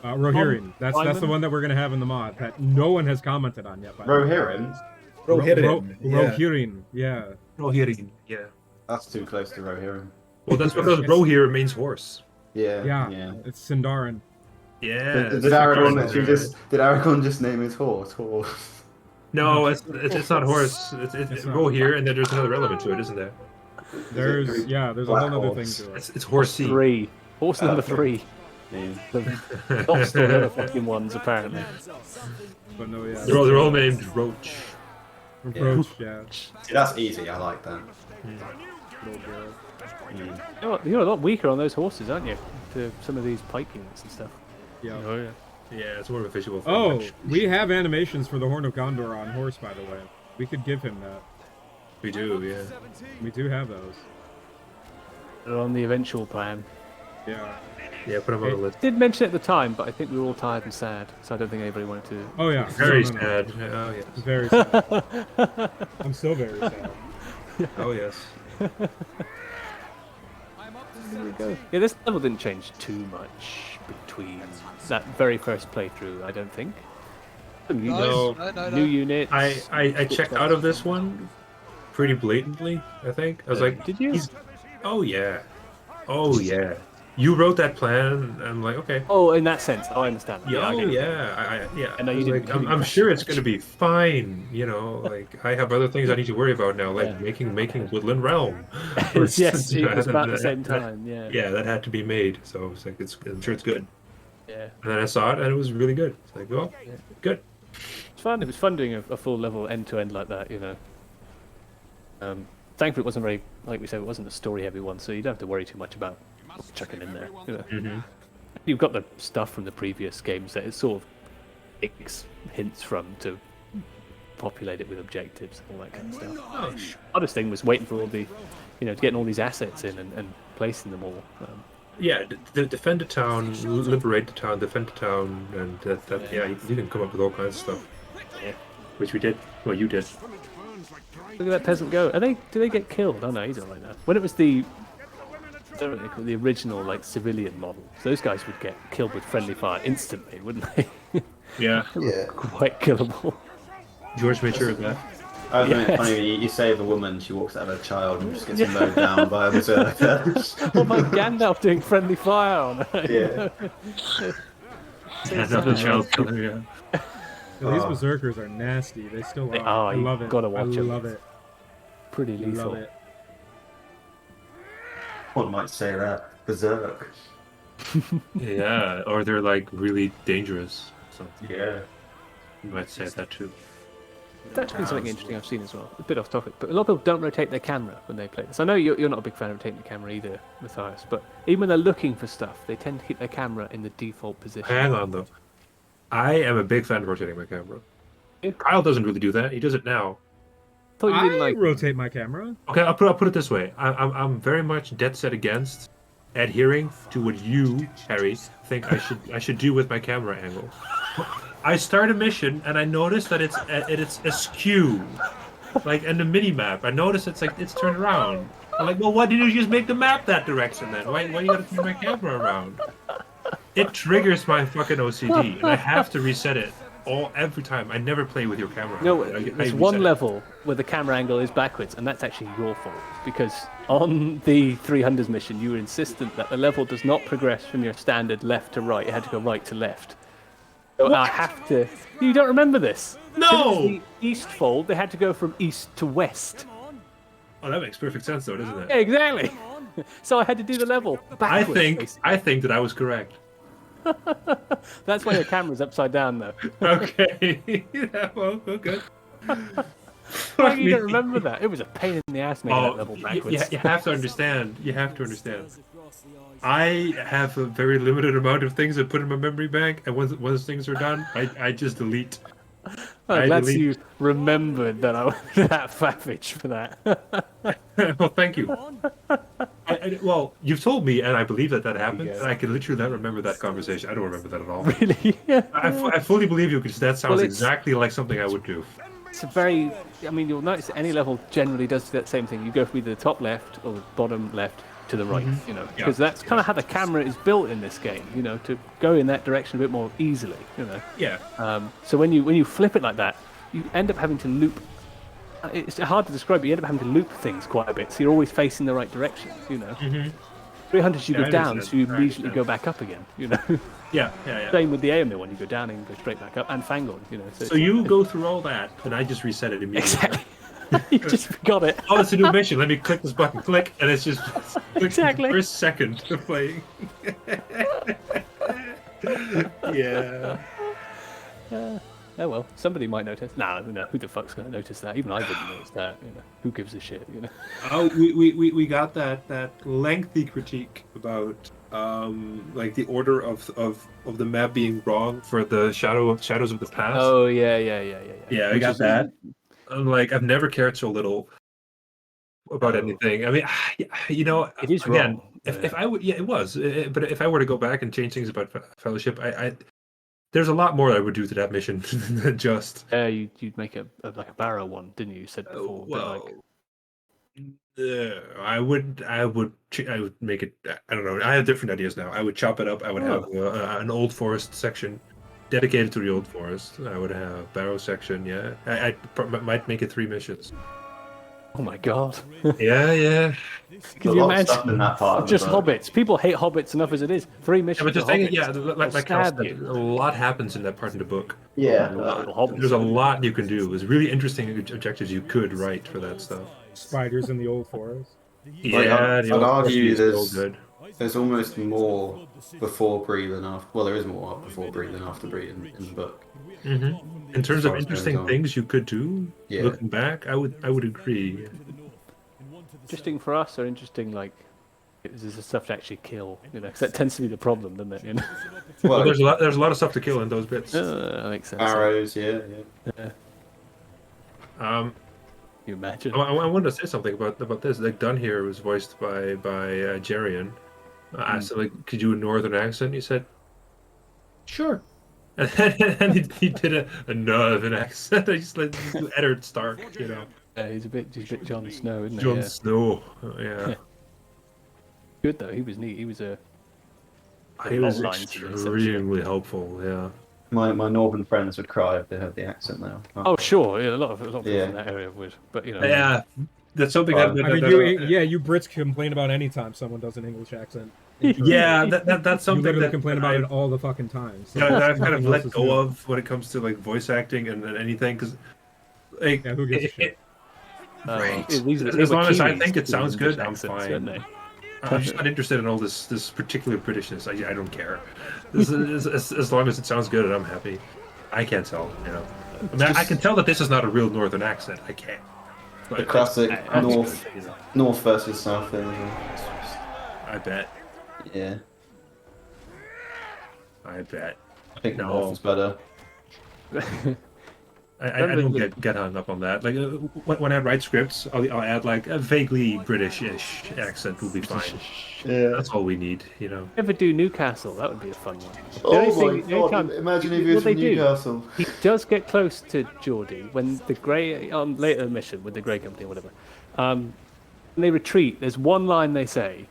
Rohirrim. That's the Simon? one that we're gonna have in the mod that no one has commented on yet. By the way. Rohirrim? Rohirrim. Yeah. Rohirrim. Yeah. That's too close to Rohirrim. Well, that's because Rohirrim means horse. Yeah. It's Sindarin. Yeah. Did Aragorn just name his horse? No, it's not horse. It's not. Rohir, and then there's another element to it, isn't there? There's a Black whole other horse. thing to it. It's horsey. Three. Horse number three. Yeah. Lost all the other fucking ones, apparently. But no, yeah. They're all named Roach. Approach, yeah. See, that's easy. I like that. Little girl. Mm. You're a lot weaker on those horses, aren't you? To some of these pike units and stuff. Yeah. Oh yeah. Yeah, it's more of a visual thing. Oh, we have animations for the Horn of Gondor on horse, by the way. We could give him that. We do, yeah. We do have those. They're on the eventual plan. Yeah. Yeah, put them on the list. Did mention it at the time, but I think we were all tired and sad, so I don't think anybody wanted to. Oh yeah. Very sad. Oh yes. Very sad. I'm still very sad. Oh yes. There we go. Yeah, this level didn't change too much between that very first playthrough, I don't think. No. New units. I checked out of this one pretty blatantly, I think. I was like, did you? Oh yeah. Oh yeah. You wrote that plan, and I'm like, okay. Oh, in that sense. Oh, I understand. Yeah, yeah. yeah. I know you didn't. I'm sure it's going to be fine. You know, like I have other things I need to worry about now, like making Woodland Realm. Yes, it was about the same time. Yeah. Yeah, that had to be made. So it's like I'm sure it's good. Yeah. And then I saw it, and it was really good. It's like, well, good. It's fun. It was fun doing a full level end to end like that. You know. Thankfully, it wasn't very, like we said, it wasn't a story heavy one, so you don't have to worry too much about chucking in there. You know? You've got the stuff from the previous games that it sort of takes hints from to populate it with objectives and all that kind of stuff. Oh, Hardest thing was waiting for all the, you know, getting all these assets in and placing them all. Yeah, defend the town, liberate the town, defend the town, and yeah, you can come up with all kinds of stuff. Yeah. Which we did. Well, you did. Look at that peasant go. Do they get killed? Oh no, he's alright now. When it was the original like civilian model, those guys would get killed with friendly fire instantly, wouldn't they? Yeah. Yeah. Quite killable. George made sure of that. I think it's funny, you save a woman, she walks out of her child and just gets mowed down by a berserker. What about Gandalf doing friendly fire on her? Yeah. Gandalf the child killer, yeah. These berserkers are nasty. They still are. Oh, I love it. Gotta watch I them. love it. Pretty I lethal. love it. One might say that. Berserk. Yeah, or they're like really dangerous. So Yeah. you might say that too. That's been something interesting I've seen as well. A bit off topic, but a lot of people don't rotate their camera when they play this. I know you're not a big fan of rotating the camera either, Matthias, but even when they're looking for stuff, they tend to keep their camera in the default position. Hang on though. I am a big fan of rotating my camera. Kyle doesn't really do that. He does it now. Thought you didn't like rotate my camera. Okay, I'll put it this way. I'm very much dead set against adhering to what you, Harry, think I should do with my camera angle. I start a mission and I notice that it's askew, like in the mini map. I notice it's turned around. I'm like, well, why didn't you just make the map that direction then? Why you gotta turn my camera around? It triggers my fucking OCD, and I have to reset it every time. I never play with your camera. No, I there's one level where the camera angle is backwards, and that's actually your fault. Because on the 300s mission, you were insistent that the level does not progress from your standard left to right. It had to go right to left. So I have to... You don't remember this? No! The east fold, they had to go from east to west. Oh, that makes perfect sense, though, doesn't it? Yeah, exactly. So I had to do the level backwards. I think that I was correct. That's why your camera's upside down, though. Okay. Yeah, well, good. Why you don't remember that? It was a pain in the ass making that level backwards. You have to understand. You have to understand. I have a very limited amount of things I put in my memory bank, and once those things are done, I just delete. I'm glad you remembered that I was that savage for that. Well, thank you. Well, you've told me, and I believe that happened, and I can literally not remember that conversation. I don't remember that at all. Really? I fully believe you, because that sounds exactly like something I would do. It's a very... I mean, you'll notice any level generally does that same thing. You go from either the top left or the bottom left to the right, you know, because that's kind of how the camera is built in this game, you know, to go in that direction a bit more easily, you know. Yeah. So when you flip it like that, you end up having to loop. It's hard to describe, but you end up having to loop things quite a bit, so you're always facing the right direction, you know. 300s you go down, so you immediately go back up again, you know. Yeah. Same with the Aemir one, you go down and go straight back up, and Fangorn, you know. So you go through all that, and I just reset it immediately. Exactly. You just forgot it. Oh, it's a new mission. Let me click this button. Click, and it's just exactly the first second of playing. Yeah. Oh well, somebody might notice. Nah, no, who the fuck's gonna notice that? Even I wouldn't notice that. You know, who gives a shit? You know. Oh, we got that lengthy critique about like the order of the map being wrong for the shadows of the past. Oh yeah. Yeah, I got that. Like I've never cared so little about anything. I mean, you know, it is again, wrong. if I would, yeah, it was. But if I were to go back and change things about Fellowship, there's a lot more I would do to that mission than just. You'd make like a barrow one, didn't you? You said before. Well, I would make it. I don't know. I have different ideas now. I would chop it up. I would have an old forest section dedicated to the old forest. I would have a barrow section. Yeah, I might make it 3 missions. Oh my god. Yeah. Can you imagine? Just hobbits. People hate hobbits enough as it is. 3 missions. Yeah, but just saying, like Cal said, a lot happens in that part of the book. Yeah, there's a lot you can do. There's really interesting objectives you could write for that stuff. Spiders in the old forest. Yeah, I'd argue there's almost more before Bree than after. Well, there is more before Bree than after Bree in the book. In terms of interesting things you could do, looking back, I would agree. Interesting for us, or interesting like is the stuff to actually kill? You know, because that tends to be the problem, doesn't it? You know? Well, there's a lot of stuff to kill in those bits. That makes sense. Arrows, yeah. You imagine? I wanted to say something about this. Like Dunn here was voiced by Jerian. I said, like, could you do a northern accent? He said, sure. And then he did a northern accent. I just like Eddard Stark, you know. Yeah, he's a bit Jon Snow, isn't he? Jon Snow, yeah. Good though. He was neat. He was extremely helpful. Yeah. My northern friends would cry if they heard the accent now. Oh sure, yeah, a lot of people in that area would, but you know. Yeah, that's something you Brits complain about any time someone does an English accent. Yeah, that's something you literally that complain about it all the fucking time. So that I've kind of let go of when it comes to like voice acting and anything, because like who gives a shit? Right. As long as I think it sounds good, I'm fine. I'm just not interested in all this particular Britishness. I don't care. As long as it sounds good and I'm happy. I can't tell, you know. I mean, I can tell that this is not a real northern accent. I can't. But the classic north versus south thing. I bet. Yeah. I bet. I think the north is better. I don't get hung up on that. Like when I write scripts, I'll add like a vaguely British-ish accent will be fine. Yeah, that's all we need, you know. Ever do Newcastle? That would be a fun one. Oh my god! Imagine if he was from Newcastle. He does get close to Geordie when the Grey on later mission with the Grey Company or whatever. When they retreat, there's one line they say.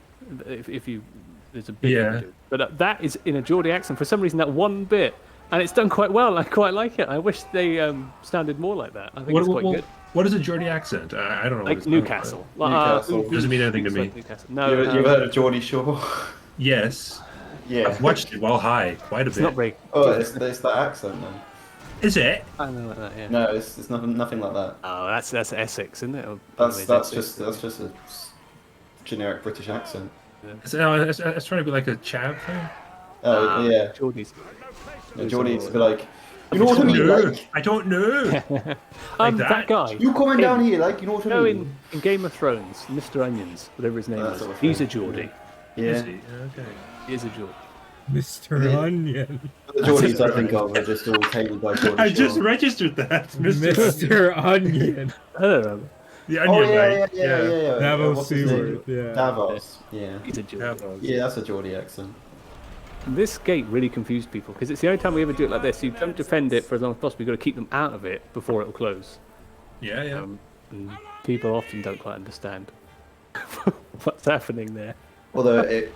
If you there's a bit, but that is in a Geordie accent for some reason. That one bit. And it's done quite well. I quite like it. I wish they sounded more like that. I think it's quite good. What is a Geordie accent? I don't know. Like Newcastle. Newcastle doesn't mean anything to me. No, you ever heard of Geordie Shore? Yes. Yeah. I've watched it while high quite a bit. It's not very. Oh, it's that accent then. Is it? I know like that. Yeah. No, it's nothing like that. Oh, that's Essex, isn't it? That's just a generic British accent. Yeah. It's trying to be like a chav thing. Oh yeah. Geordies. Geordie's be like, you know what I mean? Like, I don't know. Like that guy. You coming down here, like, you know what I mean? In Game of Thrones, Mr. Onions, whatever his name is, he's a Geordie. Yeah. Is he? Okay. He is a Geordie. Mr. Onion. The Geordies I think of are just all taken by Geordie. I just registered that. Mr. Onion. I don't know. The onion, right? Yeah. Davos Seaward. Yeah. Davos. Yeah. He's a Geordie. Yeah, that's a Geordie accent. This gate really confused people because it's the only time we ever do it like this. You don't defend it for as long as possible. You've got to keep them out of it before it'll close. Yeah. And people often don't quite understand what's happening there. Although it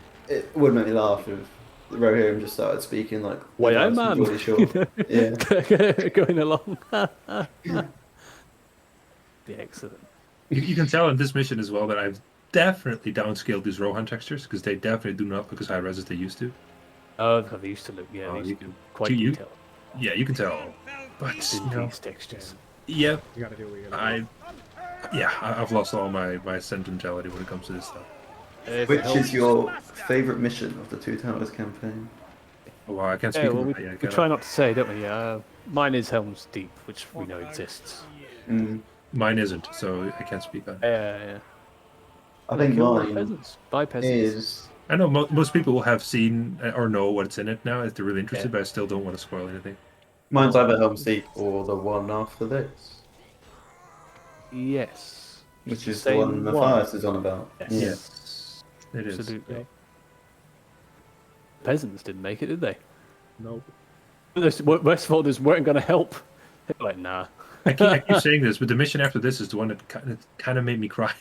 would make me laugh if Rohirrim just started speaking like, "Why, man?" Yeah, going along. Excellent. You can tell in this mission as well that I've definitely downscaled these Rohan textures because they definitely do not look as high res as they used to. Oh, they used to look, they used to be quite detailed. Yeah, you can tell. But these textures. Yeah, you gotta do what you gotta do. I've lost all my sentimentality when it comes to this stuff. Which is your favourite mission of the Two Towers campaign? Oh, wow, I can't speak Yeah, well, about that yet. we try not to say, don't we? Mine is Helm's Deep, which we know exists. Mine isn't, so I can't speak on it. Yeah. I think mine peasants. Buy peasants. is... I know most people will have seen or know what's in it now if they're really interested, but I still don't want to spoil anything. Mine's either Helm's Deep or the one after this. Yes. Which is the one Matthias is on about. Yes. It is. Absolutely. Peasants didn't make it, did they? Nope. Westfolders weren't going to help. They're like, nah. I keep saying this, but the mission after this is the one that kind of made me cry.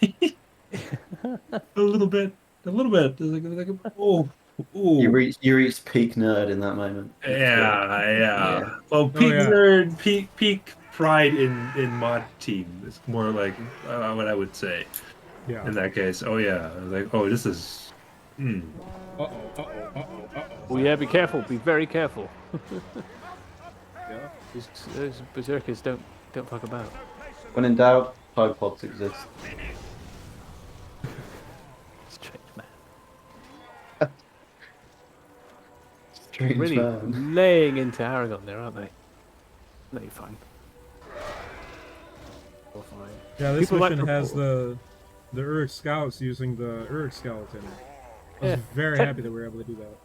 a little bit. Like, oh. You reached peak nerd in that moment. Yeah. Well, peak nerd, peak pride in mod team. It's more like what I would say. Yeah. In that case, oh yeah, like this is. Well, yeah, be careful. Be very careful. Yeah. Those berserkers don't fuck about. When in doubt, Tide Pods exist. Strange man. Strange Really man. laying into Aragon there, aren't they? No, you're fine. You're fine. Yeah, this People mission like has the Uruk scouts using the Uruk skeleton. I was very happy that we were able to do that.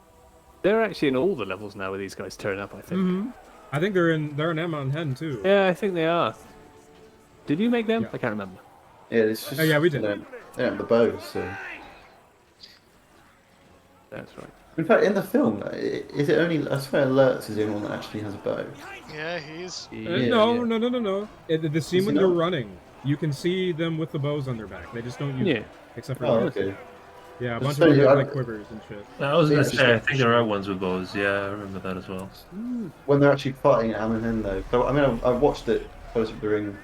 They're actually in all the levels now where these guys turn up, I think. I think they're in M on Hen too. Yeah, I think they are. Did you make them? Yeah. I can't remember. Yeah, it's just, yeah, we did. They have the bows, so... That's right. In fact, in the film, is it only... I swear Alerts is the only one that actually has a bow. Yeah, he is. No. The scene when they're not? running, you can see them with the bows on their back. They just don't use it. Except for okay. Yeah, a bunch of them have like quivers and shit. I was gonna say, I think there are ones with bows. Yeah, I remember that as well. When they're actually fighting Amon though. So, I mean, I watched it, Fellowship of the Ring.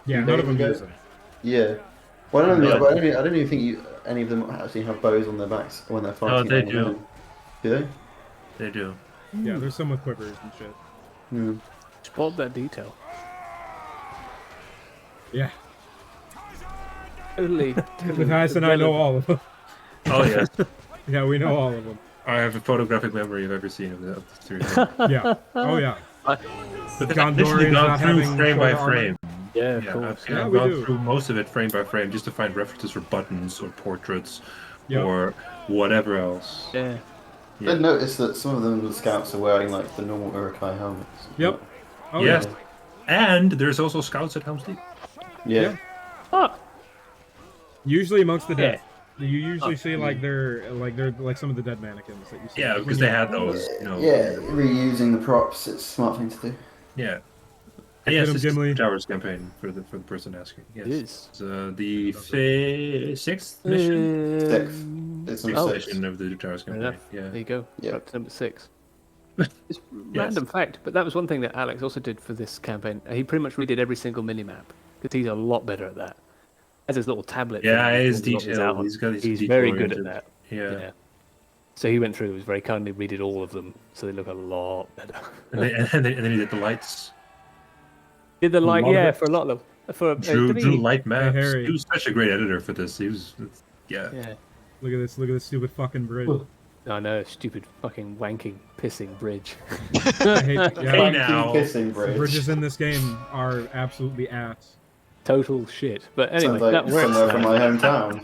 Yeah, none of them use them. Yeah. Well, I don't even think any of them actually have bows on their backs when they're fighting. Oh, they Amon do. Hen. Do they? They do. Yeah, there's some with quivers and shit. Spot that detail. Yeah. Totally. With Heist and I know all of them. Oh yes. Yeah, we know all of them. I have a photographic memory of every scene of the series. Yeah. Oh yeah. But John I've literally Dorian's gone not through having frame by shoulder armor. frame. Yeah, of course. I've gone through most of it frame by frame just to find references for buttons or portraits or whatever else. Yeah. I did notice that some of them, the scouts, are wearing like the normal Urukai helmets. Yep. Oh, yes. And there's also scouts at Helm's Deep. Yeah. Oh. Usually amongst the dead. You usually see like they're like some of the dead mannequins that you see. Yeah, because they had those. You know, reusing the props. It's a smart thing to do. Yeah. And yes, this is Gimli. the Towers campaign for the person asking. Yes. It is. It's, the sixth mission. Sixth. It's Sixth on mission of the Towers campaign. Yeah. There you go. Yeah. Up to number 6. It's random fact, but that was one thing that Alex also did for this campaign. He pretty much redid every single minimap because he's a lot better at that. Has his little tablet. Yeah, thing he's detailed. He's very good at that. Yeah. So he went through. He was very kindly redid all of them, so they look a lot better. And then he did the lights. Did the light? Yeah, for a lot of them. Drew light maps. Harry. He was such a great editor for this. He was, yeah. Look at this stupid fucking bridge. I know, stupid fucking wanking pissing bridge. I hate Hey now. Kissing bridge. The bridges in this game are absolutely ass. Total shit. But anyway, Sounds like that works. somewhere from my hometown.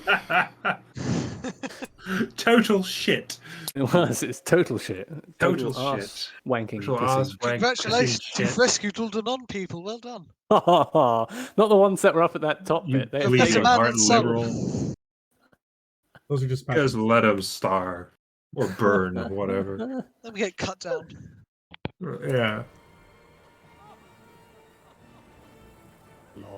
Total shit. It was. It's total shit. Total arse shit. Wanking. Total pissing. arse wank, Congratulations, pissing you've shit. rescued all the non-people. Well done. Not the ones that were up at that top You bit. They bleeding man heart and soul. liberal. Those are just Just let him starve or burn or whatever. Let me get cut down. Yeah.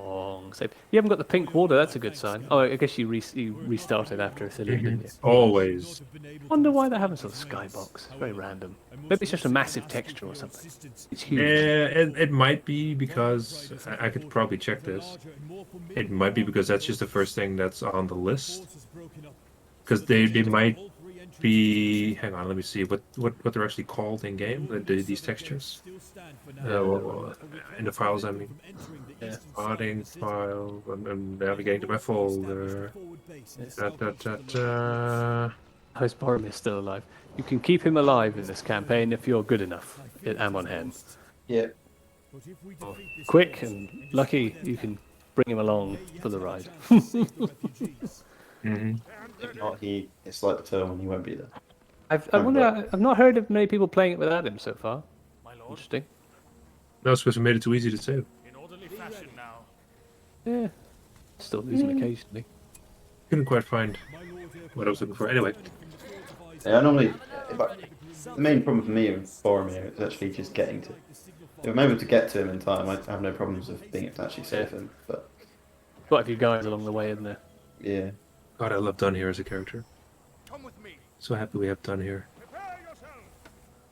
long save. You haven't got the pink water. That's a good sign. Oh, I guess you restarted after Ithilien, didn't you? Always. Wonder why they haven't sort of skybox. It's very random. Maybe it's just a massive texture or something. It's huge. It might be because I could probably check this. It might be because that's just the first thing that's on the list. Because they might be. Hang on, let me see what they're actually called in game. These textures. In the files, I mean. Yeah. Adding file. I'm navigating to my folder. How is Boromir still alive? You can keep him alive in this campaign if you're good enough at Amon Hen. Yeah. Quick and lucky, you can bring him along for the ride. If not, it's like the film, and he won't be there. I've not heard of many people playing it without him so far. Interesting. No, it's because we made it too easy to save. Yeah. Still lose him occasionally. Couldn't quite find what I was looking for. Anyway. Yeah, normally, the main problem for me with Boromir is actually just getting to. If I'm able to get to him in time, I have no problems with being able to actually save him. But quite a few guys along the way, isn't there? Yeah. God, I love Dunn here as a character. So happy we have Dunn here.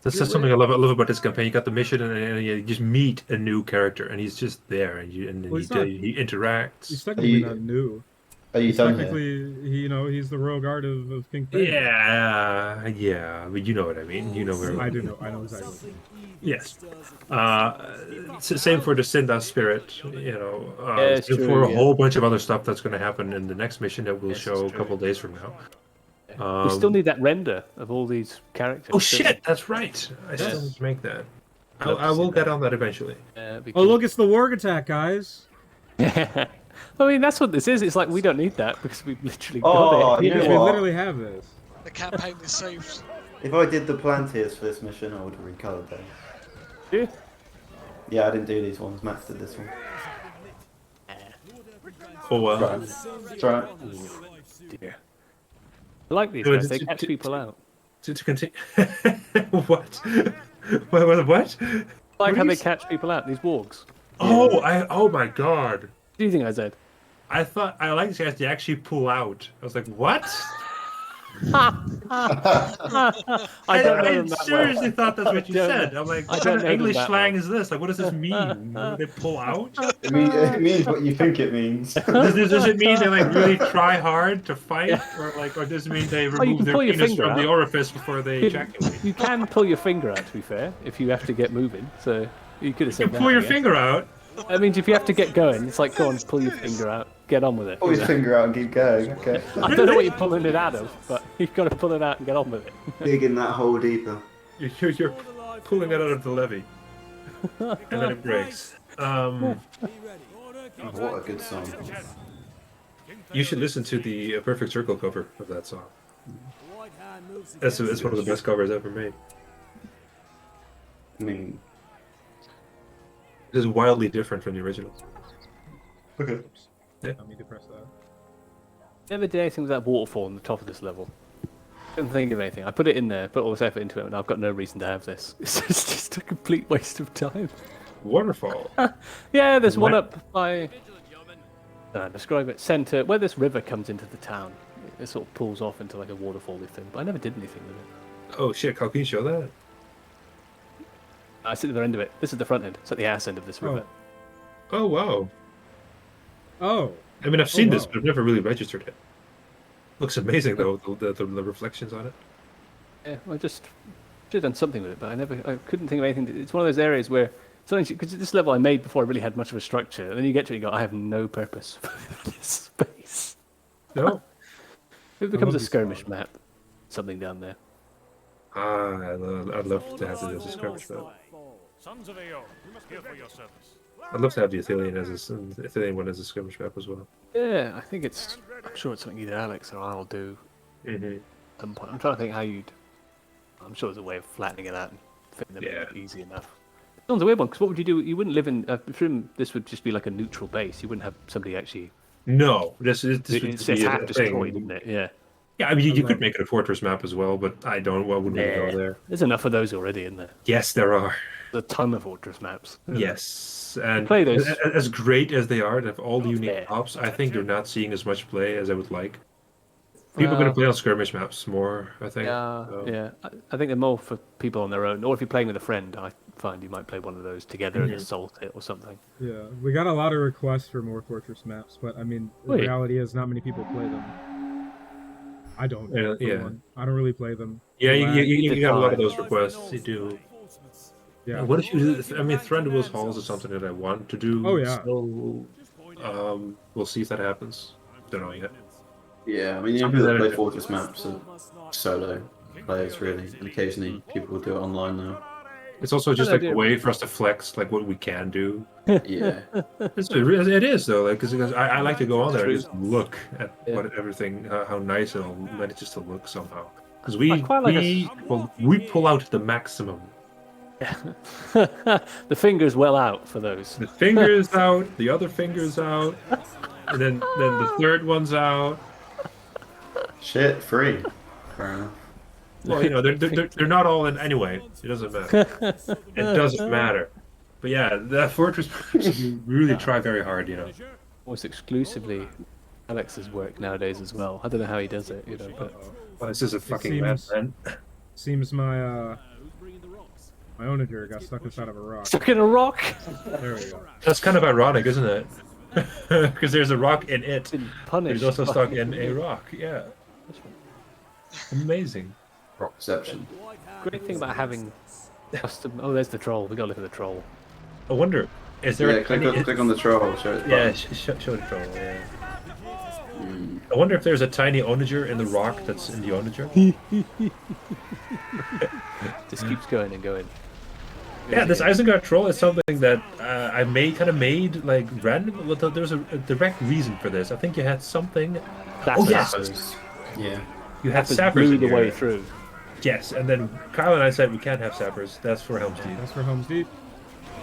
That's something I love about this campaign. You got the mission, and you just meet a new character, and he's just there, and he interacts. He's technically not new. Are you done technically, he's the royal guard of King Faye. Yeah, but you know what I mean. You know where I do know. I know exactly what you mean. Yes. Same for the Sinda spirit, for a whole bunch of other stuff that's going to happen in the next mission that we'll show a couple days from now. We still need that render of all these characters. Oh shit, that's right. I still need to make that. I will get on that eventually. Oh look, it's the Warg attack, guys. I mean, that's what this is. It's like we don't need that because we've literally got it. We literally have this. The campaign is saved. If I did the Plantiers for this mission, I would have recolored them. Yeah. Yeah, I didn't do these ones. Matt did this one. Oh well. Try it. Dear. I like these guys. They catch people out. To continue. What? What? I like how they catch people out. These wargs. Oh my god. What do you think I said? I thought I like these guys to actually pull out. I was like, what? I seriously thought that's what you said. I'm like, what kind of English slang is this? Like, what does this mean? They pull out? It means what you think it means. Does it mean they like really try hard to fight, or does it mean they remove their penis from the orifice before they ejaculate? You can pull your finger out, to be fair, if you have to get moving. So you could have said that. Pull your finger out. That means if you have to get going, it's like, go on, pull your finger out, get on with it. Pull your finger out and keep going, okay. I don't know what you're pulling it out of, but you've got to pull it out and get on with it. Digging that hole deeper. You're pulling it out of the levee. And then it breaks. What a good song. You should listen to the Perfect Circle cover of that song. It's one of the best covers ever made. I mean... It is wildly different from the original. Okay. Yeah. Let me depress that. Never did anything with that waterfall on the top of this level. Couldn't think of anything. I put it in there, put all this effort into it, and I've got no reason to have this. It's just a complete waste of time. Waterfall? Yeah, there's one up by... describe it. Center, where this river comes into the town. It sort of pulls off into like a waterfall-y thing, but I never did anything with it. Oh shit, how can you show that? I sit at the end of it. This is the front end. It's at the ass end of this river. Oh wow. Oh. I mean, I've seen this, but I've never really registered it. Looks amazing though, the reflections on it. Yeah, I just should have done something with it, but I couldn't think of anything. It's one of those areas where something, because this level I made before I really had much of a structure, and then you get to it and you go, I have no purpose for this space. No. It becomes a skirmish map. Something down there. I'd love to have it as a skirmish map. I'd love to have the Athelian one as a skirmish map as well. Yeah, I'm sure it's something either Alex or I'll do. Mm-hmm. At some point. I'm trying to think how you'd. I'm sure there's a way of flattening it out and fitting them in easy enough. It sounds a weird one, because what would you do? You wouldn't live in. I presume this would just be like a neutral base. You wouldn't have somebody actually. No, this would be half a destroyed, thing. isn't it? Yeah. Yeah, I mean, you could make it a fortress map as well, but I wouldn't go there. There's enough of those already, isn't there? Yes, there are. There's a ton of fortress maps. Yes, and play those. As great as they are, they have all the unique ops, I think they're not seeing as much play as I would like. People are going to play on skirmish maps more, I think. Yeah. I think they're more for people on their own, or if you're playing with a friend, I find you might play one of those together and assault it or something. Yeah, we got a lot of requests for more fortress maps, but I mean, the reality is not many people play them. I don't. I don't really play them. Yeah, you got a lot of those requests. You do. Yeah. What if you? I mean, Thranduil's Halls is something that I want to do. Oh yeah. So, we'll see if that happens. Don't know yet. Yeah, I mean, you people that play Fortress maps are solo players, really, and occasionally people will do it online now. It's also just like a way for us to flex like what we can do. Yeah, it is though, like because I like to go on there and just look at what everything, how nice it'll manages to look somehow. Because we pull out the maximum. The finger's well out for those. The finger's out, the other finger's out, and then the third one's out. Shit, free. Fair enough. Well, you know, they're not all in anyway. It doesn't matter. It doesn't matter. But yeah, that Fortress we really try very hard, you know. Almost exclusively Alex's work nowadays as well. I don't know how he does it, you know. But well, this is a fucking mess, man. Seems my my onager got stuck inside of a rock. Stuck in a rock? There we go. That's kind of ironic, isn't it? Because there's a rock in it. Punished. He's also stuck in a rock. Yeah. Amazing. Rock perception. Great thing about having custom. Oh, there's the troll. We gotta look at the troll. I wonder, is there? Yeah, click on the troll. Show it. Yeah, show the troll. Yeah. I wonder if there's a tiny onager in the rock that's in the onager. Just keeps going and going. Yeah, this Isengard troll is something that I made like random. Well, there's a direct reason for this. I think you had something. Oh yes. Yeah. You had sappers blew the way through. Yes, and then Kyle and I said we can't have sappers. That's for Helm's Deep. That's for Helm's Deep.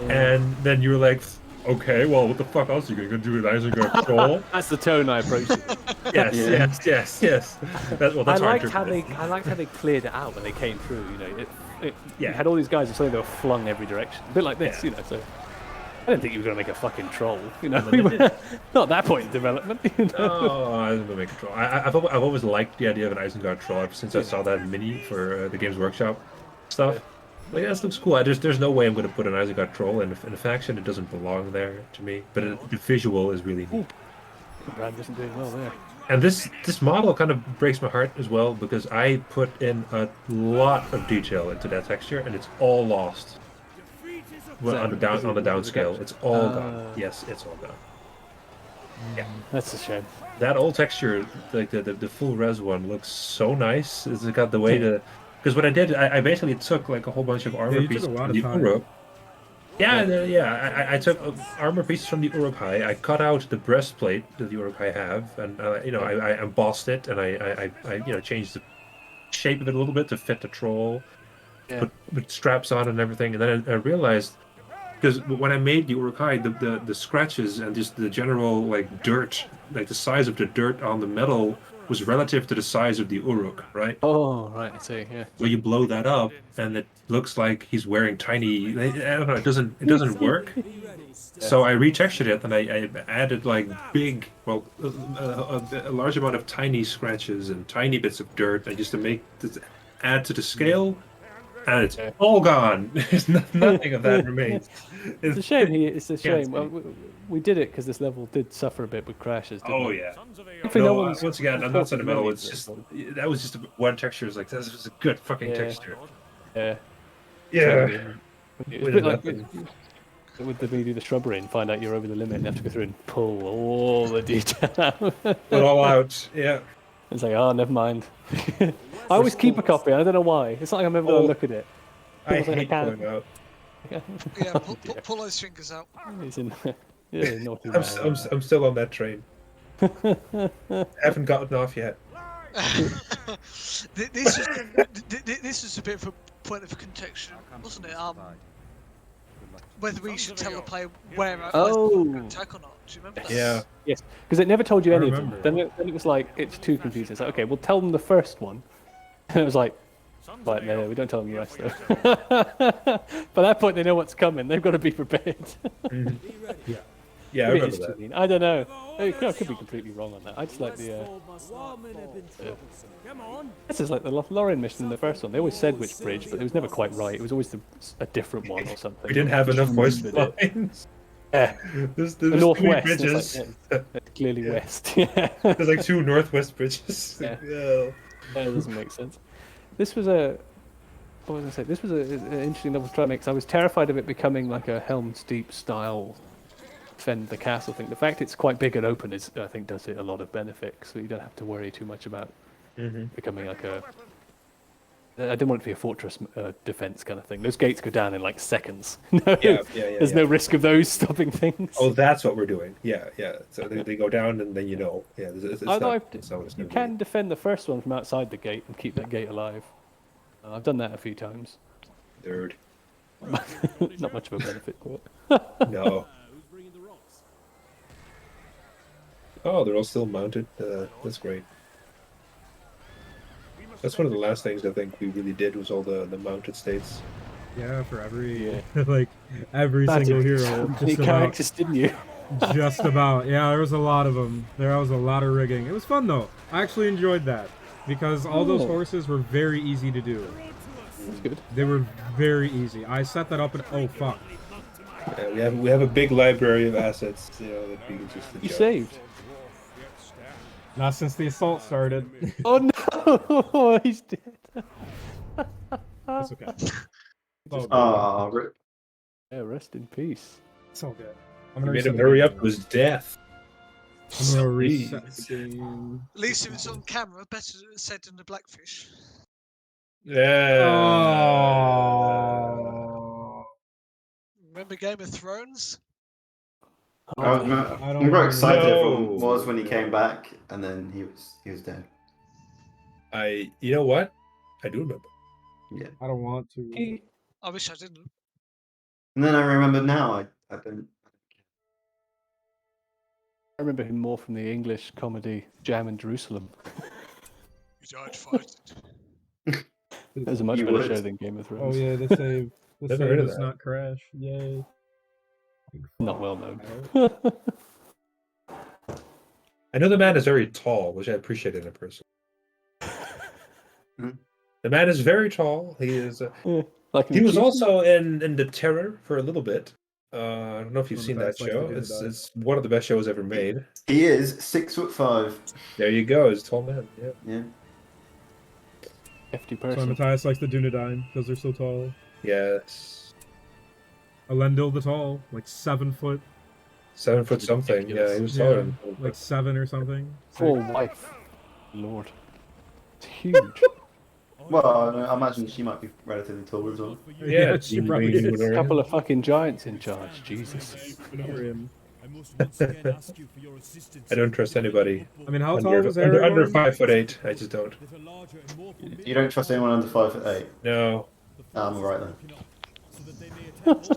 And then you were like, okay, well, what the fuck else are you gonna do with Isengard troll? That's the tone I approached it. Yes. That's I liked how they cleared it out when they came through. You know, you had all these guys who suddenly they were flung every direction, a bit like this, you know. So I didn't think you were gonna make a fucking troll. You know, not at that point in development. You know? Oh, I was gonna make a troll. I've always liked the idea of an Isengard troll ever since I saw that mini for the Games Workshop stuff. Like, yeah, this looks cool. There's no way I'm going to put an Isengard troll in a faction. It doesn't belong there to me. But the visual is really neat. Brand isn't doing well there. And this model kind of breaks my heart as well because I put in a lot of detail into that texture and it's all lost. Well, on the downscale, it's all gone. Yes, it's all gone. Yeah, that's a shame. That old texture, like the full res one, looks so nice. It's got the way to. Because what I did, I basically took like a whole bunch of armor pieces from the Uruk. I took armor pieces from the Uruk-hai. I cut out the breastplate that the Uruk-hai have, and I embossed it, and I changed the shape of it a little bit to fit the troll. Yeah. Put straps on and everything, and then I realized because when I made the Uruk-hai, the scratches and just the general like dirt, like the size of the dirt on the metal was relative to the size of the Uruk, right? Oh, right, I see, yeah. So you blow that up, and it looks like he's wearing tiny. I don't know. It doesn't work. So I retextured it, and I added like big, well, a large amount of tiny scratches and tiny bits of dirt, just to add to the scale. And it's all gone. There's nothing of that remains. It's a shame. It's a shame. Well, we did it because this level did suffer a bit with crashes. Oh yeah. Once again, I'm not sentimental. It's just that was just one texture. It's like this was a good fucking texture. Yeah. Yeah. It's a bit like with the do the shrubbery and find out you're over the limit and have to go through and pull all the detail out. Put it all out. Yeah. It's like, oh, never mind. I always keep a copy. I don't know why. It's not like I'm ever going to look at it. I hate pulling out. Yeah, pull those fingers out. Naughty I'm still on that train. Haven't gotten off yet. This was a bit of a point of contention, wasn't it? Whether we should tell the player where attack or not. Do you remember that? Yeah. Yes, because it never told you any of them. Then it was like, it's too confusing. It's like, okay, we'll tell them the first one. And it was like, right, no, we don't tell them the rest though. By that point, they know what's coming. They've got to be prepared. Yeah, I remember that. I don't know. I could be completely wrong on that. I just like the. This is like the Lorien mission in the first one. They always said which bridge, but it was never quite right. It was always a different one or something. We didn't have enough voice lines. Yeah. There's northwest. Bridges. It's clearly west. Yeah. There's like 2 northwest bridges. Yeah. It doesn't make sense. This was what was I going to say? This was an interesting level to try to make. I was terrified of it becoming like a Helm's Deep style defend the castle thing. The fact it's quite big and open is, I think, does it a lot of benefit. So you don't have to worry too much about becoming like a. I didn't want it to be a fortress defense kind of thing. Those gates go down in like seconds. There's no risk of those stopping things. Oh, that's what we're doing. Yeah. So they go down, and then You can defend the first one from outside the gate and keep that gate alive. I've done that a few times. Nerd. Not much of a benefit to it. No. Oh, they're all still mounted. That's great. That's one of the last things I think we really did was all the mounted states. Yeah, for every like every single hero. Many characters, didn't you? Just about. Yeah, there was a lot of them. There was a lot of rigging. It was fun though. I actually enjoyed that because all those horses were very easy to do. That's good. They were very easy. I set that up and oh fuck. Yeah, we have a big library of assets. You know that we can just. You saved. Not since the assault started. Oh no, he's dead. That's okay. Rip. Yeah, rest in peace. It's all good. I'm gonna made him hurry up to his death. I'm gonna reset the game. At least if it's on camera, better said than the blackfish. Yeah. Oh. Remember Game of Thrones? I'm quite excited everyone was when he came back, and then he was dead. You know what? I do remember. Yeah. I don't want to. I wish I didn't. And then I remember now. I don't. I remember him more from the English comedy Jam in Jerusalem. You died fighting. That was a much better show than Game of Thrones. Oh yeah, the save. The Never save heard of does that. not crash. Yay. Not well known. I know the man is very tall, which I appreciate in a person. The man is very tall. He is. He was also in The Terror for a little bit. I don't know if you've seen that show. It's one of the best shows ever made. He is 6'5". There you go. He's a tall man. Yeah. Hefty person. So Matthias likes the Dunedain because they're so tall. Yes. Elendil the tall, like 7 foot. 7 foot something. Yeah, he was taller. Like 7 or something. Poor wife. Lord. It's huge. Well, I imagine she might be relatively tall as well. Yeah, she probably is. A couple of fucking giants in charge. Jesus. I don't trust anybody. I mean, how tall was under Aragorn? 5'8". I just don't. You don't trust anyone under 5'8"? No. I'm alright then.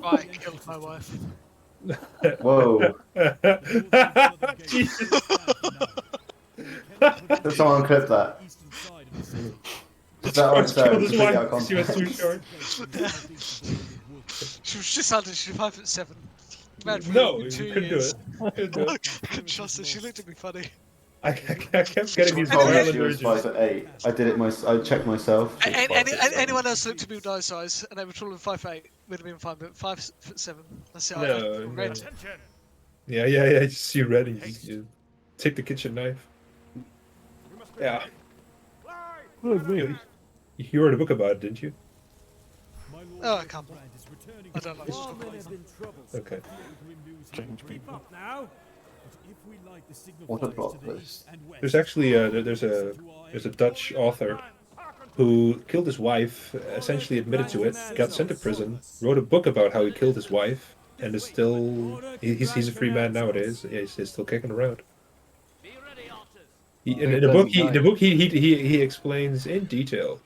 I killed my wife. Whoa. Did someone clip that? Is that on its own? Completely out of context? She was too short. She was just under. She's 5'7". No, you couldn't do it. I couldn't trust her. She looked at me funny. I kept getting these told me violent she was urges. 5'8". I did it I checked myself. Anyone else looked at me with nice eyes and they were taller than 5'8" would have been fine, but 5'7". That's it. No, red. Yeah. Just see red and you take the kitchen knife. Yeah. You wrote a book about it, didn't you? Oh, I can't. I don't like to talk about it. Okay. Strange people. What a plot twist. There's actually there's a Dutch author who killed his wife, essentially admitted to it, got sent to prison, wrote a book about how he killed his wife, and is still he's a free man nowadays. He's still kicking around. In the book he explains in detail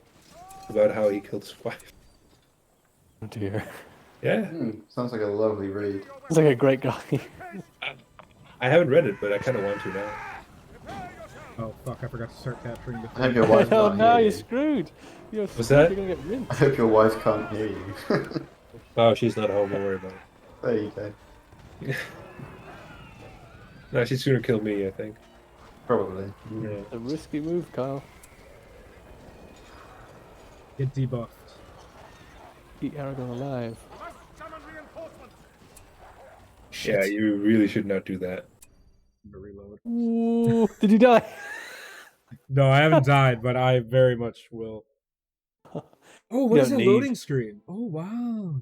about how he killed his wife. Oh dear. Yeah. Sounds like a lovely read. Sounds like a great guy. I haven't read it, but I kind of want to now. Oh fuck! I forgot to start capturing the. I hope your wife Oh can't no, hear you're you. screwed. You're What's screwed. that? You're gonna get rinsed. I hope your wife can't hear you. Oh, she's not home. Don't worry about it. There you go. No, she'd sooner kill me, I think. Probably. Yeah. A risky move, Kyle. Get debuffed. Keep Aragorn alive. Yeah, you really should not do that. Reload. Ooh, did you die? No, I haven't died, but I very much will. Oh, what is a loading screen? Oh wow!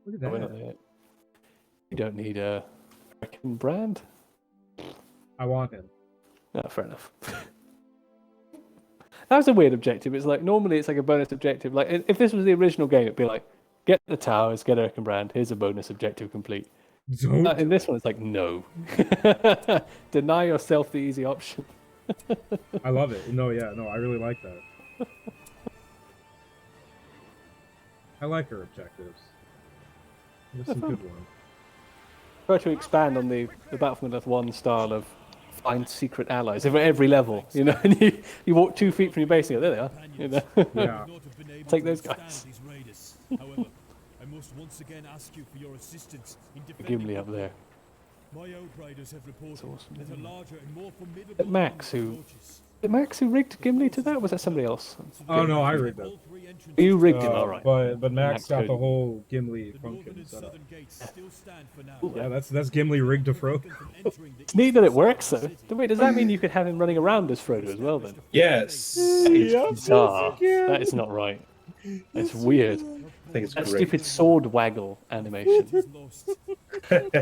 Look at Oh, we're that. not there yet. You don't need American brand. I want him. No, fair enough. That was a weird objective. It's like normally it's like a bonus objective. Like if this was the original game, it'd be like get the towers, get American brand. Here's a bonus objective complete. In this one, it's like no. Deny yourself the easy option. I love it. No, yeah, no, I really like that. I like her objectives. There's some good ones. Try to expand on the Battlefield Earth 1 style of find secret allies at every level, you know, and you walk 2 feet from your base and go, there they are, you know. Yeah. Take those guys. However, I must once again ask you for your assistance in defending Gimli up there. My outriders have reported that a larger and more formidable Is it Max who rigged Gimli to that, or was that somebody else? Oh no, I rigged it. You rigged it, alright. But Max got the whole Gimli function set up. Yeah, that's Gimli rigged to Frodo. It's neat that it works though. Wait, does that mean you could have him running around as Frodo as well then? Yes. It's bizarre. That is not right. It's weird. I think it's that great. Stupid sword waggle animation. You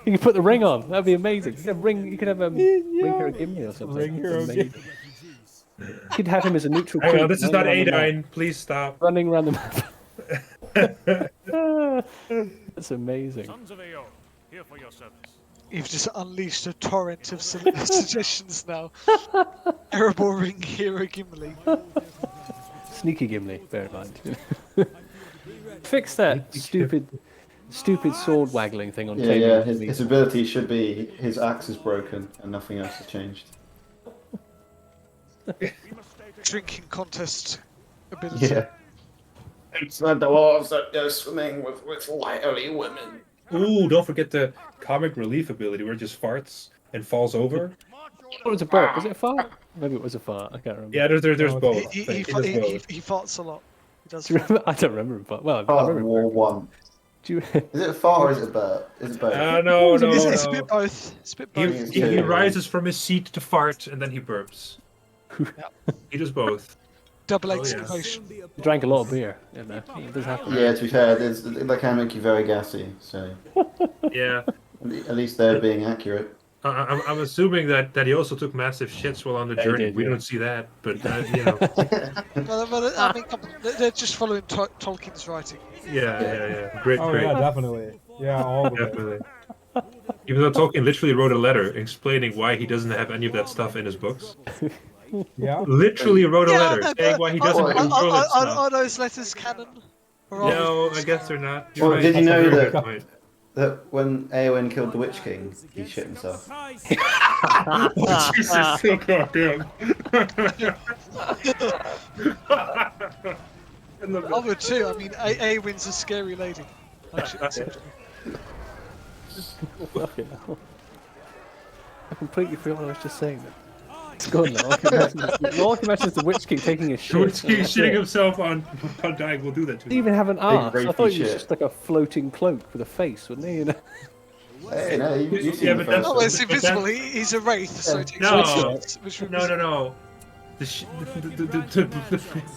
could put the ring on. That'd be amazing. You could have ring hero Gimli or something. Ring hero Gimli. You could have him as a neutral. Hang on, this is not Adine. Please stop. Running around the map. That's amazing. Sons of Eo, here for your service. You've just unleashed a torrent of suggestions now. Terrible ring hero Gimli. Sneaky Gimli, bear in mind. Fix that stupid sword waggling thing on Yeah, yeah. His ability should be his axe is broken and nothing else has changed. Drinking contest ability. Yeah. It's not the dwarves that go swimming with wiry women. Ooh, don't forget the comic relief ability where it just farts and falls over. It was a burp. Was it a fart? Maybe it was a fart. I can't remember. Yeah, there's both. He farts a lot. He does. Do you remember? I don't remember, but well, I remember War One. Do you... Is it a fart or is it a burp? Is it both? No. It's a bit both. It's a bit both. He rises from his seat to fart and then he burps. He does both. Double exclamation. You drank a lot of beer. You know? It does happen. Yeah, to be fair, they can make you very gassy. So yeah, at least they're being accurate. I'm assuming that he also took massive shits while on the journey. We don't see that, but you know. Well, I mean, they're just following Tolkien's writing. Yeah. Great. Yeah, definitely. Yeah, all the definitely. Even though Tolkien literally wrote a letter explaining why he doesn't have any of that stuff in his books. Yeah. Literally wrote a letter saying why he doesn't control that stuff. Are those letters canon? No, I guess they're not. Well, did you know that? That when Eowyn killed the Witch King, he shit himself. Oh, Jesus, so goddamn. Other two, I mean, Eowyn's a scary lady. I completely forgot what I was just saying. Then. It's gone now. All I can imagine is the Witch King taking a shit. The Witch King shitting himself on dying will do that to Did he him. even have an arse? I thought he was shit. just like a floating cloak with a face, wouldn't he? You know? Hey, no, you've seen Yeah, the but that's- first Oh, one. it's invisible. He's a wraith, so it takes No. which No. The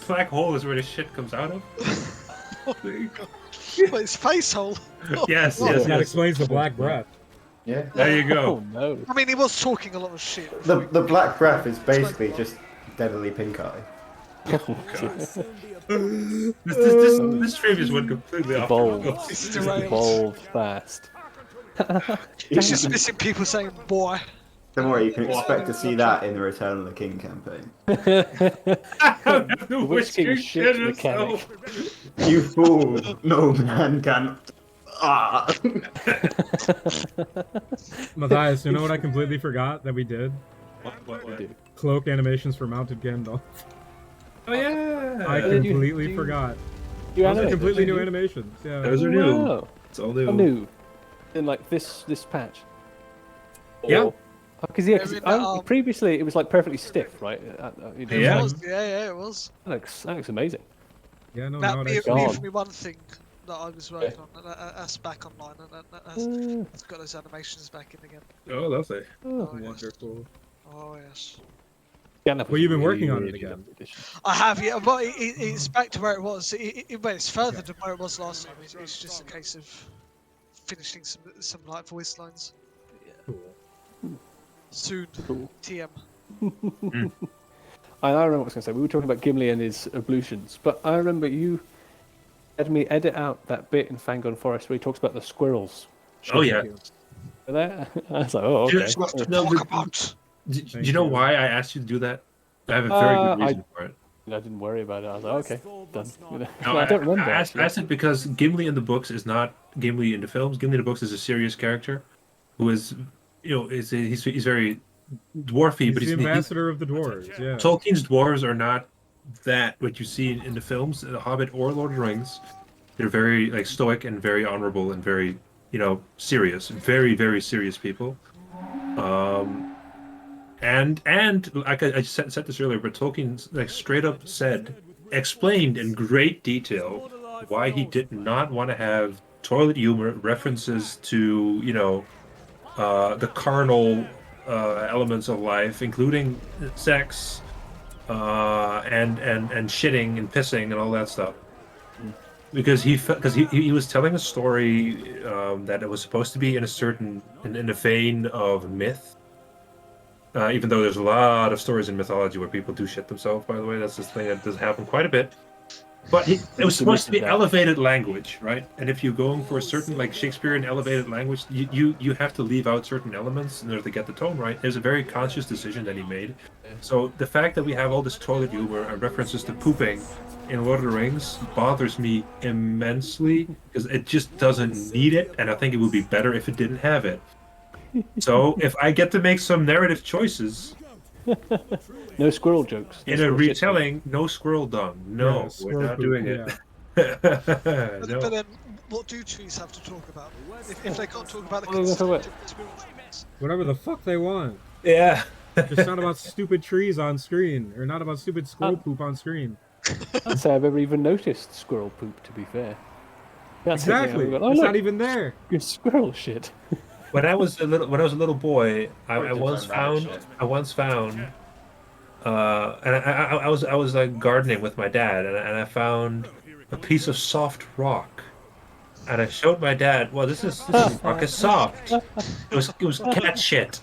black hole is where the shit comes out of. Well, it's face hole. Yes. That explains the black breath. Yeah. There you go. Oh no. I mean, he was talking a lot of shit. The black breath is basically just deadly pink eye. This stream just went completely off. Evolved. This is derailed. Evolved fast. It's just missing people saying "boy." Don't worry, you can expect to see that in the Return of the King campaign. The Witch King shit mechanic. You fool! No man can. Ah! Matthias, you know what I completely forgot that we did? What? Cloak animations for mounted Gandalf. Oh yeah. I completely forgot. Those are completely new animations. Yeah. Those are new. Wow. It's all new. New. In like this patch. Yeah. Because previously it was like perfectly stiff, right? Yeah. It was. That looks amazing. Yeah, no, That nowadays. gave me one thing that I was working on. That's back online, and it's got those animations back in again. Oh, lovely. Oh, Wonderful. Oh yes. Well, you've been working on it again. I have, yeah, but it's back to where it was. Well, it's further than where it was last time. It's just a case of finishing some like voice lines. Soon. Cool. TM. I remember what I was going to say. We were talking about Gimli and his ablutions, but I remember you had me edit out that bit in Fangorn Forest where he talks about the squirrels. Oh yeah. There? I was like, oh, okay. Do you know why I asked you to do that? I have a very good reason for it. I didn't worry about it. I was like, okay, done. No, I don't remember. I asked it because Gimli in the books is not Gimli in the films. Gimli in the books is a serious character who is, he's very dwarfy, but he's the ambassador of the dwarves. Yeah. Tolkien's dwarves are not that what you see in the films, The Hobbit or Lord of the Rings. They're very like stoic and very honorable and very, serious, very very serious people. And like I said this earlier, but Tolkien like straight up explained in great detail why he did not want to have toilet humor references to the carnal elements of life, including sex, and shitting and pissing and all that stuff. Because he was telling a story that it was supposed to be in a vein of myth. Even though there's a lot of stories in mythology where people do shit themselves, by the way, that's this thing that does happen quite a bit. But it was supposed to be elevated language, right? And if you're going for a certain like Shakespearean elevated language, you have to leave out certain elements in order to get the tone right. There's a very conscious decision that he made. So the fact that we have all this toilet humor and references to pooping in Lord of the Rings bothers me immensely because it just doesn't need it, and I think it would be better if it didn't have it. So if I get to make some narrative choices, no squirrel jokes. In a retelling, no squirrel dung. No, we're not doing it. But then, what do trees have to talk about? If they can't talk about the whatever the fuck they want. Yeah. It's not about stupid trees on screen, or not about stupid squirrel poop on screen. I can't say I've ever even noticed squirrel poop, to be fair. Exactly. It's not even there. Good squirrel shit. When I was a little boy, I once found, and I was like gardening with my dad, and I found a piece of soft rock, and I showed my dad. Well, this rock is soft. It was cat shit.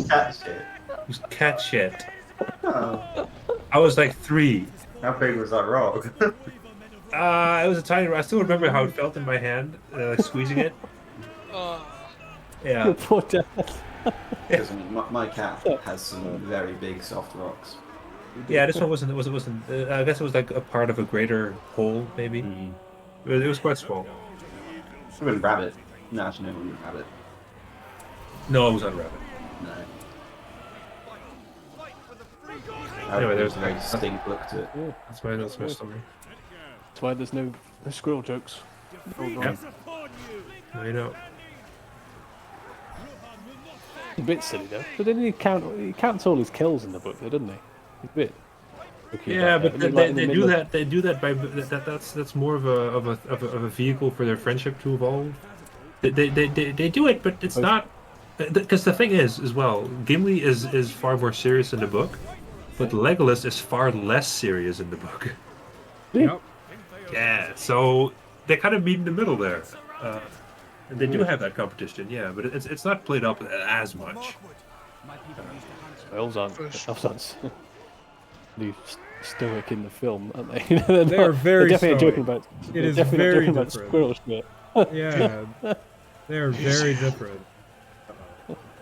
Cat shit. It was cat shit. Oh. I was like 3. How big was that rock? It was a tiny rock. I still remember how it felt in my hand, like squeezing it. Yeah. Poor dad. Because my cat has some very big soft rocks. Yeah, this one wasn't. I guess it was like a part of a greater whole, maybe. It was quite small. It was rabbit. No, actually, no, it wasn't rabbit. No, it was not rabbit. No. Anyway, there's a very distinct look to it. Yeah. That's my story. That's why there's no squirrel jokes. Yeah. I know. A bit silly though, but then he counts all his kills in the book, though, doesn't he? He's a bit. Yeah, but they do that. They do that by that's more of a vehicle for their friendship to evolve. They do it, but it's not because the thing is as well. Gimli is far more serious in the book, but Legolas is far less serious in the book. Yep. Yeah, so they kind of meet in the middle there. And they do have that competition, yeah, but it's not played up as much. Elves aren't stoic in the film, aren't they? They're very definitely stoic. joking about. It is definitely very joking about different. squirrel shit. Yeah, they're very different.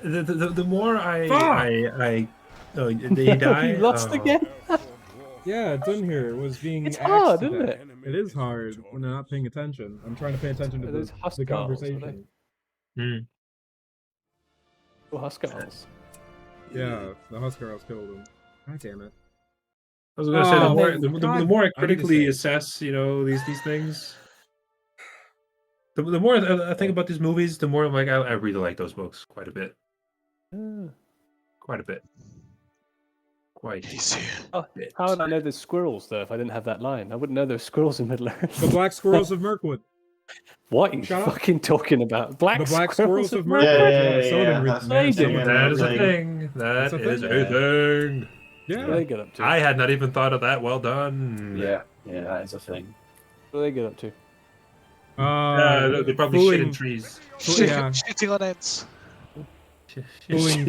The more they die. You lost again. Yeah, it's in here. It was being. It's hard, isn't it? It is hard when they're not paying attention. I'm trying to pay attention to the conversation. Oh, Huskarls. Yeah, the Huskarls killed him. God damn it. I was gonna say the more I critically assess, these things. The more I think about these movies, the more I'm like, I really like those books quite a bit. Quite a bit. Quite. Oh, how would I know there's squirrels though if I didn't have that line? I wouldn't know there's squirrels in Middle Earth. The Black Squirrels of Mirkwood. What are you fucking talking about? The Black Squirrels of Mirkwood. That is a thing. That is a thing. Yeah. What do they get up to? I had not even thought of that. Well done. Yeah, that is a thing. What do they get up to? They probably shit in trees. Yeah. Shitting on ants.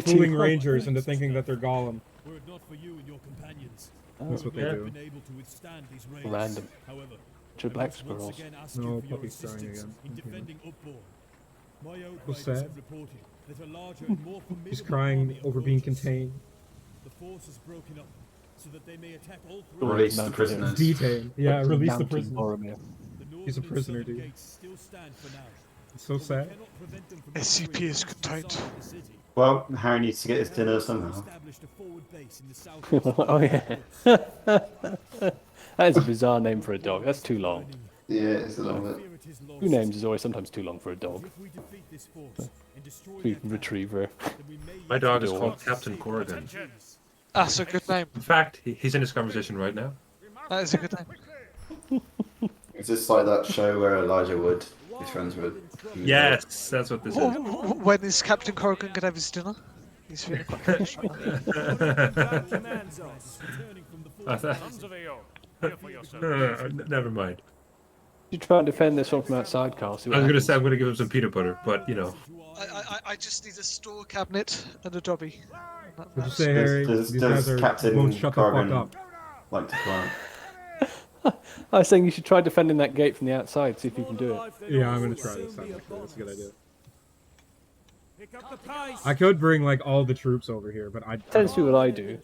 fooling rangers into thinking that they're Gollum. Were it not for you and your companions, That's what they do. been able to withstand these raids. Random. However, Two black squirrels. No, puppy's crying again. In defending Upborn. My What's outriders that? have reported that a larger and more formidable He's crying army over being approaches. contained. The force is broken up so that they may attack all three. Release the prisoners. Detained. Yeah, release the Mountain prisoners. Boromir. The northern He's a and prisoner, southern dude. gates still stand for now. It's so sad. Cannot prevent them from SCP operating is contained. inside the city. Well, Harry needs to get his dinner somehow. Established a forward base in the south. Oh yeah. That is a bizarre name for a dog. That's too long. Yeah, it's a little bit. Two names is always sometimes too long for a dog. If we defeat this force and destroy Sweet their retriever. then we may My dog is Door. called Captain Corrigan. That's a good name. In fact, he's in this conversation right now. That is a good name. Is this like that show where Elijah Wood is friends with? Yes, that's what this is. When is Captain Corrigan gonna have his dinner? He's feeling quite finished right now. Never mind. You try and defend this one from outside, Carl. See what I was gonna happens. say I'm gonna give him some peanut butter, but you know. I just need a store cabinet and a dobby. What'd you say, Harry? Does These guys are, Captain won't shut the fuck Corrigan up. like to climb? I was saying you should try defending that gate from the outside. See if you can do it. Yeah, I'm gonna try this time. Actually. That's a good idea. I could bring like all the troops over here, but Tends to be what I do.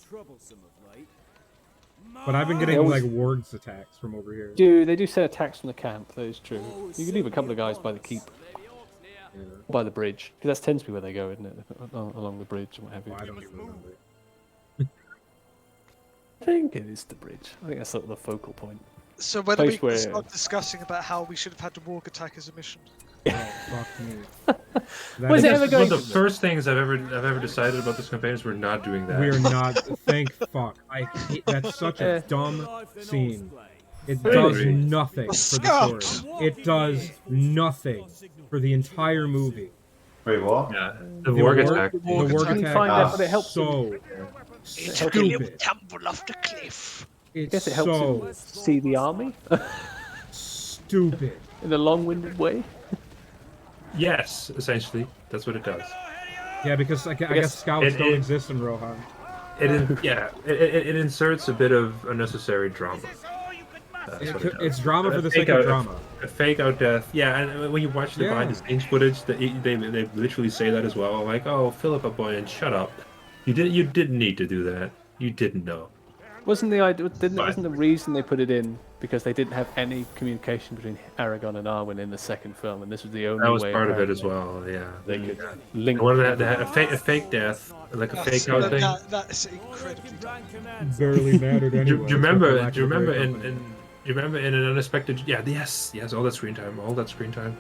But I've been getting like wargs attacks from over here. They do send attacks from the camp. That is true. You can leave a couple of guys by the keep, by the bridge, because that tends to be where they go, isn't it? Along the bridge and what have you. I don't even remember. I think it is the bridge. I think that's sort of the focal point. So when are we Place where- gonna start discussing about how we should have had the warg attack as a mission? Oh, fuck me. That Was is- it ever One going of the first things I've ever decided about this campaign is we're not doing that. We are not. Thank fuck. I hate, that's such a dumb scene. It does nothing for the story. It does nothing for the entire movie. Wait, what? Yeah, the warg attack. The warg Couldn't attack find out, is but it helps so Took a little stupid. tumble off the cliff. I It's guess it helps so him see the army stupid. in a long-winded way. Yes, essentially, that's what it does. Yeah, because I guess scouts it- don't it- exist in Rohan. It inserts a bit of unnecessary drama. That's what it does. It's drama for the Fake sake of out- drama. A fake out death. Yeah, and when you watch the Yeah. behind the scenes footage, they literally say that as well. Like, oh, Philippa Boyan, shut up. You didn't need to do that. You didn't know. Wasn't the idea? But- Wasn't the reason they put it in because they didn't have any communication between Aragon and Arwen in the second film, and this was the only That was way part of it apparently as well. Yeah. they could link. I wanted to have a fake death, like a fake out thing. That's incredibly dumb. Barely mattered Do anyway. you remember? Lack Do you of a remember great in opening. you remember in an unexpected? Yeah, yes, all that screen time.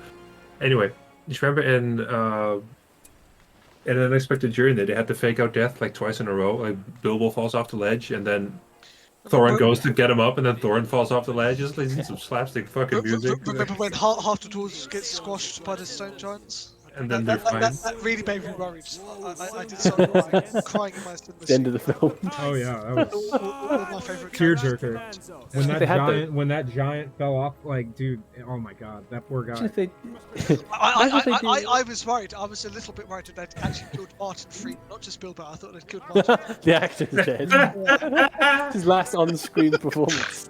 Anyway, you remember in an unexpected journey they had to fake out death like twice in a row. Like Bilbo falls off the ledge and then Thorin goes to get him up and then Thorin falls off the ledge. Just like some slapstick fucking music. Remember when half the dwarves get squashed by the stone giants? And then they're fine. That really made me worried. I did start crying in my cinema The end of the film. Oh yeah, that was One of my favourite characters. tearjerker. When They had when that giant fell off, like, dude, oh my god, that poor guy. If they- I was worried. I was a little bit worried that they'd actually killed Martin Freeman, not just Bilbo. I thought they'd killed Martin. The actor's dead. His last on-screen performance.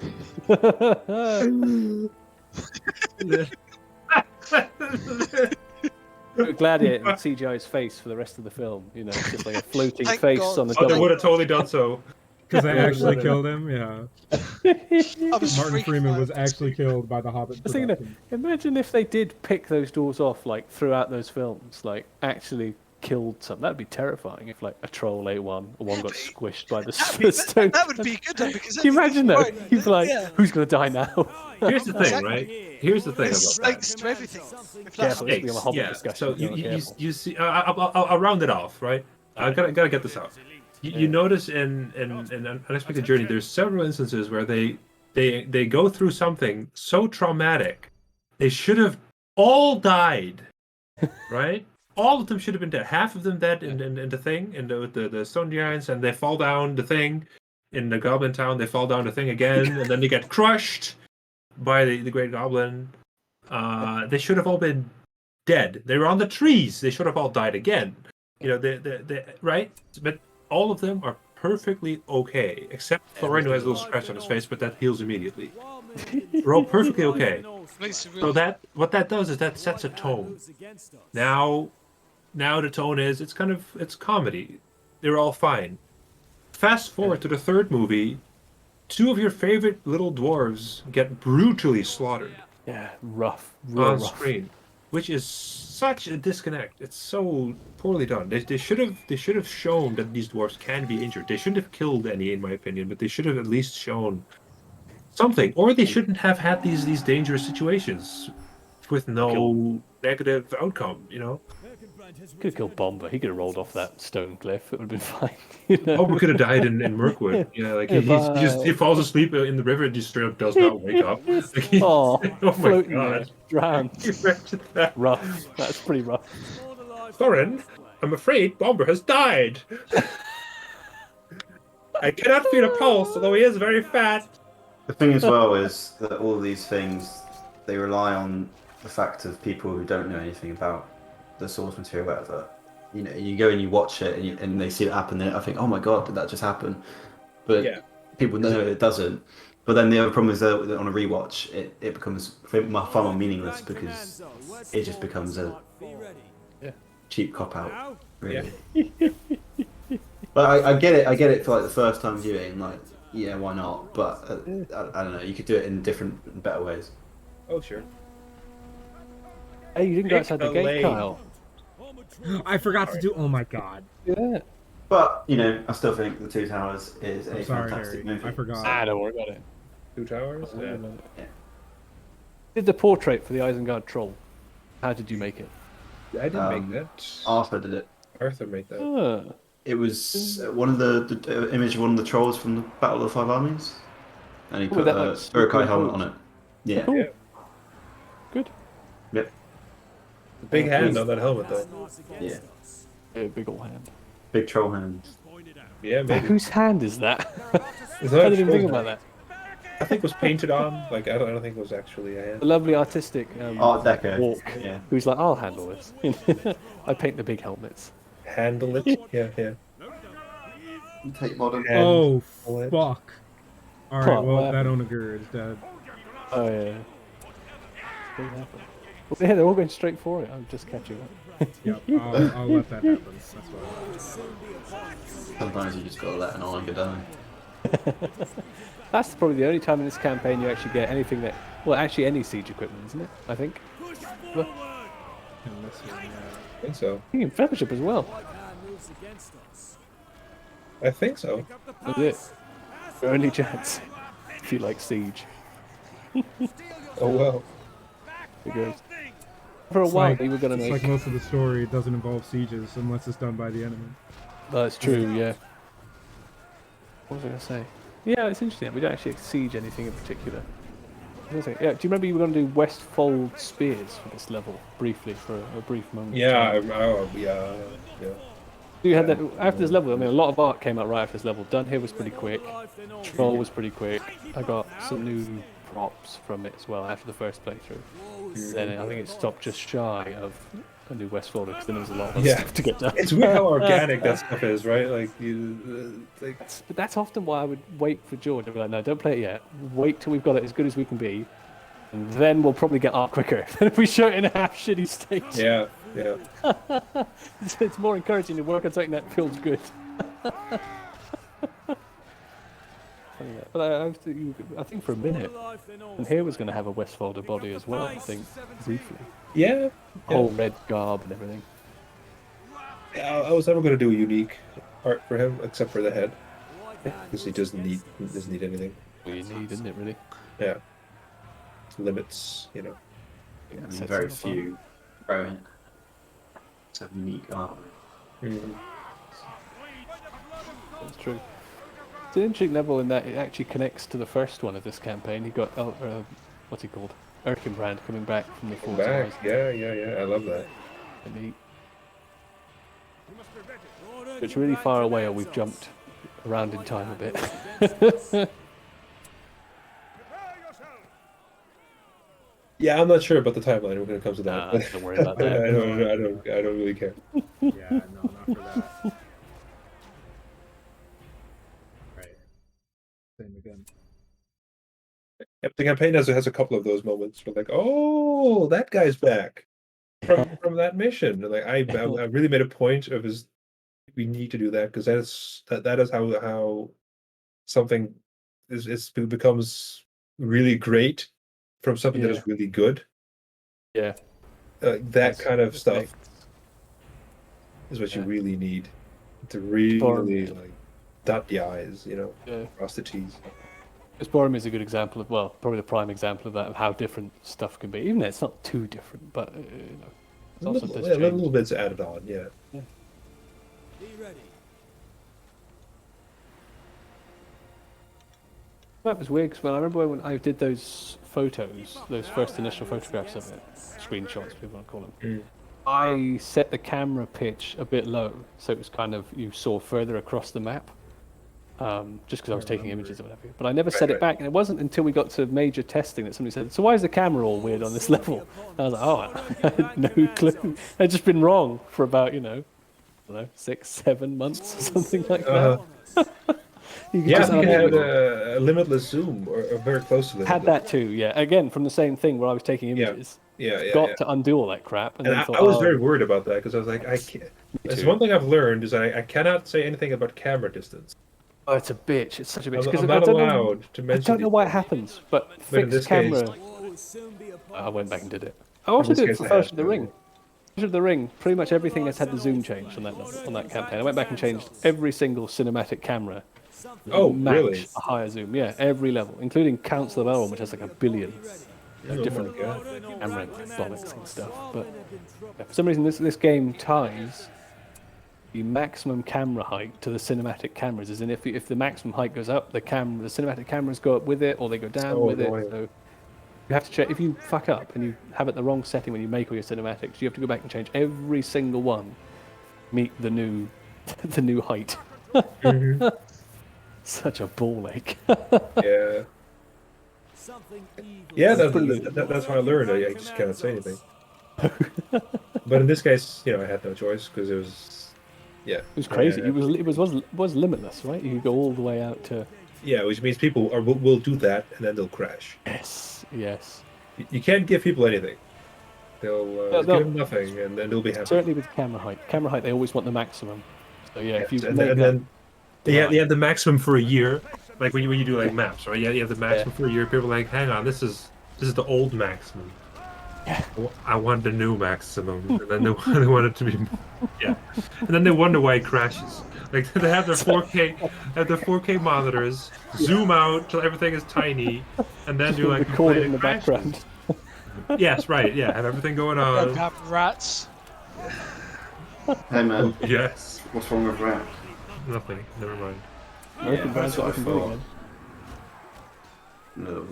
Gladiator would CGI his face for the rest of the film. You know, just like a floating Thank face God. on the Oh, they double. would have totally done so. Because they actually killed him, yeah. I was Martin freaking Freeman out. was actually killed by the Hobbit I was thinking, production. imagine if they did pick those doors off, like throughout those films, like actually killed some. That'd be terrifying if, like, a troll ate one, or one got squished by the stone. That would be good though, because Can you imagine that? right, You'd be like, yeah. who's gonna die now? Here's the thing, Exactly. right? Here's the thing There's about that. snakes to everything. If Careful, that's this will be on a Hobbit Yeah. discussion. So if you're not careful. you see, I'll round it off, right? I gotta get this out. You notice in an Unexpected Journey, there's several instances where they go through something so traumatic, they should have all died, right? All of them should have been dead. Half of them dead in the thing, in the stone giants, and they fall down the thing. In the Goblin Town, they fall down the thing again, and then they get crushed by the Great Goblin. They should have all been dead. They were on the trees. They should have all died again. You know, the right, but all of them are perfectly okay, except Thorin, who has a little scratch on his face, but that heals immediately. They're all perfectly okay. So what that does is that sets a tone. Now the tone is it's comedy. They're all fine. Fast forward to the third movie, two of your favorite little dwarves get brutally slaughtered. Yeah, rough, on rough. screen, which is such a disconnect. It's so poorly done. They should have shown that these dwarves can be injured. They shouldn't have killed any, in my opinion, but they should have at least shown something. Or they shouldn't have had these dangerous situations with no negative outcome. You know. Could have killed Bomber. He could have rolled off that stone cliff. It would have been fine. You know? Bomber could have died in Mirkwood. Yeah, like he falls asleep in the river and just straight up does not wake up. Like oh my god, drowned. Rough. That's pretty rough. Thorin, I'm afraid Bomber has died. I cannot feel a pulse, although he is very fat. The thing as well is that all of these things, they rely on the fact of people who don't know anything about the source material, whatever. You know, you go and you watch it and they see it happen, and I think, oh my god, did that just happen? But people know it doesn't. But then the other problem is that on a rewatch, it becomes far more meaningless because it just becomes a cheap cop out, really. Yeah. But I get it for like the first time viewing, like yeah, why not? But I don't know, you could do it in different, better ways. Oh sure. Hey, you didn't go outside the gate, Kyle. I forgot to do. Oh my god. Yeah. But you know, I still think the Two Towers is a fantastic Harry. movie. I forgot. Don't worry about it. Two Towers. Yeah. Did the portrait for the Isengard troll? How did you make it? I didn't make that. Arthur did it. Arthur made that. It was one of the image of one of the trolls from the Battle of the Five Armies, and he put a Uruk-hai helmet on it. Yeah. Cool. Good. Yep. The big hand on that helmet, though. Yeah. Big old hand. Big troll hand. Yeah, maybe. Whose hand is that? I didn't even think about that. I think it was painted on. Like I don't think it was actually a hand. A lovely artistic Art Deco. walk. Yeah. Who's like, I'll handle this. I paint the big helmets. Handle it. Yeah. Take modern. Oh fuck! All right, well that Onager is dead. Oh yeah. Well, yeah, they're all going straight for it. I'm just catching up. Yep, I'll let that happen. That's what. Sometimes you just gotta let an Onager die. That's probably the only time in this campaign you actually get anything that, well, actually any siege equipment, isn't it? I think. I think so. I think in Fellowship as well. I think so. That's it. Your only chance, if you like siege. Oh well. Because for a while you were gonna make. It's like most of the story doesn't involve sieges unless it's done by the enemy. That's true. Yeah. What was I gonna say? Yeah, it's interesting. We don't actually siege anything in particular. Yeah, do you remember you were going to do Westfold spears for this level briefly for a brief moment? Yeah, yeah. You had that after this level. I mean, a lot of art came out right after this level. Done here was pretty quick. Troll was pretty quick. I got some new props from it as well after the first playthrough. Then I think it stopped just shy of a new Westfold because then there was a lot of stuff to get done. It's weird how organic that stuff is, right? Like But that's often why I would wait for George. I'd be like, no, don't play it yet. Wait till we've got it as good as we can be, and then we'll probably get art quicker than if we show it in a half shitty state. Yeah. It's more encouraging to work on something that feels good. But I think for a minute, and here was going to have a Westfolder body as well. I think briefly. Yeah. Whole red garb and everything. Yeah, I was never going to do a unique art for him, except for the head, because he doesn't need anything. Well, you need, isn't it, really? Yeah. Limits, you know. Yeah, I mean, very few variant. It's a unique art. That's true. It's an interesting level in that it actually connects to the first one of this campaign. You got what's he called? Erkenbrand coming back from the Four Towers. Yeah. I love that. Neat. It's really far away, or we've jumped around in time a bit. Yeah, I'm not sure about the timeline when it comes to that. Don't worry about that. I don't really care. Yeah, no, not for that. Right. Same again. Yep, the campaign has a couple of those moments where like, oh, that guy's back from that mission. Like I really made a point of his. We need to do that because that is how something becomes really great from something that is really good. Yeah. That kind of stuff is what you really need to really like dot the I's, cross the T's. Borum is a good example of, well, probably the prime example of that, of how different stuff can be. Even though it's not too different, but little bits added on, yeah. Be ready. That was weird because I remember when I did those photos, those first initial photographs of it, screenshots, people want to call them. I set the camera pitch a bit low, so it was kind of, you saw further across the map, just because I was taking images or whatever. But I never set it back, and it wasn't until we got to major testing that somebody said, so why is the camera all weird on this level? And I was like, oh, I had no clue. I'd just been wrong for about, I don't know, 6-7 months or something like that. Yeah, I think I had a limitless zoom, or very close to limitless. Had that too, yeah. Again, from the same thing where I was taking images. Got to undo all that crap. And then I thought, was very worried about that because I was like, I can't. That's one thing I've learned is I cannot say anything about camera distance. Oh, it's a bitch. It's such a bitch. I'm not allowed to mention. I don't know why it happens, but fixed camera. I went back and did it. I also did it for Fellowship of the Ring. Fellowship of the Ring, pretty much everything has had the zoom changed on that campaign. I went back and changed every single cinematic camera. Oh, really? A higher zoom, yeah, every level, including Council of Elrond, which has like 1 billion different camera bollocks and stuff. But for some reason, this game ties the maximum camera height to the cinematic cameras. As in, if the maximum height goes up, the cinematic cameras go up with it, or they go down with it. So you have to check. If you fuck up and you have it the wrong setting when you make all your cinematics, you have to go back and change every single one. Meet the new height. Such a ball ache. Yeah. Yeah, that's how I learned. I just cannot say anything. But in this case, I had no choice because it was, It was crazy. It was limitless, right? You could go all the way out to. Yeah, which means people will do that and then they'll crash. Yes. You can't give people anything. They'll give them nothing and then they'll be happy. Certainly with camera height, they always want the maximum. So yeah, if you then you have the maximum for a year, like when you do like maps, right? Yeah, you have the maximum for a year. People are like, hang on, this is the old maximum. Yeah. I want the new maximum, and then they want it to be, and then they wonder why it crashes. Like they have their 4K monitors, zoom out till everything is tiny, and then do like record it in the background. Yes, right. Yeah, have everything going on. Have rats. Hey man. Yes. What's wrong with rats? Nothing. Never mind. That's what I thought. No,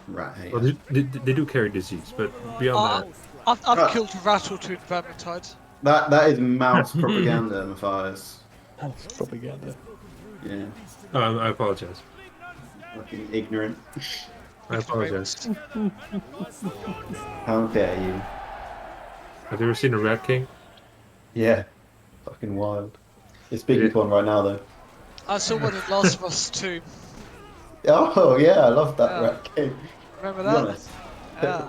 rat hate. Well, they do carry disease, but beyond that, I've killed a rat or two in Vermintide. That is mouse propaganda, Matthias. That's propaganda. Yeah. Oh, I apologize. Fucking ignorant. I apologize. How dare you? Have you ever seen a Rat King? Yeah. Fucking wild. It's big one right now, though. I saw one in Last of Us 2. Oh, yeah, I love that Rat King. Remember that? Honest. Yeah.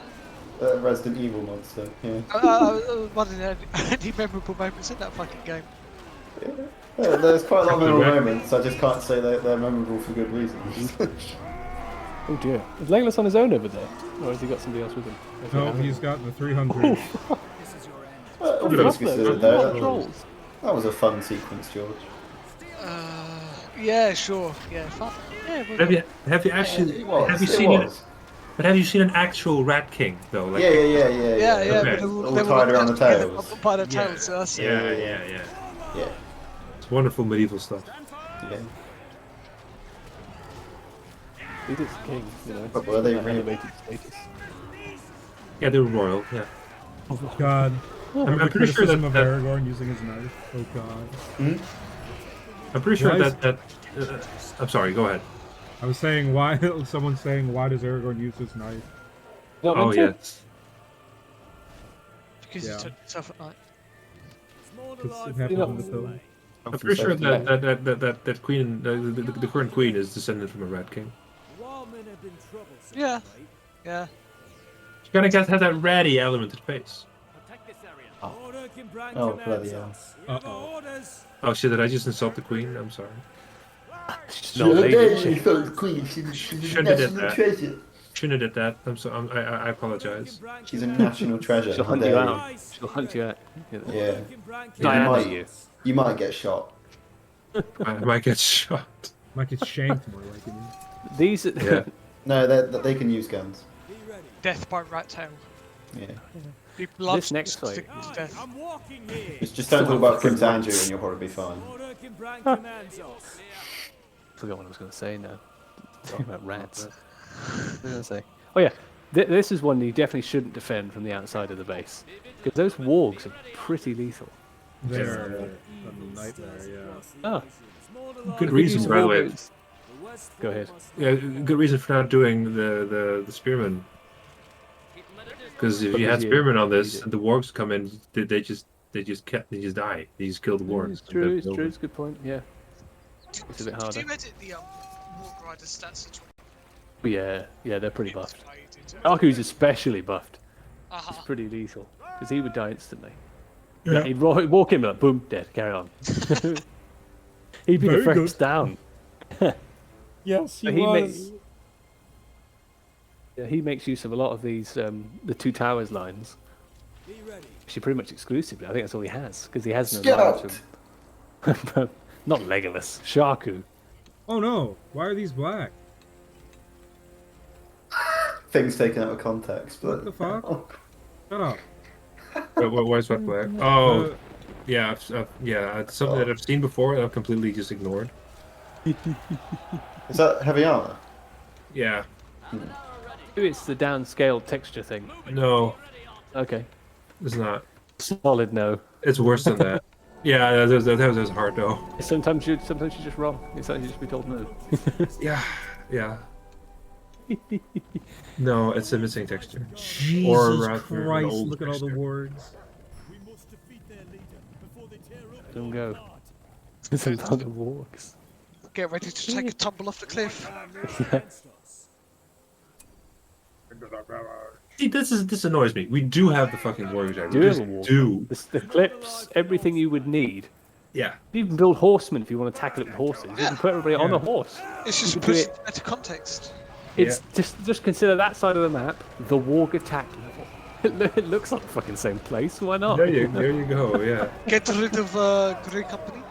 Resident Evil monster, yeah. I was wondering any memorable moments in that fucking game. Yeah, there's quite a lot of memorable moments, I just can't say they're memorable for good reasons. Oh dear. Is Legolas on his own over there? Or has he got somebody else with him? No, he's got the 300. That was a fun sequence, George. Yeah, sure. Yeah, fun. Yeah, have you actually have you seen it? But have you seen an actual Rat King though? Like, Yeah. Okay. All tied around the tails. By the tails, yes. Yeah. It's wonderful medieval stuff. Yeah. It is king, But were they really elevated status? Yeah, they were royal. Yeah. Oh God. I'm pretty sure that of Aragorn using his knife. Oh God. I'm pretty sure that. I'm sorry. Go ahead. I was saying someone's saying why does Aragorn use his knife? Oh yes. Because you took yourself at night. It happened in the film. I'm pretty sure that queen, the current queen, is descended from a rat king. Yeah. Yeah. She kind of has that ratty element to the face. Oh, bloody hell. Uh-oh. Oh shit! Did I just insult the queen? I'm sorry. She's not a lady, is she? Shouldn't have did that. Treasure. Shouldn't have did that. I'm so. I apologize. She's a national treasure. She'll How hunt you dare out. She'll hunt you out. Yeah. Diana, you. You might get shot. I might get shot. Might get shanked more like it. These. Yeah. No, they can use guns. Death by rat tail. Yeah. People love This next to stick fight. to death. Just don't talk about Prince Andrew and you'll probably be fine. Forgot what I was going to say now. Talking about rats. What was I going to say? Oh yeah, this is one you definitely shouldn't defend from the outside of the base because those wargs are pretty lethal. They're a nightmare, yeah. Oh, Good reason, by the way. Go ahead. Yeah, good reason for not doing the spearmen. Because if you had spearmen on this, and the wargs come in, they just die. They just kill the wargs. It's true. It's true. It's a good point. Yeah. It's a bit harder. Did you edit the Warg Rider stats at all? Yeah, they're pretty buffed. Aku's especially buffed. Uh-huh. He's pretty lethal because he would die instantly. Yeah. He'd walk in like boom, dead. Carry on. He'd be the first down. Yes, he But was. He makes use of a lot of these the two towers lines. Actually, pretty much exclusively. I think that's all he has because he has no lines. Not Legolas, Shaku. Oh no! Why are these black? Things taken out of context, but What the fuck? Shut up. Where's what black? Oh, yeah, yeah. It's something that I've seen before and I've completely just ignored. Is that heavy armor? Yeah. Maybe it's the downscaled texture thing. No, Okay. it's not. Solid no. It's worse than that. Yeah, that was hard though. Sometimes you're just wrong. Sometimes you just be told no. Yeah, yeah. No, it's a missing texture. Jesus rather, Christ! old Look at all the texture. wargs. Don't go. It's a lot of walks. Get ready to take a tumble off the cliff. See, this annoys me. We do have the fucking warriors. Do have a warg. Do. The clips, everything you would need. Yeah. You can build horsemen if you want to tackle it with horses. You can put everybody on a horse. It's just You can do put it- it into context. It's just consider that side of the map the warg attack level. It looks like the fucking same place. Why not? There you go. Yeah. Get rid of Grey Company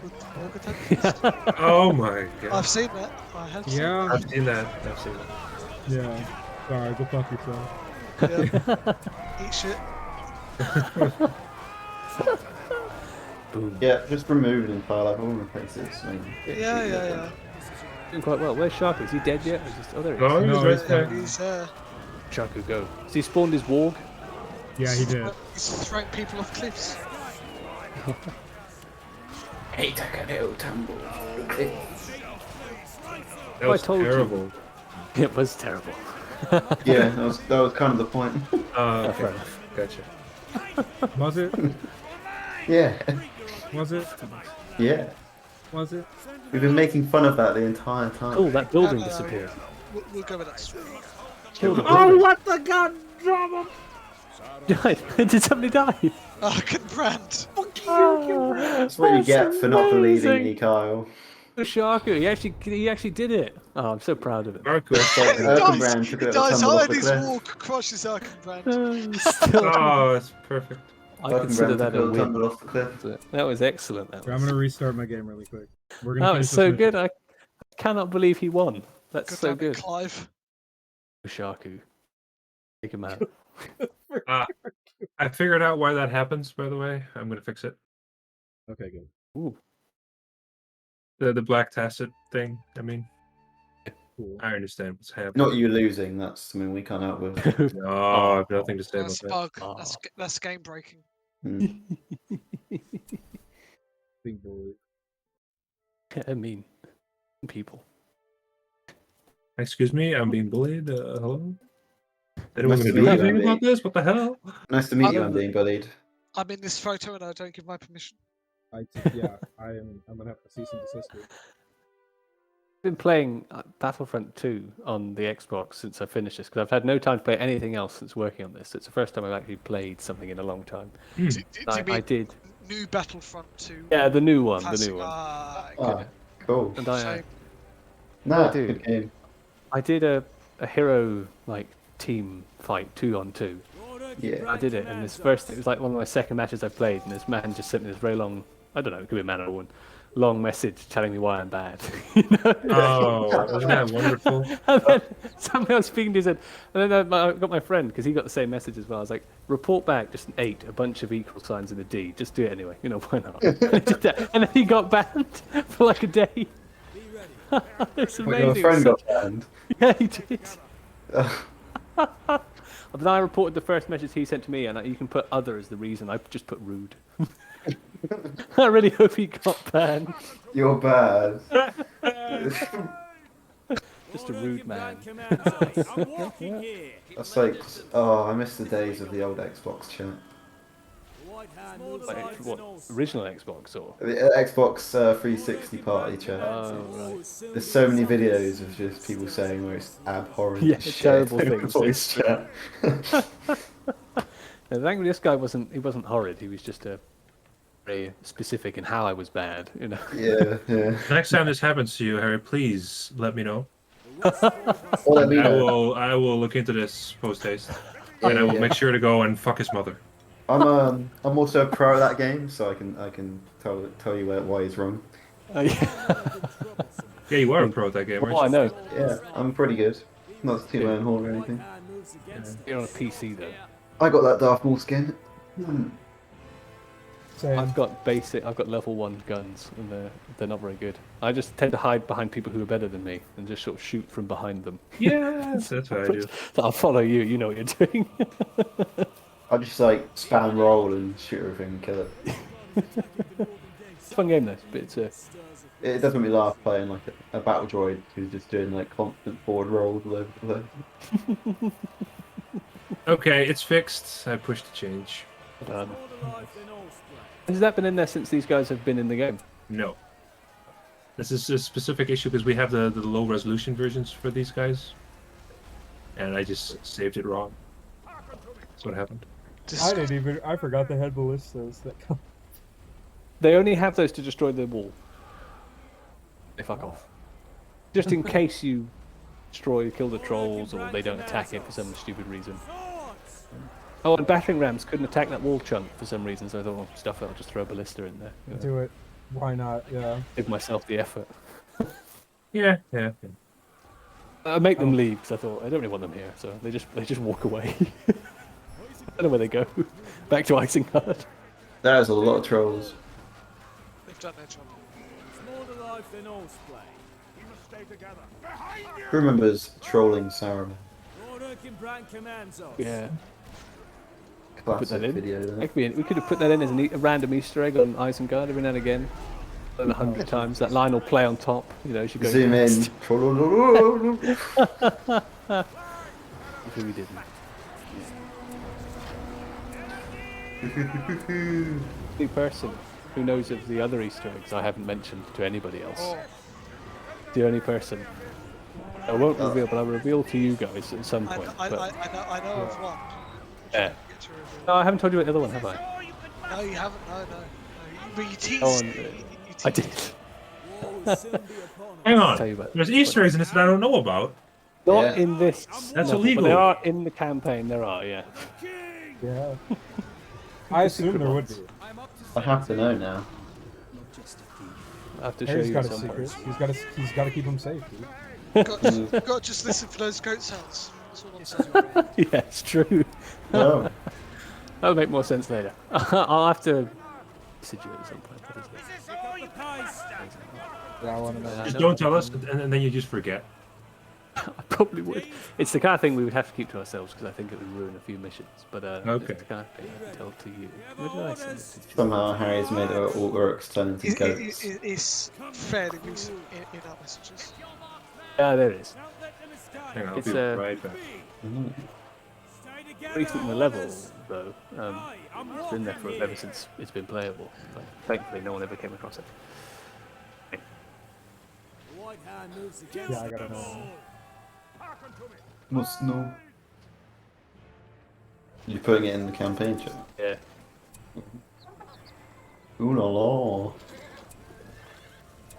with Warg Attack. Oh my god. I've seen that. I have seen Yeah. I've seen that. Yeah. Sorry, go fuck yourself. that. Yeah. Eat shit. Boom. Yeah, just removed in file like all the places. I mean, Yeah. Doing quite well. Where's Shaku? Is he dead yet? Or is he oh, there he No, is. he's No, right it's there. He's Shaku, go. Has he spawned his warg? Yeah, he did. he's throwing people off cliffs. Hey, take a little tumble. That was I told you. terrible. It was terrible. Yeah, that was kind of the point. Okay. Fair enough. Gotcha. Was it? Yeah, Was it? yeah. Was it? We've been making fun of that the entire time. Oh, that building No, disappeared. We'll go with that story. Kill the Oh, building. what the god drama! Did somebody die? Brand. That's what you get for not believing me, Kyle. Shaku, he actually did it. Oh, I'm so proud of him. Marco. Erkenbrand took a little tumble off the his cliff. walk crushes Brand. Still, Oh, it's perfect. I consider Erkenbrand that took a a little win. tumble off the cliff. That was excellent. That I'm was. gonna restart my game really quick. We're gonna Oh, finish it's this so mission. good. I cannot believe he won. That's so damn it, good. Clive. Shaku. Take him out. I figured out why that happens, by the way. I'm going to fix it. Okay, good. Ooh. The black tacit thing, I mean. Cool. I understand what's happening. Not you losing, that's something we can't help with. No, I have nothing to say about That's that. bug. Oh. That's game breaking. Mm. Big bully. I mean, people. Excuse me, I'm being bullied. Hello? Anyone going to do anything about this? What the hell? Nice to meet you. I'm being bullied. I'm in this photo and I don't give my permission. Yeah, I'm gonna have to cease and desist. I've been playing Battlefront 2 on the Xbox since I finished this because I've had no time to play anything else since working on this. It's the first time I've actually played something in a long time. I did. New Battlefront 2. Yeah, the new one. Classic. The new one. Oh, cool. And I good game. I did a hero team fight 2-on-2. Yeah. I did it, and it was like one of my second matches I played, and this man just sent me this very long, I don't know, it could be a man or a woman, long message telling me why I'm bad. Oh, isn't that wonderful? And then somehow I was speaking to his head, and then I got my friend, because he got the same message as well. I was like, report back just an 8, a bunch of equal signs in a D. Just do it anyway, why not? And he did that, and then he got banned for like a day. It's amazing. Your friend got banned? Yeah, he did. But then I reported the first message he sent to me, and you can put other as the reason. I just put rude. I really hope he got banned. You're bad. Just a rude man. That's like, oh, I miss the days of the old Xbox chat. What, original Xbox or? The Xbox 360 party chat. Oh, right. There's so many videos of just people saying most abhorrent shit. Terrible things. Voice chat. Thankfully, this guy wasn't horrid. He was just very specific in how I was bad. Yeah. Next time this happens to you, Harry, please let me know. I will look into this post haste, and I will make sure to go and fuck his mother. I'm also a pro at that game, so I can tell you why he's wrong. Yeah, you are a pro at that game, aren't you? I know. Yeah, I'm pretty good. Not to my own horn or anything. You're on a PC though. I got that Darth Maul skin. I've got level 1 guns, and they're not very good. I just tend to hide behind people who are better than me, and just sort of shoot from behind them. Yeah, that's what I do. I'll follow you. You know what you're doing. I just spam roll and shoot everything and kill it. It's a fun game though, but it does make me laugh playing a battle droid who's just doing constant forward rolls all over the place. Okay, it's fixed. I pushed the change. Done. Has that been in there since these guys have been in the game? No. This is a specific issue because we have the low resolution versions for these guys, and I just saved it wrong. That's what happened. I forgot they had ballistas that come. They only have those to destroy the wall. They fuck off. Just in case you kill the trolls, or they don't attack it for some stupid reason. Oh, and battering rams couldn't attack that wall chunk for some reason, so I thought, stuff it, I'll just throw a ballista in there. Do it. Why not? Yeah. Give myself the effort. Yeah. I make them leave because I thought I don't really want them here, so they just walk away. I don't know where they go. Back to Isengard. There's a lot of trolls. They've done their job. Who remembers trolling Saruman? Yeah. Classic video. We could have put that in as a random Easter egg on Isengard every now and again. 100 times. That line will play on top. As you go. Zoom in. Who we didn't. The person who knows of the other Easter eggs I haven't mentioned to anybody else. Oh. The only person. I won't reveal, but I'll reveal to you guys at some point. I know of one. Yeah. No, I haven't told you about the other one, have I? No, you haven't. No. But you teased. Oh, I did. Hang on. There's Easter eggs in this that I don't know about. Not in this. That's level, illegal. But they are in the campaign. There are, yeah. Yeah. I assume there would be. I have to know now. I have to Harry's show got you a some secret. He's got to keep him safe, dude. got to just listen for those goat sounds. That's all I'm saying. Yeah, it's true. Oh. That'll make more sense later. I'll have to message you at some point. What is it? Yeah, I want to know. Just don't tell us, and then you just forget. I probably would. It's the kind of thing we would have to keep to ourselves because I think it would ruin a few missions. But okay. It's the kind of thing I can tell to you. What did I send it to you? Somehow Harry's made all orcs turn into goats. It's fairly recent in our messages. Yeah, there it is. Hang on, I'll It's be right back. recent in the level, though. It's been there ever since it's been playable. But thankfully, no one ever came across it. Yeah, I gotta know. What's no? You're putting it in the campaign chat? Yeah. Ooh la la.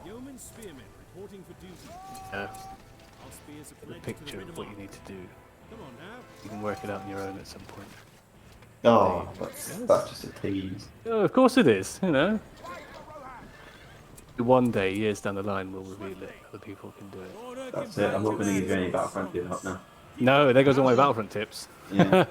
Yeoman spearmen reporting for duty. Yeah. Our spears are The picture of what you need to do. Come on now. You can work it out on your own at some point. Oh, that's just a tease. Oh, of course it is, you know. One day, years down the line, we'll reveal it. Other people can do it. That's it. I'm not going to give you any Battlefront tips up now. No, there goes all my Battlefront tips. Yeah.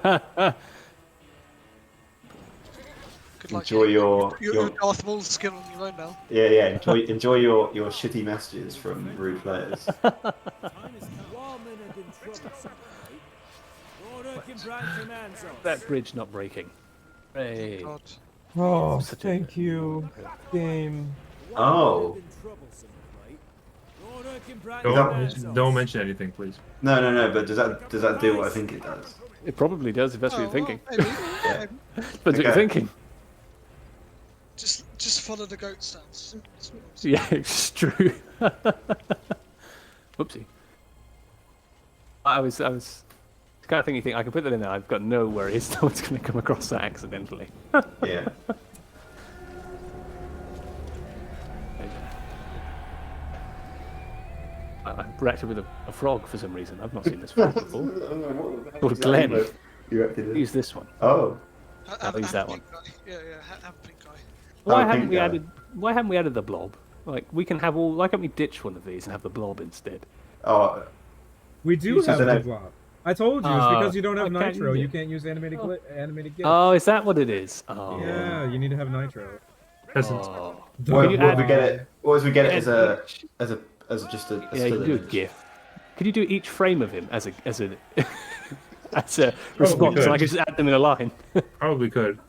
Good luck. Enjoy your Darth Maul skill on your own now. Yeah. Enjoy your shitty messages from rude players. That bridge not breaking. Hey. God. Oh, thank you, game. Oh. Don't mention anything, please. No. But does that do what I think it does? It probably does if that's what you're thinking. Maybe. Yeah. Depends what you're thinking. Just follow the goat stance. Yeah, it's true. Whoopsie. I was the kind of thing you think I can put that in there. I've got no worries. No one's going to come across that accidentally. Yeah. I reacted with a frog for some reason. I've not seen this frog before. Called Glenn. Use this one. Oh. I'll use that one. Yeah, have a pink guy. Why haven't we added the blob? Like we can have all. Why can't we ditch one of these and have the blob instead? Oh. We do have the blob. I told you, it's because you don't have I can't nitro. use it. You can't use animated GIF. Oh, is that what it is? Oh. Yeah, you need to have nitro. Oh. What we get it as just a yeah, you can do a GIF. Could you do each frame of him as a as a response? So I could just add them in a line. Probably could.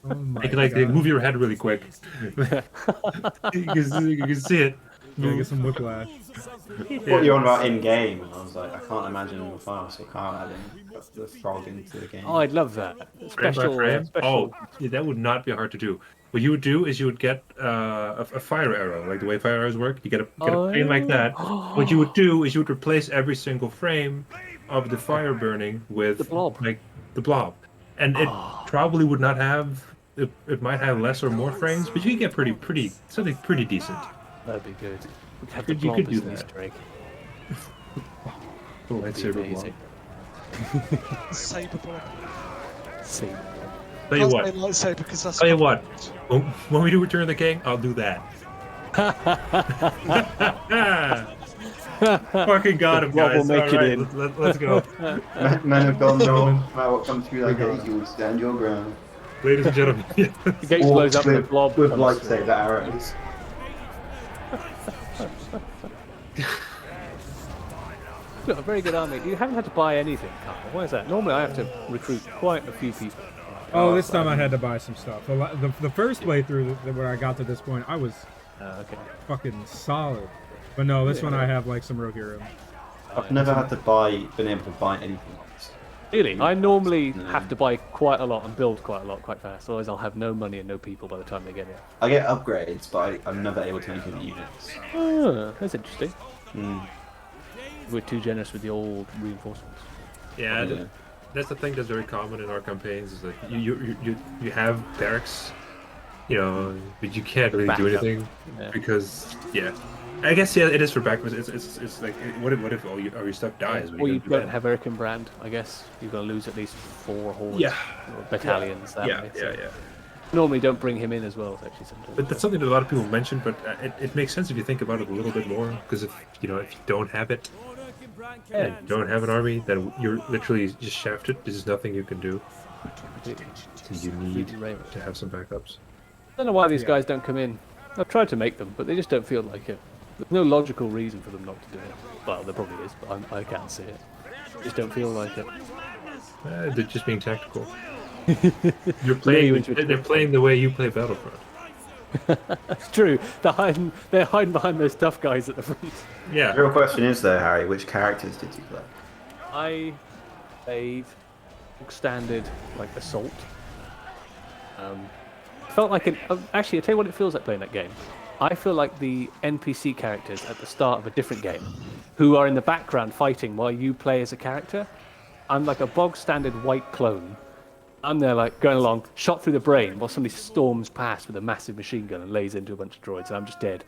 Oh my You can like God. move your head really quick. you can see it. Yeah, get some whiplash. What you're on about in game, and I was like, I can't imagine the fast or can't add the frog into the game. Oh, I'd love that. Frame by frame. Special. Oh, yeah, that would not be hard to do. What you would do is you would get a fire arrow, like the way fire arrows work. You get a frame like that. What you would do is you would replace every single frame of the fire burning with the blob. like the blob, and it probably would not have. It might have less or more frames, but you can get something pretty decent. That'd be good. We could have You the blob could do as an that. Easter egg. Oh, lightsaber blob. Saber blob. See. Tell you what. Lightsaber because that's. Tell you what. When we do Return of the King, I'll do that. Fucking got him, guys. Will make All it right, in. let's go. Men have gone no matter what comes through that gate, you will stand your ground. Ladies and gentlemen. The gate blows up and the blob with comes lightsaber arrows. Look, a very good army. You haven't had to buy anything, Carl. Why is that? Normally I have to recruit quite a few people. Oh, this time I had to buy some stuff. The first playthrough where I got to this point, I was fucking solid. But no, this one I have like some rogue heroes. I've never had to been able to buy anything else. Really? I normally have to buy quite a lot and build quite a lot quite fast. Otherwise I'll have no money and no people by the time they get here. I get upgrades, but I'm never able to make any units. Oh, that's interesting. Mm. We're too generous with the old reinforcements. Yeah, that's the thing that's very common in our campaigns. Is that you have barracks, but you can't really do anything because I guess it is for backup. It's like what if all your stuff dies? Or you don't have Erican brand, I guess. You're gonna lose at least 4 hordes or battalions. Yeah. Normally don't bring him in as well, actually. Sometimes. But that's something that a lot of people mention. But it makes sense if you think about it a little bit more. Because if you don't have it, and you don't have an army, then you're literally just shafted. There's nothing you can do. So you need to have some backups. I don't know why these guys don't come in. I've tried to make them, but they just don't feel like it. There's no logical reason for them not to do it. Well, there probably is, but I can't see it. They just don't feel like it. They're just being tactical. They're playing the way you play Battlefront. That's true. They're hiding behind those tough guys at the front. Yeah. The real question is though, Harry, which characters did you play? I played standard like assault. Felt like actually, I tell you what, it feels like playing that game. I feel like the NPC characters at the start of a different game, who are in the background fighting while you play as a character. I'm like a bog standard white clone. I'm there like going along, shot through the brain, while somebody storms past with a massive machine gun and lays into a bunch of droids, and I'm just dead.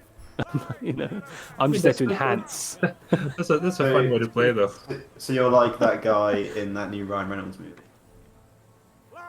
You know, I'm just there to enhance. That's a fun way to play, though. So you're like that guy in that new Ryan Reynolds movie.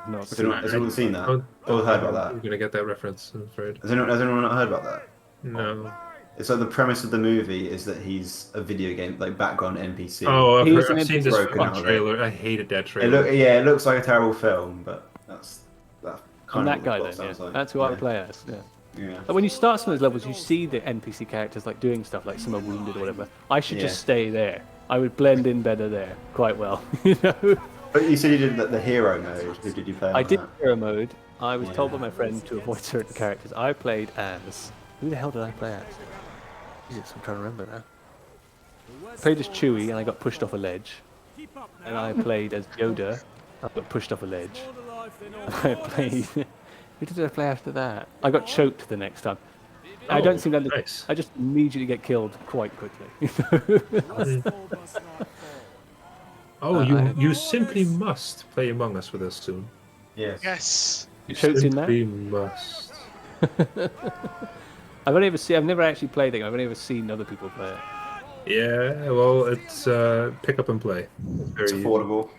Has anyone seen that? Or heard about that? We're gonna get that reference, I'm afraid. Has anyone not heard about that? No. It's like the premise of the movie is that he's a video game, like background NPC. Oh, I've seen this trailer. I hated that trailer. It looks like a terrible film, but that's kind of that guy then. Yeah. That's who I would play as. Yeah. Yeah. But when you start some of those levels, you see the NPC characters like doing stuff, like some are wounded or whatever. I should just stay there. I would blend in better there quite well. You know. But you said you did the hero mode. Who did you play? I did hero mode. I was told by my friend to avoid certain characters. I played as... Who the hell did I play as? Jesus, I'm trying to remember now. I played as Chewie and I got pushed off a ledge. And I played as Yoda. I got pushed off a ledge. I played... Who did I play after that? I got choked the next time. I don't seem to... Nice. I just immediately get killed quite quickly. Oh, you simply must play Among Us with us soon. Yes. Yes. You choked in that? Simply must. I've never actually played it. I've only ever seen other people play it. Yeah, well, it's pick up and play. It's affordable.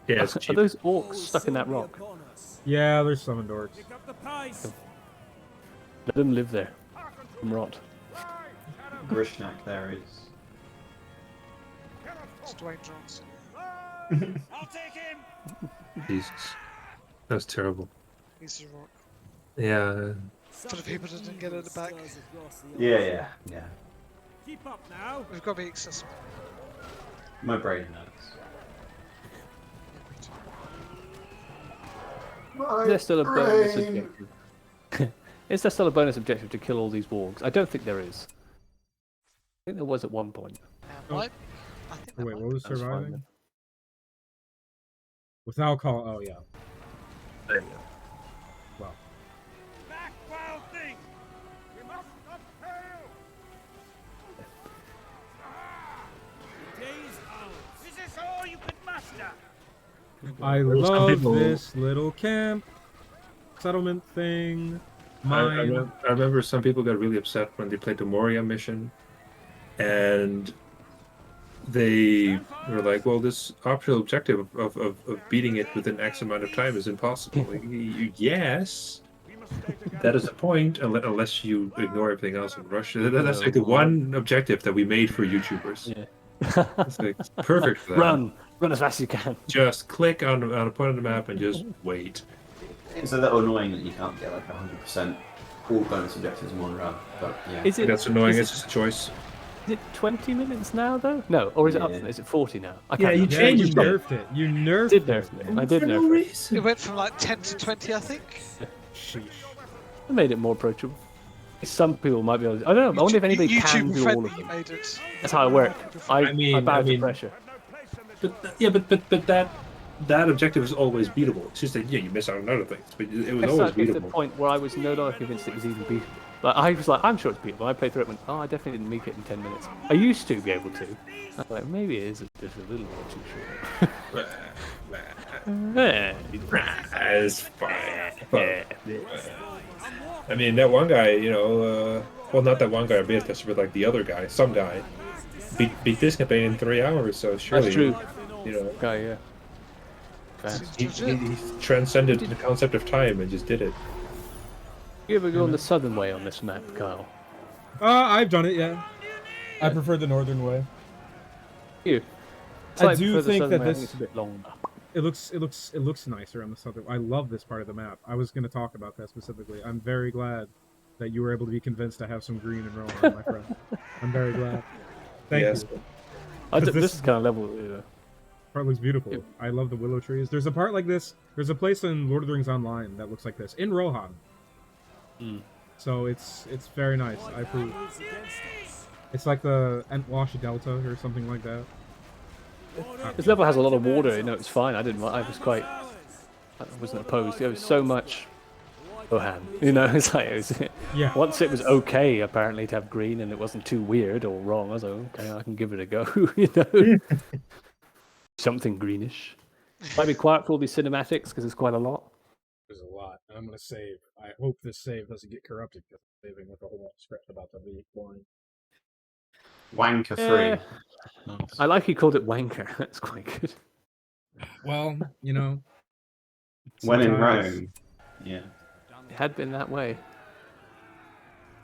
Yeah, it's cheap. Are those orcs stuck in that rock? Yeah, there's summoned orcs. Let them live there. And rot. Grishnak there is. It's Dwayne Johnson. I'll take him. Jesus. That was terrible. He's a rock. Yeah. For the people that didn't get it back. Yeah. Keep up now. We've got to be accessible. My brain knows. Is there still a bonus objective? Is there still a bonus objective to kill all these wargs? I don't think there is. I think there was at one point. I think wait, what was That's surviving? fine, With alcohol, oh yeah. There you go. Wow. Back, wild thing. We must not fail. Days out. Is this all you could muster? I love this little camp settlement thing. I remember some people got really upset when they played the Moria mission, and they were like, well, this optional objective of beating it within X amount of time is impossible. Yes, that is the point, unless you ignore everything else and rush. That's like the one objective that we made for YouTubers. Yeah. It's like perfect for that. Run as fast as you can. Just click on a point on the map and just wait. It's a little annoying that you can't get like 100% all bonus objectives in one run, but yeah. That's annoying. It's just a choice. Is it 20 minutes now though? No, or is it up? Is it 40 now? I Yeah, can't you remember. changed you nerfed it. You nerfed did nerf it. I did nerf it. It went from like 10 to 20, I think. Sheesh. I made it more approachable. Some people might be able to... I don't know. I wonder if anybody can do all of them. Made it. That's how I work. I bow to pressure. But that objective is always beatable. It's just that you miss out on other things, but it was always It's the beatable. point where I was no longer convinced it was even beatable. Like, I was like, I'm sure it's beatable. I played through it and went, oh, I definitely didn't make it in 10 minutes. I used to be able to. I was like, maybe it is just a little more too short. It's fine. I mean, that one guy, well, not that one guy, but like the other guy, some guy, beat this campaign in 3 hours. So surely, That's true. Guy, yeah. He transcended the concept of time and just did it. You ever go on the southern way on this map, Kyle? I've done it, yeah. I prefer the northern way. You? I do think that it's a bit longer. It looks nicer on the southern. I love this part of the map. I was going to talk about that specifically. I'm very glad that you were able to be convinced to have some green and Rohan, my friend. I'm very glad. Thank you. This is kind of level. Part looks beautiful. Yeah. I love the willow trees. There's a part like this. There's a place in Lord of the Rings Online that looks like this in Rohan. So it's very nice. I approve. It's like the Entwash Delta or something like that. This level has a lot of water. You know, it's fine. I wasn't opposed. There was so much Gohan. You know, it's like Yeah. Once it was okay, apparently, to have green, and it wasn't too weird or wrong. I was like, okay, I can give it a go. You know, something greenish. Might be quiet for all these cinematics because it's quite a lot. There's a lot. I'm gonna save. I hope this save doesn't get corrupted because I'm saving with a whole script about the league line. Wanker 3. Nice. I like he called it Wanker. That's quite good. Well, you know. When in Rome. Yeah. It had been that way.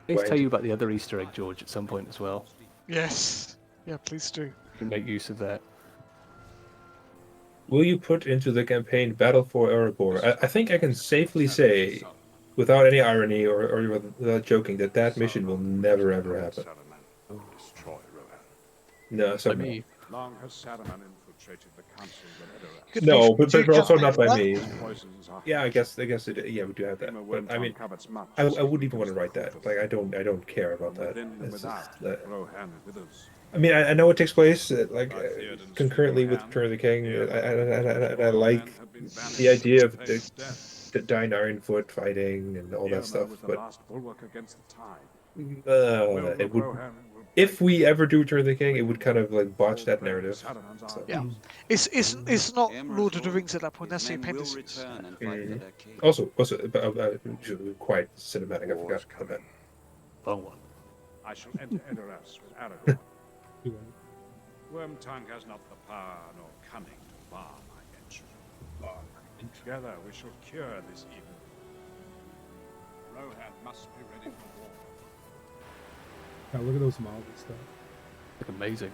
Please tell you about the other Easter egg, George, at some point as well. Yes. Yeah, please do. You can make use of that. Will you put into the campaign Battle for Erebor? I think I can safely say, without any irony or without joking, that mission will never ever happen. No, so me. Long has Saruman infiltrated the council of no, but also not by me. Yeah, I guess it. Yeah, we do have that. But, I mean, I wouldn't even want to write that. Like, I don't care about that. I mean, I know it takes place concurrently with Return of the King. I like the idea of the Dying Ironfoot fighting and all that stuff. But it would. If we ever do Return of the King, it would kind of like botch that narrative. So. Yeah, it's not Lord of the Rings at that point. That's the appendices. Also, quite cinematic. I forgot about that. Long one. I shall enter Edoras with Aragorn. Wormtongue has not the power nor cunning to bar my entry. Together we shall cure this evil. Rohan must be ready for war. God, look at those models and stuff. Look amazing.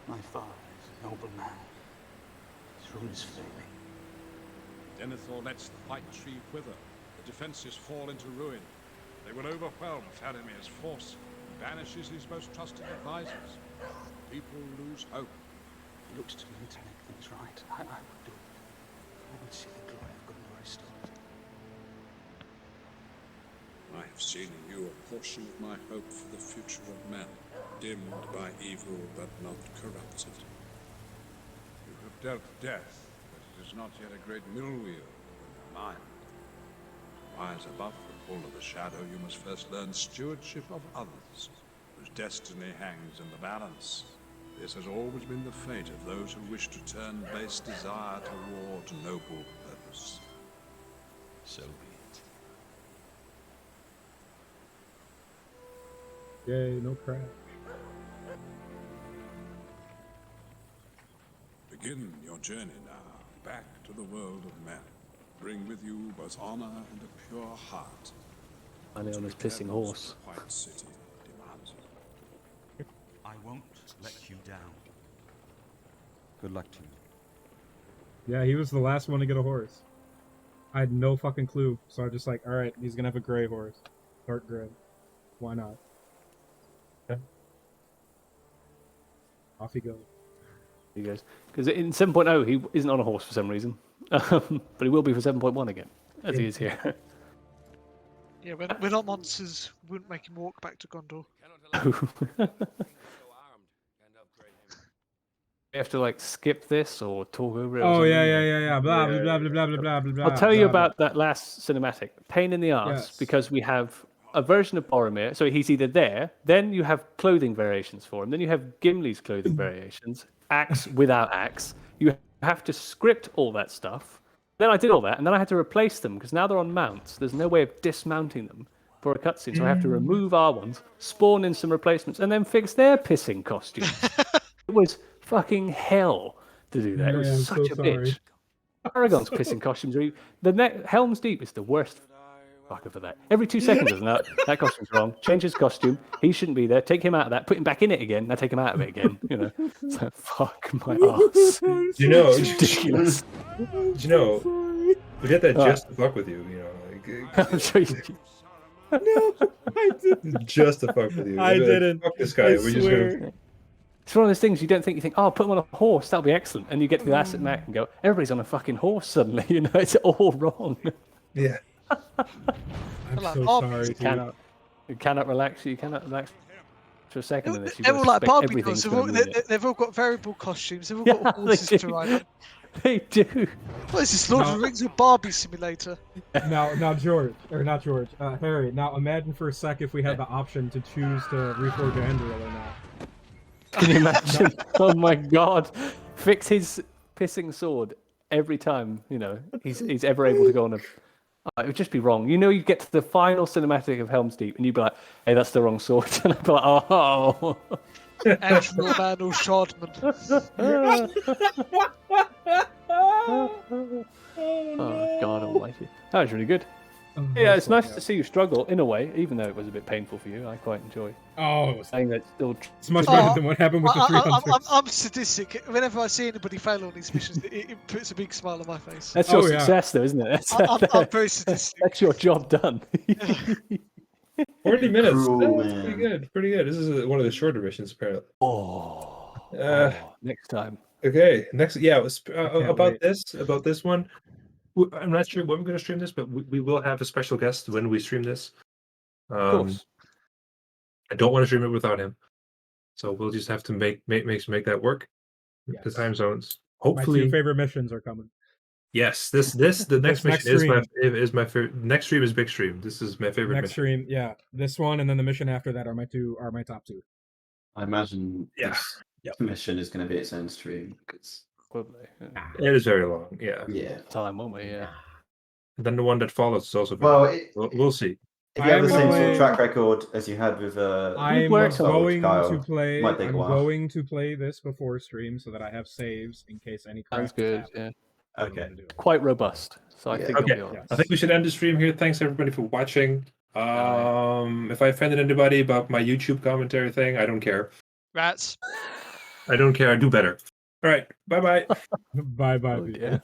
My father is a noble man. His rule is failing. Denethor lets the white tree wither. The defenses fall into ruin. They will overwhelm Faramir's force and banishes his most trusted advisors. People lose hope. He looks to me to make things right. I would do it. I would see the glory of Gondor restored. I have seen in you a portion of my hope for the future of men, dimmed by evil but not corrupted. You have dealt death, but it is not yet a great mill wheel in your mind. Rise above the pull of the shadow, you must first learn stewardship of others, whose destiny hangs in the balance. This has always been the fate of those who wish to turn base desire toward noble purpose. So be it. Yay, no crash. Begin your journey now, back to the world of men. Bring with you both honor and a pure heart. Finally on his pissing horse. The White City demands it. I won't let you down. Good luck to you. Yeah, he was the last one to get a horse. I had no fucking clue, so I was just like, alright, he's gonna have a gray horse. Dark gray. Why not? Okay. Off he goes. He goes. Because in 7.0, he isn't on a horse for some reason. But he will be for 7.1 again, as he is here. Yeah, we're not monsters. Wouldn't make him walk back to Gondor. We have to like skip this or talk over it. Oh yeah. Blah blah blah blah blah blah blah. I'll tell you about that last cinematic. Pain in the ass because we have a version of Boromir. So he's either there, then you have clothing variations for him, then you have Gimli's clothing variations, axe without axe. You have to script all that stuff. Then I did all that, and then I had to replace them because now they're on mounts. There's no way of dismounting them for a cutscene, so I have to remove our ones, spawn in some replacements, and then fix their pissing costumes. It was fucking hell to do that. It was such a bitch. Aragorn's pissing costumes are Helm's Deep is the worst fucker for that. Every 2 seconds, isn't that? That costume's wrong. Change his costume. He shouldn't be there. Take him out of that. Put him back in it again. Now take him out of it again. You know. It's like, fuck my ass. You know, ridiculous. You know, we did that just to fuck with you. You know, like. I'm sure you. No, I didn't. Just to fuck with you. I didn't. Fuck this guy. We're just gonna. It's one of those things you don't think. You think, oh, put him on a horse. That'll be excellent. And you get to the asset map and go, everybody's on a fucking horse suddenly. You know, it's all wrong. Yeah. I'm so sorry. You cannot relax. You cannot relax. for a second in this. They're all like Barbie dolls. They've all got variable costumes. They've all got horses to ride on. They do. What is this, Lord of the Rings or Barbie simulator? Now, George, or not George, Harry. Now, imagine for a sec if we had the option to choose to reforge Andrew or not. Can you imagine? Oh my God! Fix his pissing sword every time he's ever able to go on a. It would just be wrong. You get to the final cinematic of Helm's Deep, and you'd be like, "Hey, that's the wrong sword," and I'd be like, "Oh." Andrew Man or Shardman. Oh God Almighty! That was really good. Yeah, it's nice to see you struggle in a way, even though it was a bit painful for you. I quite enjoy. Saying that still. It's much better than what happened with the 300. I'm sadistic. Whenever I see anybody fail on these missions, it puts a big smile on my face. That's your success, though, isn't it? I'm very sadistic. That's your job done. 40 minutes. Cool, That's pretty good. Pretty good. This is one of the shorter missions, apparently. Next time. Okay. Next. Yeah. About this one. I'm not sure when we're going to stream this, but we will have a special guest when we stream this. Of course. I don't want to stream it without him, so we'll just have to make that work. Yes. The time zones. Hopefully, my 2 favorite missions are coming. Yes, the next mission is my favorite. Next stream is big stream. This is my favorite. Next stream, yeah. This one and then the mission after that are my top 2. I imagine this mission is going to be its own stream because. Probably. It is very long. Yeah. Yeah. Time, won't we? Yeah. And then the one that follows is also very long. We'll see. If you have the same sort of track record as you had with I'm going to play this before stream so that I have saves in case any crap. Sounds good. Yeah. Okay. Quite robust. So I think it'll be all right. I think we should end the stream here. Thanks everybody for watching. If I offended anybody about my YouTube commentary thing, I don't care. Rats. I don't care. I do better. All right. Bye-bye. Bye-bye. Yeah.